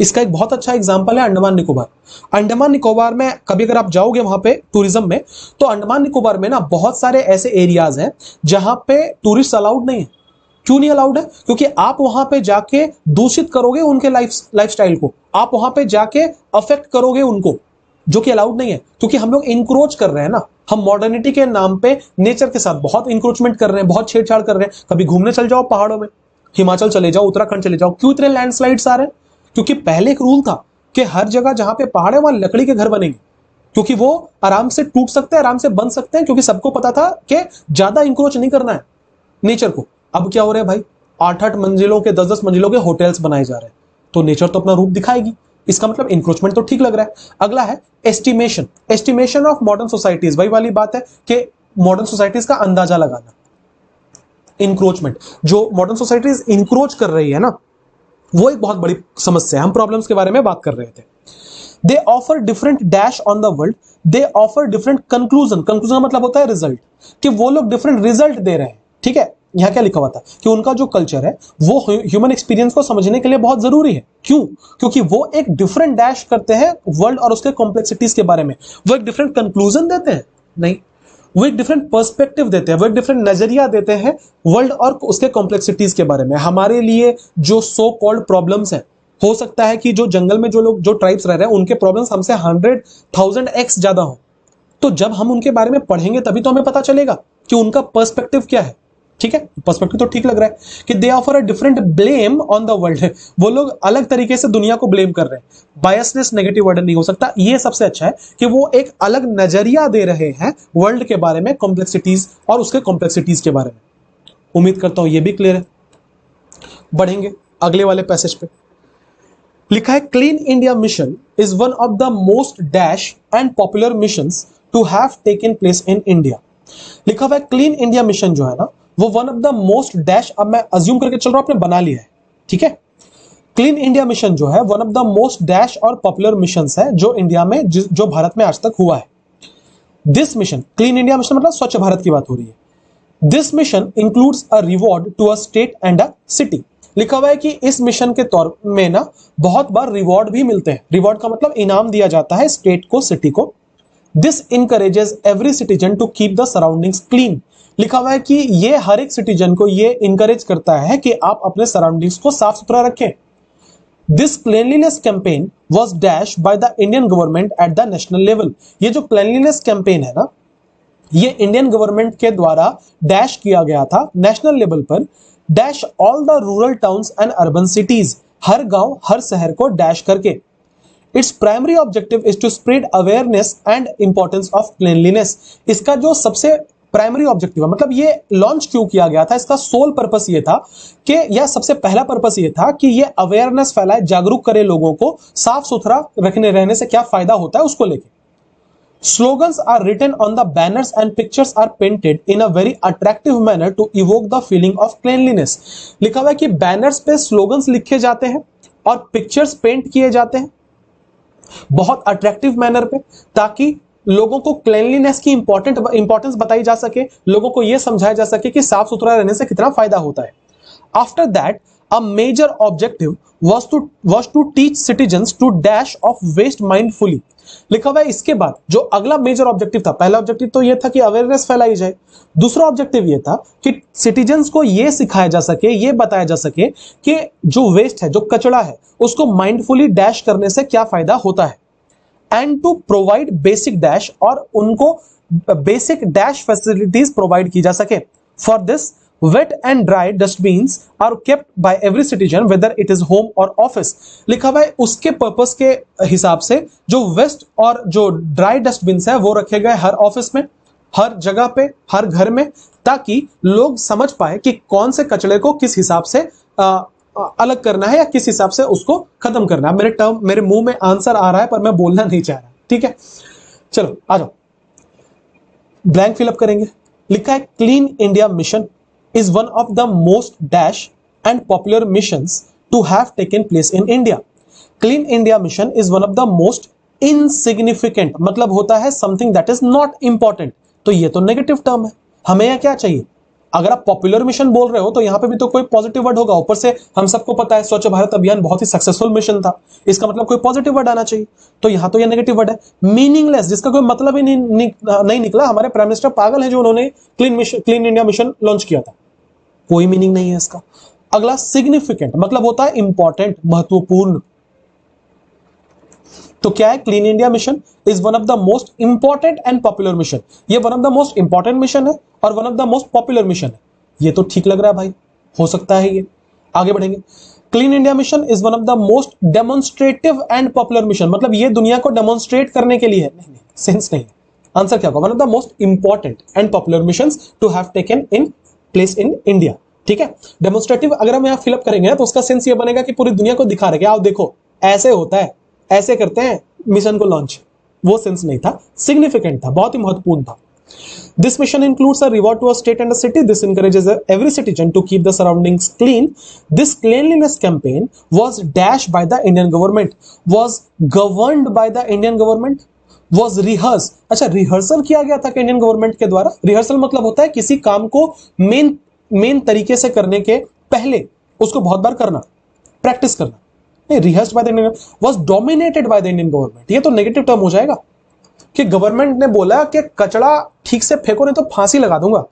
इसका एक बहुत अच्छा एग्जांपल है अंडमान निकोबार। अंडमान निकोबार में कभी अगर आप जाओगे वहां पे टूरिज्म में, तो अंडमान निकोबार में ना बहुत सारे ऐसे एरियाज हैं जहां पे टूरिस्ट अलाउड नहीं है। क्यों नहीं अलाउड है? क्योंकि आप वहां पे जाके दूषित करोगे उनके लाइफस्टाइल को, आप वहां पे जाके अफेक्ट करोगे उनको, जो कि अलाउड नहीं है। क्योंकि हम लोग इंक्रोच कर रहे हैं ना, हम मॉडर्निटी के नाम पे नेचर के साथ बहुत इंक्रोचमेंट कर रहे हैं, बहुत छेड़छाड़ कर रहे हैं। कभी घूमने चल जाओ पहाड़ों में, हिमाचल चले जाओ, उत्तराखंड चले जाओ, क्यों इतने लैंडस्लाइड्स आ रहे हैं? क्योंकि पहले एक रूल था कि हर जगह जहां पे पहाड़ है वहां लकड़ी के घर बनेंगे, क्योंकि वो आराम से टूट सकते हैं, आराम से बन सकते हैं, क्योंकि सबको पता था कि ज्यादा इंक्रोच नहीं करना है नेचर को। अब क्या हो रहा है भाई? 8-8 मंजिलों के, 10-10 मंजिलों के होटल्स बनाए जा रहे हैं, तो नेचर तो अपना रूप दिखाएगी। इसका मतलब इंक्रोचमेंट तो ठीक लग रहा है। अगला है estimation, estimation of modern societies. वही वाली बात है कि मॉडर्न सोसाइटीज का अंदाजा लगाना। इंक्रोचमेंट, जो मॉडर्न सोसाइटीज इंक्रोच कर रही है ना, वो एक बहुत बड़ी समस्या है। हम प्रॉब्लम्स के बारे में बात कर रहे थे। दे offer different dash on the world, they offer different conclusion, conclusion मतलब होता है रिजल्ट, कि वो लोग डिफरेंट रिजल्ट दे रहे हैं। ठीक है, यहां क्या लिखा हुआ था कि उनका जो कल्चर है वो ह्यूमन एक्सपीरियंस को समझने के लिए बहुत जरूरी है। क्यों? क्योंकि वो एक डिफरेंट डैश करते हैं वर्ल्ड और उसके कॉम्प्लेक्सिटीज के बारे में। वो एक डिफरेंट कंक्लूजन देते हैं? नहीं, वो एक डिफरेंट पर्सपेक्टिव देते हैं, वो एक डिफरेंट नजरिया देते हैं वर्ल्ड और उसके कॉम्प्लेक्सिटीज के बारे में। हमारे लिए जो सो कॉल्ड प्रॉब्लम्स हैं, हो सकता है कि जो जंगल में जो लोग, जो ट्राइब्स रह रहे हैं, उनके प्रॉब्लम्स हमसे 100,000x ज्यादा हो। तो जब हम उनके बारे में पढ़ेंगे तभी तो हमें पता चलेगा कि उनका पर्सपेक्टिव क्या है। ठीक है, पर्सपेक्टिव तो ठीक लग रहा है कि दे offer a different blame on the world, वो लोग अलग तरीके से दुनिया को ब्लेम कर रहे हैं। बायसनेस नेगेटिव वर्ड नहीं हो सकता, ये सबसे अच्छा है कि वो एक अलग नजरिया दे रहे हैं वर्ल्ड के बारे में, कॉम्प्लेक्सिटीज और उसके कॉम्प्लेक्सिटीज के बारे में। उम्मीद करता हूं ये भी क्लियर है। बढ़ेंगे अगले वाले पैसेज पे। लिखा है clean India mission is one of the most dash and popular missions to have taken place in India. लिखा हुआ है क्लीन इंडिया मिशन जो है ना, वो one of the most dash, अब मैं अज्यूम करके चल रहा हूं आपने बना लिया है। ठीक है, क्लीन इंडिया मिशन जो है one of the most dash और पॉपुलर मिशंस है जो इंडिया में, जो भारत में आज तक हुआ है। This mission, clean India mission मतलब स्वच्छ भारत की बात हो रही है। This mission includes a reward to a state and a city. लिखा हुआ है कि इस मिशन के तौर में ना बहुत बार रिवॉर्ड भी मिलते हैं। रिवॉर्ड का मतलब इनाम दिया जाता है स्टेट को, सिटी को। This encourages every citizen to keep the surroundings clean. लिखा हुआ है कि ये हर एक सिटीजन को ये इंकरेज करता है कि आप अपने सराउंडिंग्स को साफ सुथरा रखें। This cleanliness campaign was dash by the Indian government at the national level. ये जो क्लीनलीनेस कैंपेन है ना, ये इंडियन गवर्नमेंट के द्वारा डैश किया गया था नेशनल लेवल पर। Dash all the rural towns and urban cities, हर गांव हर शहर को डैश करके। Its primary objective is to spread awareness and importance of cleanliness. इसका जो सबसे प्राइमरी ऑब्जेक्टिव है, मतलब ये लॉन्च क्यों किया गया था, इसका सोल पर्पस ये था कि, या सबसे पहला पर्पस ये था कि ये अवेयरनेस फैलाए, जागरूक करे लोगों को साफ सुथरा रहने से क्या फायदा होता है उसको लेके। Slogans are written on the banners and pictures are painted in a very attractive manner to evoke the feeling of cleanliness. लिखा हुआ है कि बैनर्स पे स्लोगन्स लिखे जाते हैं और पिक्चर्स पेंट किए जाते हैं बहुत अट्रैक्टिव मैनर पे, ताकि लोगों को क्लीनलीनेस की इंपॉर्टेंस बताई जा सके, लोगों को यह समझाया जा सके कि साफ सुथरा रहने से कितना फायदा होता है। After that a major objective was to teach citizens to dash off waste mindfully. लिखा हुआ है इसके बाद जो अगला मेजर ऑब्जेक्टिव था, पहला ऑब्जेक्टिव तो यह था कि अवेयरनेस फैलाई जाए, दूसरा ऑब्जेक्टिव यह था कि सिटीजन्स को यह सिखाया जा सके, यह बताया जा सके कि जो वेस्ट है, जो कचरा है, उसको माइंडफुली डैश करने से क्या फायदा होता है, and to provide basic dash, और उनको बेसिक डैश फैसिलिटीज प्रोवाइड की जा सके। For this wet and dry dustbins are kept by every citizen whether it is home or office। लिखा हुआ है उसके पर्पस के हिसाब से जो वेस्ट और जो ड्राई डस्टबिन्स है वो रखे गए हर ऑफिस में, हर जगह पे, हर घर में, ताकि लोग समझ पाए कि कौन से कचरे को किस हिसाब से अलग करना है या किस हिसाब से उसको खत्म करना है। मेरे मुंह में आंसर आ रहा है पर मैं बोलना नहीं चाह रहा। ठीक है, चलो आ जाओ, ब्लैंक फिलअप करेंगे। लिखा है clean India mission is one of the most dash and popular missions to have taken place in India। Clean India mission is one of the most insignificant, मतलब होता है something that is not important। तो ये तो negative term है, हमें यह क्या चाहिए? अगर आप पॉपुलर मिशन बोल रहे हो तो यहां पे भी तो कोई पॉजिटिव वर्ड होगा। ऊपर से हम सबको पता है स्वच्छ भारत अभियान बहुत ही सक्सेसफुल मिशन था, इसका मतलब कोई पॉजिटिव वर्ड आना चाहिए। तो यहां तो ये नेगेटिव वर्ड है, मीनिंगलेस, जिसका कोई मतलब ही नहीं निकला। हमारे प्राइम मिनिस्टर पागल है जो उन्होंने क्लीन इंडिया मिशन लॉन्च किया था, कोई मीनिंग नहीं है इसका। अगला सिग्निफिकेंट, मतलब होता है इंपॉर्टेंट, महत्वपूर्ण। तो क्या है? Clean India mission is one of the most important and popular mission. ये one of the most important mission है और one of the most popular mission है। ये तो ठीक लग रहा है भाई, हो सकता है ये। आगे बढ़ेंगे। Clean India mission is one of the most demonstrative and popular mission, मतलब ये दुनिया को डेमोन्स्ट्रेट करने के लिए है। नहीं, सेंस नहीं है। आंसर क्या होगा? One of the most important and popular missions to have taken in place in India. ठीक है, डेमोन्स्ट्रेटिव अगर हम यहां फिलअप करेंगे तो उसका सेंस ये बनेगा कि पूरी दुनिया को दिखा रहे कि आओ देखो ऐसे होता है, ऐसे करते हैं मिशन को लॉन्च। वो सेंस नहीं था, सिग्निफिकेंट था, बहुत ही महत्वपूर्ण था। This mission includes a reward to a state and a city. This encourages every citizen to keep the surroundings clean। This cleanliness campaign was dashed by the Indian government, was governed by the Indian government, was rehearsed। अच्छा, rehearsal किया गया था Indian government के द्वारा। Rehearsal मतलब होता है किसी काम को मेन तरीके से करने के पहले उसको बहुत बार करना, प्रैक्टिस करना। नहीं, rehearsed by the Indian, was dominated by the Indian government. ये तो नेगेटिव टर्म हो जाएगा कि गवर्नमेंट ने बोला कि कचरा ठीक से फेंको नहीं तो फांसी लगा दूंगा।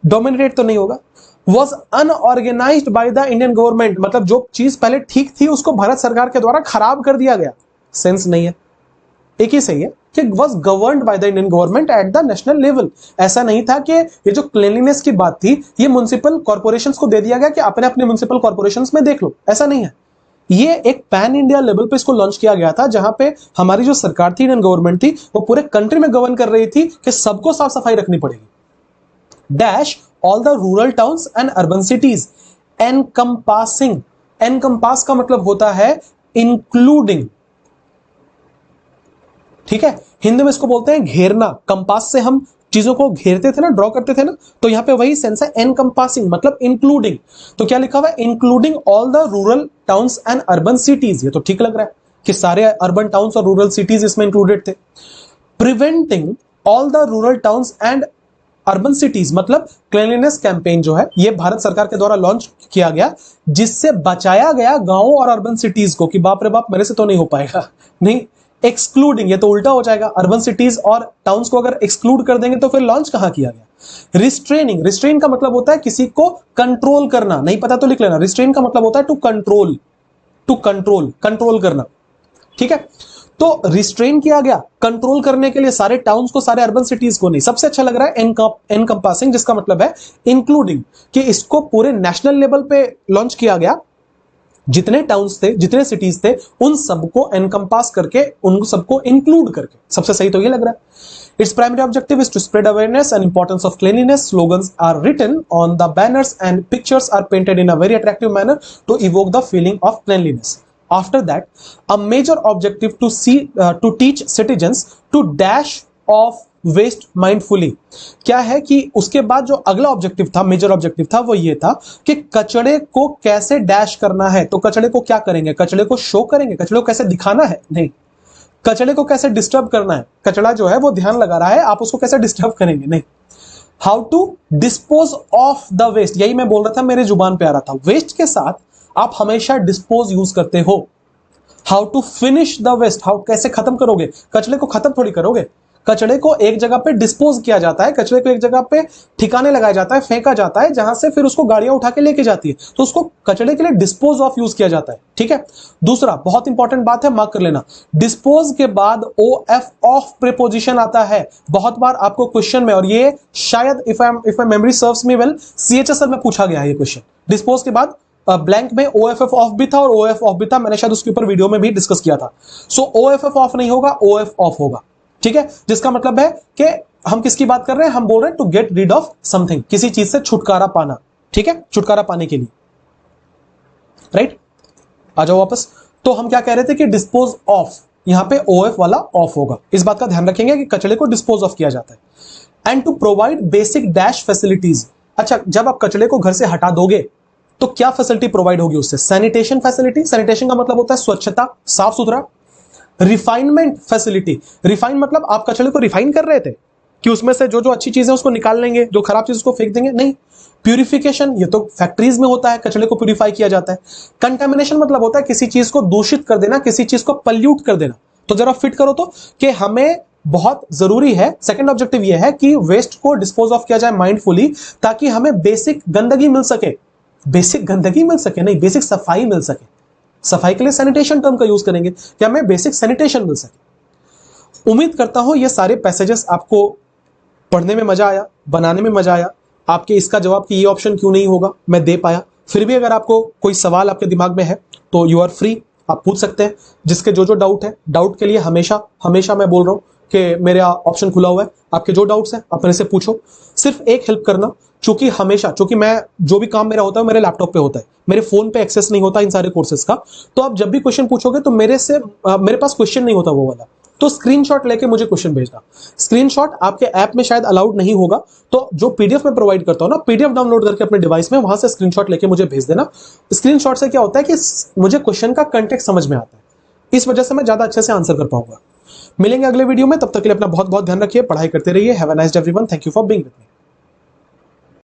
डोमिनेटेड तो नहीं होगा। Was unorganised by the Indian government, मतलब जो चीज पहले ठीक थी उसको भारत सरकार के द्वारा खराब कर दिया गया। सेंस नहीं है, एक ही सही है कि was governed by the Indian government at the national level। ऐसा नहीं था कि ये जो क्लीनलीनेस की बात थी ये म्युनिसिपल कॉर्पोरेशंस को दे दिया गया कि अपने अपने म्युनिसिपल कॉर्पोरेशंस में देख लो, ऐसा नहीं है। ये एक पैन इंडिया लेवल पे इसको लॉन्च किया गया था, जहां पे हमारी जो सरकार थी, इंडियन गवर्नमेंट थी, वो पूरे कंट्री में गवर्न कर रही थी कि सबको साफ सफाई रखनी पड़ेगी। Dash all the rural towns and urban cities, encompassing. Encompass का मतलब होता है इंक्लूडिंग। ठीक है, हिंदी में इसको बोलते हैं घेरना। कंपास से हम चीजों को घेरते थे ना, ड्रॉ करते थे ना, तो यहां पे वही सेंस है, एनकंपासिंग मतलब इंक्लूडिंग। तो क्या लिखा हुआ है? Including all the rural towns and urban cities. ये तो ठीक लग रहा है कि सारे अर्बन टाउन्स और रूरल सिटीज इसमें इंक्लूडेड थे। Preventing all the rural towns and urban cities, मतलब क्लीनलीनेस कैंपेन जो है ये भारत सरकार के द्वारा लॉन्च किया गया, जिससे बचाया गया गांवों और अर्बन सिटीज को कि बाप रे बाप मेरे से तो नहीं हो पाएगा। नहीं, एक्सक्लूडिंग, ये तो उल्टा हो जाएगा। अर्बन सिटीज और टाउन्स को अगर एक्सक्लूड कर देंगे तो फिर लॉन्च कहां किया गया? रिस्ट्रेनिंग, रिस्ट्रेन का मतलब होता है किसी को कंट्रोल करना। नहीं पता तो लिख लेना, रिस्ट्रेन का मतलब होता है टू कंट्रोल, कंट्रोल करना। ठीक है, तो रिस्ट्रेन किया गया कंट्रोल करने के लिए सारे टाउन्स को, सारे अर्बन सिटीज को नहीं। सबसे अच्छा लग रहा है एनकंपासिंग, जिसका मतलब है इंक्लूडिंग, कि इसको पूरे नेशनल लेवल पे लॉन्च किया गया। जितने टाउन्स थे, जितने सिटीज थे, उन सबको एनकंपास करके, उन सबको इंक्लूड करके। सबसे सही तो ये लग रहा है। Its primary objective is to spread awareness and importance of cleanliness. Slogans are written on the banners and pictures are painted in a very attractive manner to evoke the feeling of cleanliness. After that, a major objective to teach citizens to dash off waste mindfully. क्या है कि उसके बाद जो अगला objective था, major objective था, वो ये था कि कचड़े को कैसे डैश करना है। तो कचड़े को क्या करेंगे? कचड़े को शो करेंगे? कचड़े को कैसे दिखाना है? नहीं, कचड़े को कैसे डिस्टर्ब करना है। कचड़ा जो है वो ध्यान लगा रहा है, आप उसको कैसे डिस्टर्ब करेंगे? नहीं। How to dispose of the waste, यही मैं बोल रहा था, मेरे जुबान पे आ रहा था। वेस्ट के साथ आप हमेशा डिस्पोज यूज करते हो। How to finish the waste, how कैसे खत्म करोगे, कचरे को खत्म थोड़ी करोगे, कचरे को एक जगह पे डिस्पोज किया जाता है, कचरे को एक जगह पे ठिकाने लगाया जाता है, फेंका जाता है, जहां से फिर उसको गाड़ियां उठा के लेके जाती है, तो उसको कचरे के लिए डिस्पोज ऑफ यूज किया जाता है, ठीक है। दूसरा बहुत इंपॉर्टेंट बात है, मार्क कर लेना, डिस्पोज के बाद ओ एफ ऑफ प्रीपोजिशन आता है बहुत बार आपको क्वेश्चन में, और ये शायद if my memory serves me well CHSL में पूछा गया है ये क्वेश्चन। डिस्पोज के बाद ब्लैंक में ओ एफ एफ ऑफ भी था और ओ एफ ऑफ भी था, मैंने शायद उसके ऊपर वीडियो में भी डिस्कस किया था। सो ओ एफ एफ ऑफ नहीं होगा, ओ एफ ऑफ होगा, ठीक है। जिसका मतलब है कि हम किसकी बात कर रहे हैं, हम बोल रहे हैं to get rid of something, किसी चीज से छुटकारा पाना, ठीक है, छुटकारा पाने के लिए, राइट। आ जाओ वापस। तो हम क्या कह रहे थे कि डिस्पोज ऑफ, यहां पे ओ एफ वाला ऑफ होगा, इस बात का ध्यान रखेंगे कि कचरे को डिस्पोज ऑफ किया जाता है। And to provide basic dash facilities, अच्छा जब आप कचरे को घर से हटा दोगे तो क्या फैसिलिटी प्रोवाइड होगी उससे, सैनिटेशन फैसिलिटी, सैनिटेशन का मतलब होता है स्वच्छता, साफ सुथरा। रिफाइनमेंट फैसिलिटी, रिफाइन मतलब आप कचरे को रिफाइन कर रहे थे कि उसमें से जो जो अच्छी चीजें उसको निकाल लेंगे, जो खराब चीज उसको फेंक देंगे, नहीं। प्यूरिफिकेशन, ये तो फैक्ट्रीज में होता है, कचरे को प्यूरिफाई किया जाता है। कंटेमिनेशन मतलब होता है किसी चीज को दूषित कर देना, किसी चीज को पल्यूट कर देना। तो जरा फिट करो तो कि हमें बहुत जरूरी है, सेकंड ऑब्जेक्टिव ये है कि वेस्ट को डिस्पोज ऑफ किया जाए माइंडफुली, ताकि हमें बेसिक गंदगी मिल सके, बेसिक गंदगी मिल सके नहीं, बेसिक सफाई मिल सके। सफाई के लिए सैनिटेशन टर्म का यूज करेंगे कि हमें बेसिक सैनिटेशन मिल सके। उम्मीद करता हूं ये सारे पैसेजेस आपको पढ़ने में मजा आया, बनाने में मजा आया। आपके इसका जवाब कि ये ऑप्शन क्यों नहीं होगा मैं दे पाया। फिर भी अगर आपको कोई सवाल आपके दिमाग में है तो यू आर फ्री, आप पूछ सकते हैं। जिसके जो जो डाउट है, डाउट के लिए हमेशा हमेशा मैं बोल रहा हूं कि मेरा ऑप्शन खुला हुआ है, आपके जो डाउट्स हैं आप मेरे से पूछो। सिर्फ एक हेल्प करना, चूंकि मैं जो भी काम मेरा होता है मेरे लैपटॉप पे होता है, मेरे फोन पे एक्सेस नहीं होता इन सारे कोर्सेज का, तो आप जब भी क्वेश्चन पूछोगे तो मेरे पास क्वेश्चन नहीं होता वो वाला, तो स्क्रीनशॉट लेके मुझे क्वेश्चन भेजना। स्क्रीनशॉट आपके ऐप में शायद अलाउड नहीं होगा, तो जो पीडीएफ में प्रोवाइड करता हूं ना, पीडीएफ डाउनलोड करके अपने डिवाइस में वहां से स्क्रीनशॉट लेके मुझे भेज देना। स्क्रीनशॉट से क्या होता है कि मुझे क्वेश्चन का कंटेक्स्ट समझ में आता है, इस वजह से मैं ज्यादा अच्छे से आंसर कर पाऊंगा। मिलेंगे अगले वीडियो में, तब तक के लिए अपना बहुत बहुत ध्यान रखिए, पढ़ाई करते रहिए। Have a nice day everyone, thank you for being with me.